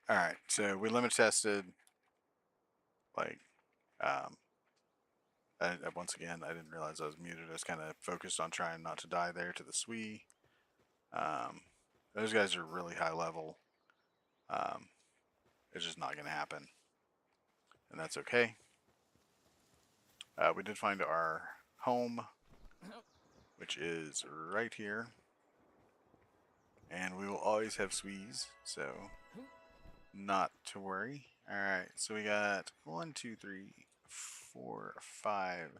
S1: Alright, so we limit tested, like, um, once again, I didn't realize I was muted. I was kind of focused on trying not to die there to the Swee. Those guys are really high level. It's just not going to happen. And that's okay. We did find our home, which is right here. And we will always have Swees, so not to worry. Alright, so we got 1, 2, 3, 4, 5,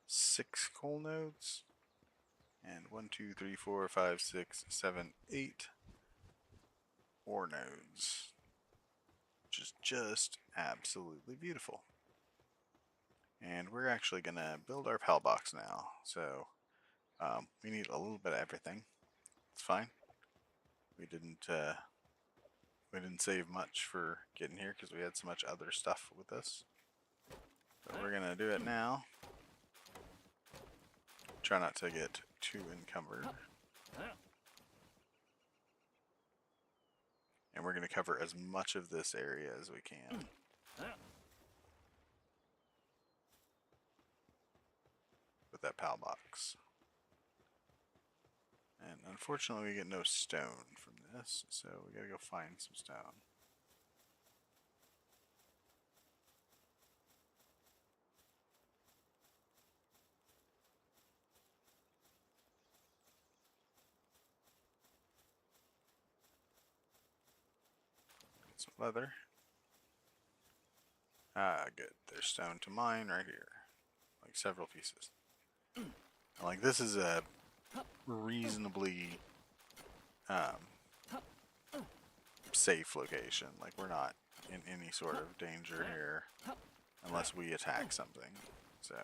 S1: 6 coal nodes. And 1, 2, 3, 4, 5, 6, 7, 8 ore nodes. Which is just absolutely beautiful. And we're actually going to build our PAL box now. So we need a little bit of everything. It's fine. We didn't save much for getting here because we had so much other stuff with us. But we're going to do it now. Try not to get too encumbered. And we're going to cover as much of this area as we can. With that PAL box. And unfortunately we get no stone from this, so we gotta go find some stone. Get some leather. Ah, good. There's stone to mine right here. Like several pieces. And like this is a reasonably safe location. Like we're not in any sort of danger here unless we attack something. So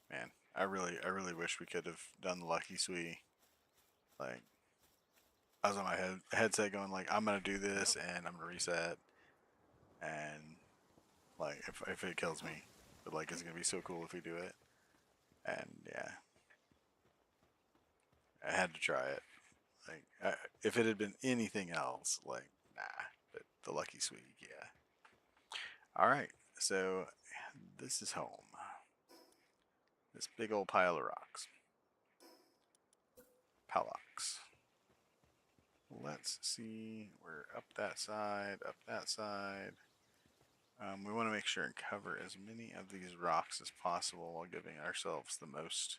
S1: man, I really wish we could have done the Lucky Swee. Like I was on my headset going like I'm gonna do this and I'm gonna reset and like if it kills me, but like it's gonna be so cool if we do it. And yeah, I had to try it. Like if it had been anything else, like nah, but the Lucky Swee, yeah. All right, so this is home. This big old pile of rocks. Pallocks. Let's see. We're up that side, up that side. We want to make sure and cover as many of these rocks as possible while giving ourselves the most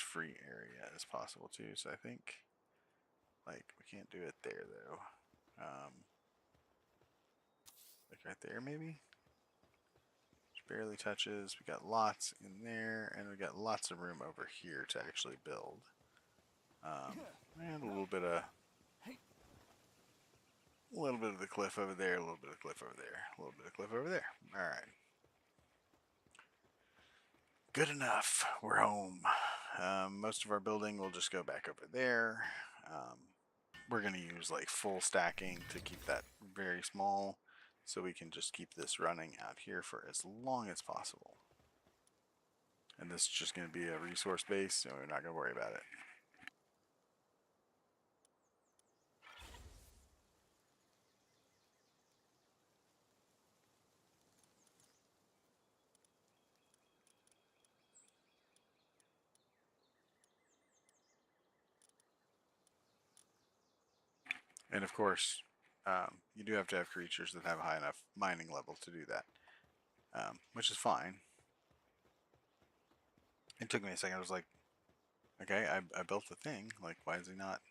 S1: free area as possible too. So I think like we can't do it there though. Like right there maybe. Which barely touches. We got lots in there, and we got lots of room over here to actually build. And a little bit of the cliff over there, a little bit of cliff over there, a little bit of cliff over there. All right. Good enough. We're home. Most of our building will just go back over there. We're going to use like full stacking to keep that very small so we can just keep this running out here for as long as possible. And this is just going to be a resource base, so we're not going to worry about it. And of course, you do have to have creatures that have a high enough mining level to do that, which is fine. It took me a second. I was like, okay, I built the thing. Like, why does he not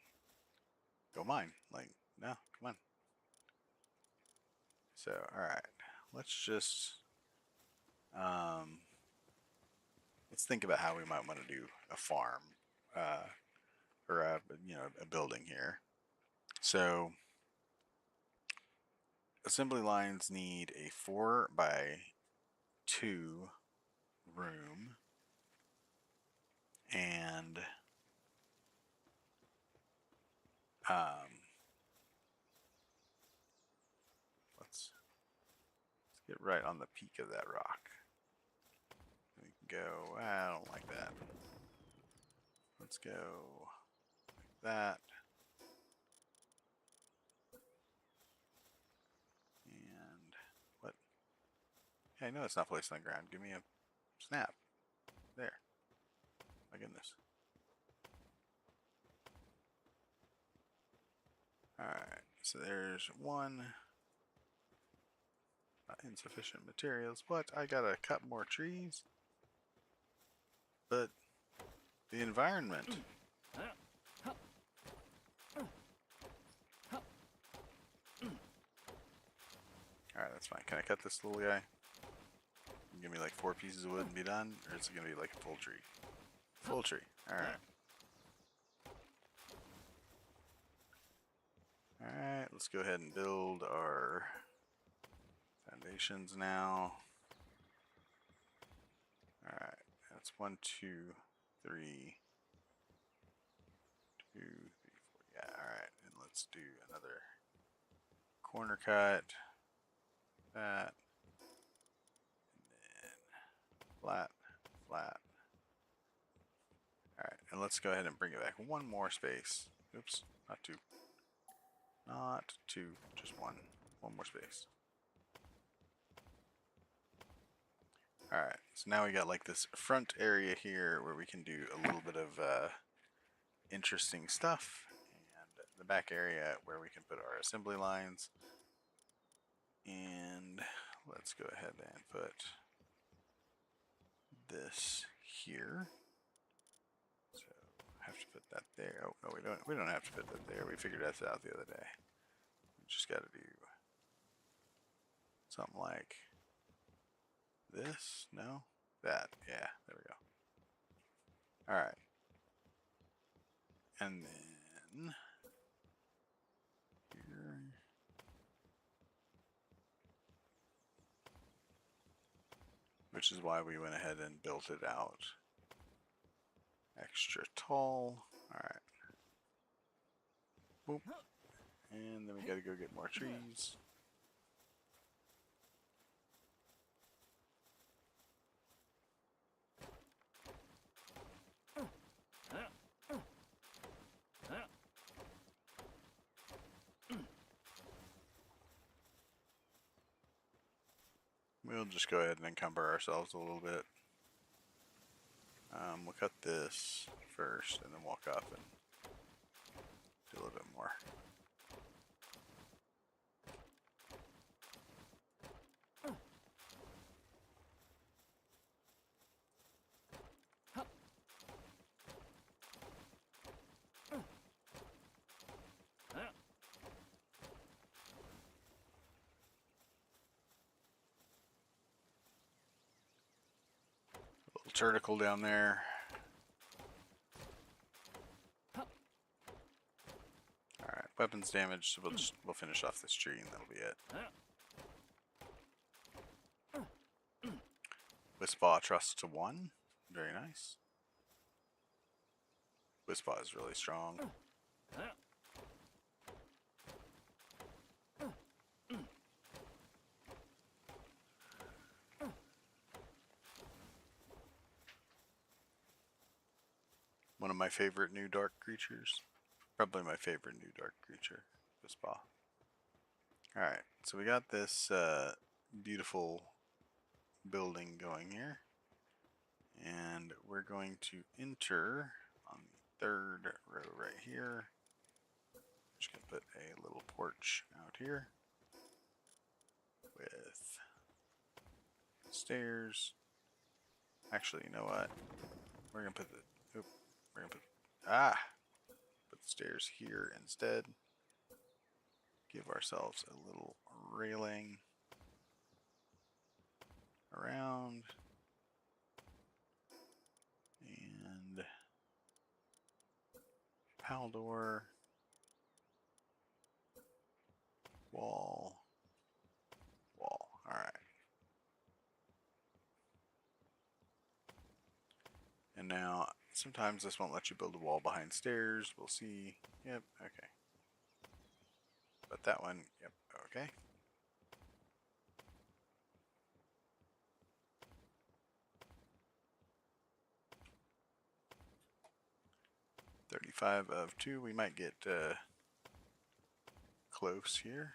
S1: go mine? Like, no, come on. So, alright. Let's just, let's think about how we might want to do a farm, or a building here. So, assembly lines need a 4x2 room, and let's get right on the peak of that rock. We can go, I don't like that. Let's go like that. And what? Hey, I know it's not placed on the ground. Give me a snap. There. My goodness. Alright, so there's one. Insufficient materials. What? I gotta cut more trees? But the environment. Alright, that's fine. Can I cut this little guy? Give me like 4 pieces of wood and be done? Or is it gonna be like a full tree? Full tree. Alright. Alright, let's go ahead and build our foundations now. Alright, that's 1, 2, 3, 2, 3, 4. Yeah, alright, and let's do another corner cut. That. And then flat, flat. Alright, and let's go ahead and bring it back one more space. Oops, not 2. Not 2, just one. One more space. Alright, so now we got like this front area here where we can do a little bit of interesting stuff. And the back area where we can put our assembly lines. And let's go ahead and put this here. So I have to put that there. Oh no, we don't have to put that there. We figured that out the other day. We just gotta do something like this. No? That. Yeah, there we go. Alright. And then here. Which is why we went ahead and built it out extra tall. Alright. Boop. And then we gotta go get more trees. We'll just go ahead and encumber ourselves a little bit. We'll cut this first and then walk up and do a little bit more. Vertical down there. Alright, weapons damage, so we'll finish off this tree and that'll be it. Wispa trust to 1. Very nice. Wispa is really strong. One of my favorite new dark creatures. Probably my favorite new dark creature, Wispa. Alright, so we got this beautiful building going here. And we're going to enter on the 3rd row right here. Just going to put a little porch out here with stairs. Actually, you know what? We're going to put the put the stairs here instead. Give ourselves a little railing around. And Paldor. Wall. Alright. And now, sometimes this won't let you build a wall behind stairs. We'll see. Yep, okay. But that one, yep, okay. 5 of 2. We might get close here.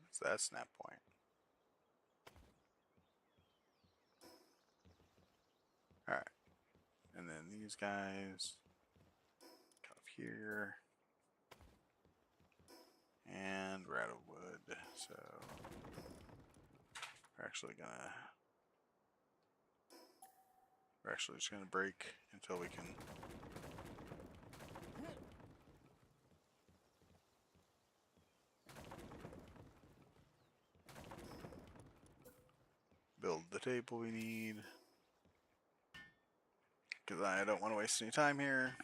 S1: What's that snap point? Alright. And then these guys come up here. And we're out of wood, so we're actually just gonna break until we can build the table we need, because I don't want to waste any time here.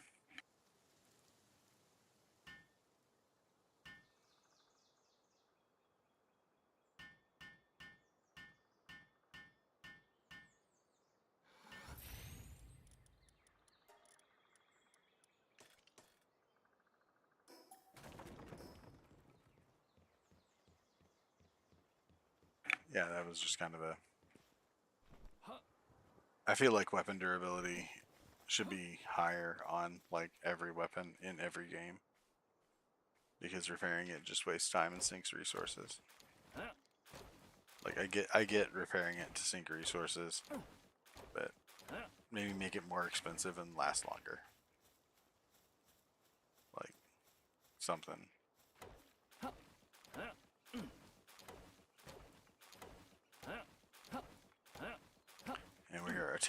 S1: Yeah, that was just kind of a... I feel like weapon durability should be higher on like every weapon in every game, because repairing it just wastes time and sinks resources. Like I get repairing it to sink resources, but maybe make it more expensive and last longer. Like something. And we are a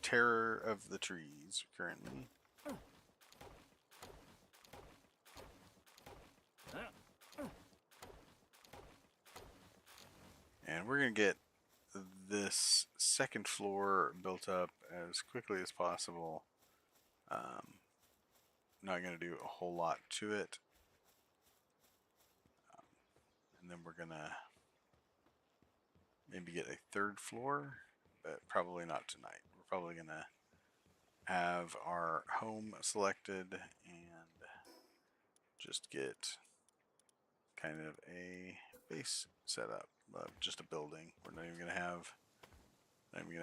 S1: terror of the trees currently. And we're going to get this second floor built up as quickly as possible. Not going to do a whole lot to it. And then we're going to maybe get a third floor, but probably not tonight. We're probably going to have our home selected and just get kind of a base set up, just a building. We're not even gonna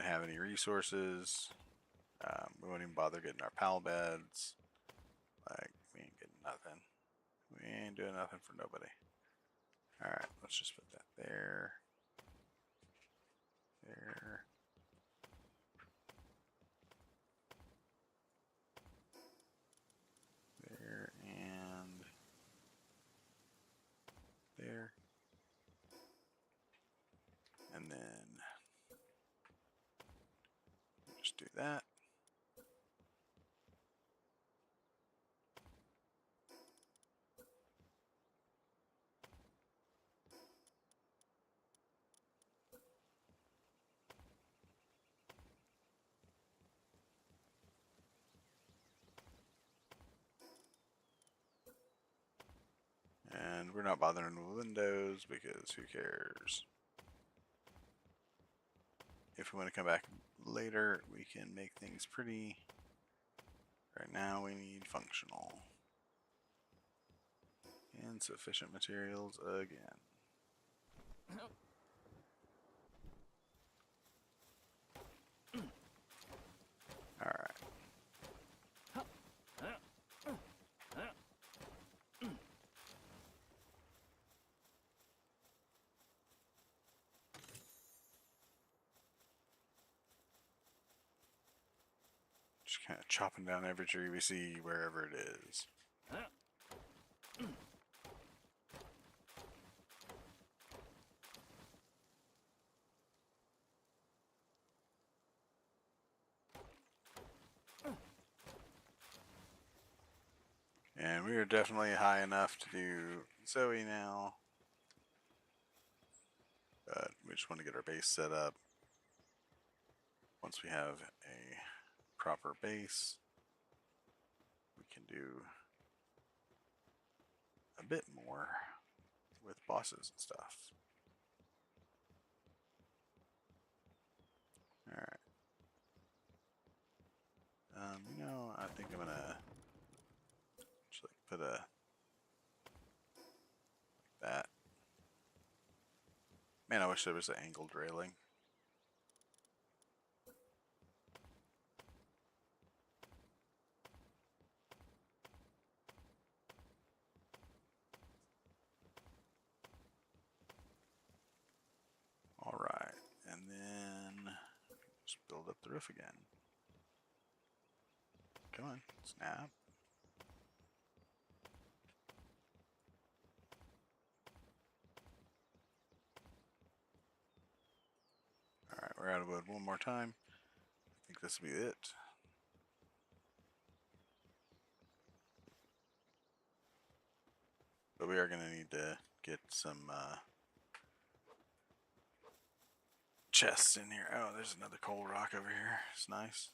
S1: have any resources. We won't even bother getting our pal beds. Like, we ain't getting nothing. We ain't doing nothing for nobody. All right, let's just put that there, there. There and there. And then just do that. And we're not bothering with windows because who cares? If we want to come back later, we can make things pretty. Right now we need functional. Insufficient materials again. Alright. Just kind of chopping down every tree we see wherever it is. And we are definitely high enough to do Zoe now. But we just want to get our base set up. Once we have a proper base, we can do a bit more with bosses and stuff. Alright. you know, I think I'm gonna just like put a like that. Man, I wish there was an angled railing. All right, and then just build up the roof again. Come on, snap. All right, we're out of wood one more time. I think this will be it. But we are going to need to get some chests in here. Oh, there's another coal rock over here. It's nice.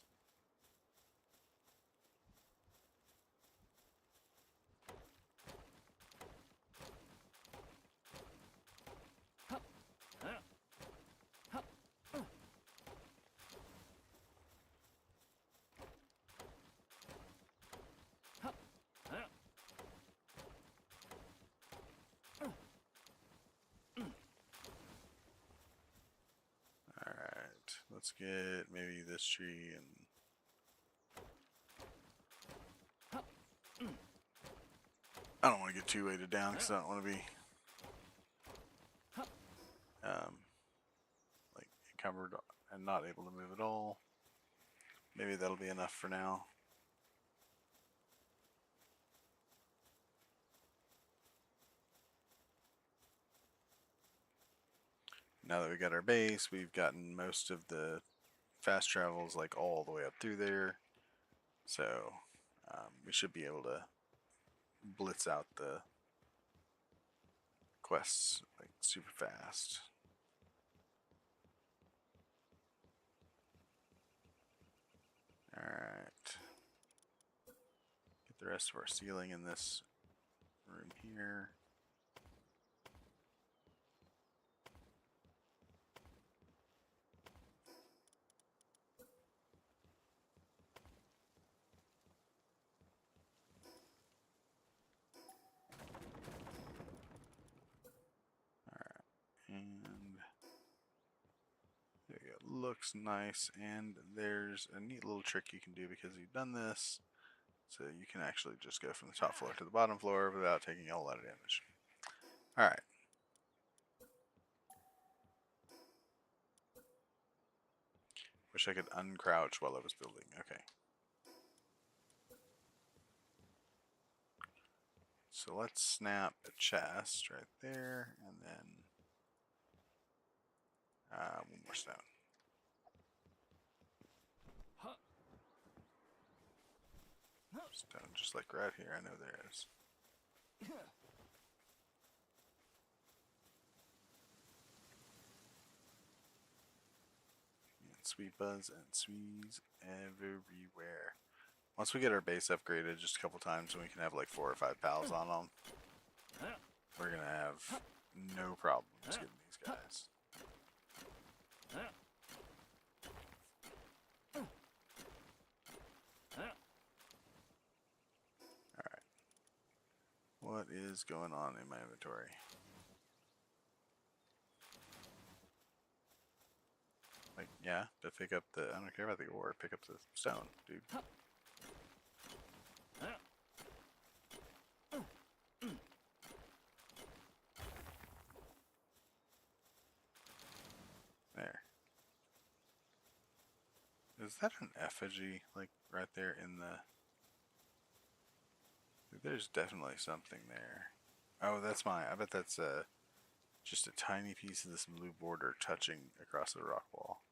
S1: Alright, let's get maybe this tree and I don't want to get too weighted down because I don't want to be like encumbered and not able to move at all. Maybe that'll be enough for now. Now that we got our base, we've gotten most of the fast travels like all the way up through there. So we should be able to blitz out the quests like super fast. Alright. Get the rest of our ceiling in this room here. And there you go. Looks nice. And there's a neat little trick you can do because you've done this. So you can actually just go from the top floor to the bottom floor without taking a whole lot of damage. Alright. Wish I could uncrouch while I was building. Okay. So let's snap a chest right there, and then one more stone. Stone just like right here. I know there is. And sweet buzz and sweets everywhere. Once we get our base upgraded just a couple times, and we can have like 4 or 5 pals on them, we're gonna have no problems getting these guys. Alright. What is going on in my inventory? Like, yeah, to pick up the, I don't care about the ore, pick up the stone, dude. There. Is that an effigy, like, right there in the... There's definitely something there. Oh, that's mine. I bet that's just a tiny piece of this blue border touching across the rock wall.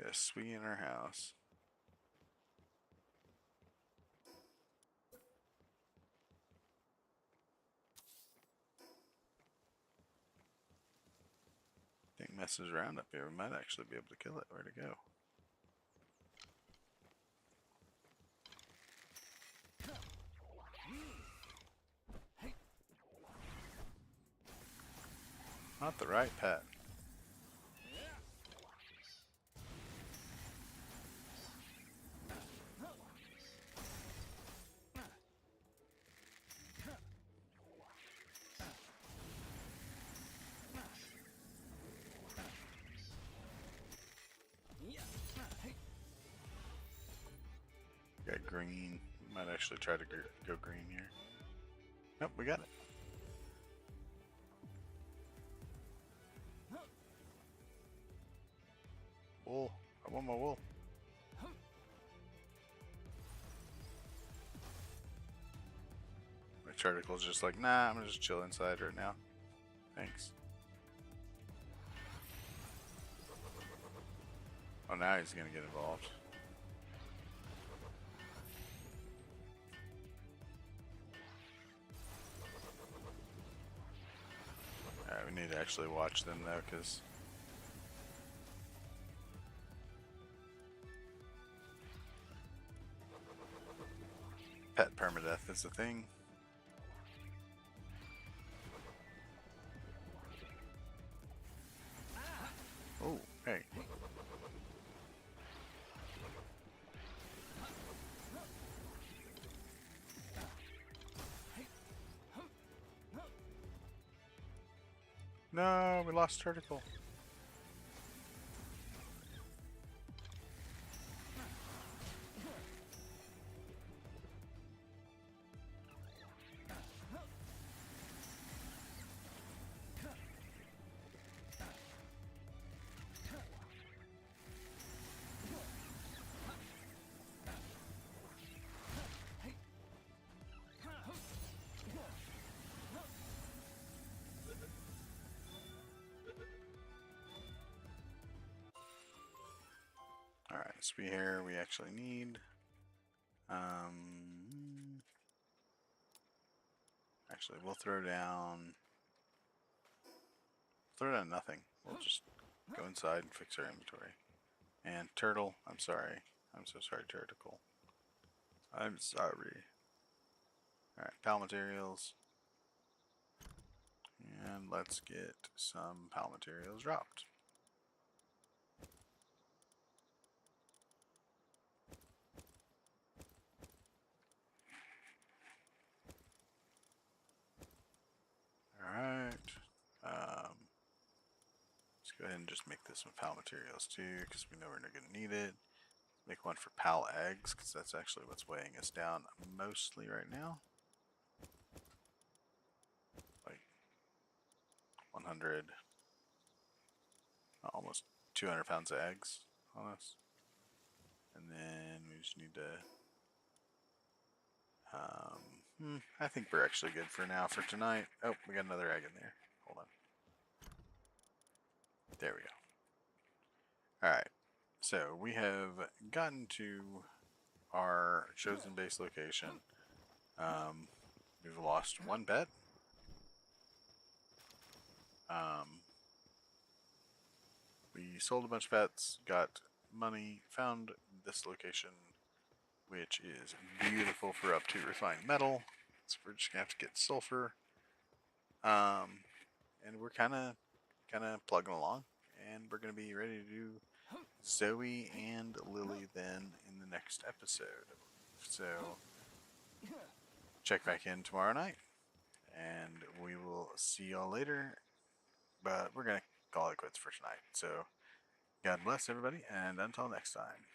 S1: Got a sweet in our house. Thing messes around up here. We might actually be able to kill it. Where'd it go? Not the right pet. Got green. Might actually try to go green here. Nope, we got it. Wool. I want my wool. My charticle's just like, nah, I'm gonna just chill inside right now. Thanks. Oh, now he's gonna get involved. Alright, we need to actually watch them though, because pet permadeath is a thing. Oh, hey. No, we lost Turticle. Alright, speed here we actually need. Actually, we'll throw down nothing. We'll just go inside and fix our inventory. And turtle, I'm sorry. I'm so sorry, Turticle. I'm sorry. Alright, pal materials. And let's get some pal materials dropped. Alright. Let's go ahead and just make this with pal materials too, because we know we're not going to need it. Make one for pal eggs, because that's actually what's weighing us down mostly right now. Like 100, almost 200 pounds of eggs on us. And then we just need to, I think we're actually good for now for tonight. Oh, we got another egg in there. Hold on. There we go. Alright, so we have gotten to our chosen base location. We've lost one bet. We sold a bunch of pets, got money, found this location, which is beautiful for up to refined metal. So we're just gonna have to get sulfur, and we're kind of plugging along, and we're gonna be ready to do Zoe and Lily then in the next episode. So check back in tomorrow night, and we will see y'all later. But we're gonna call it quits for tonight. So God bless everybody, and until next time.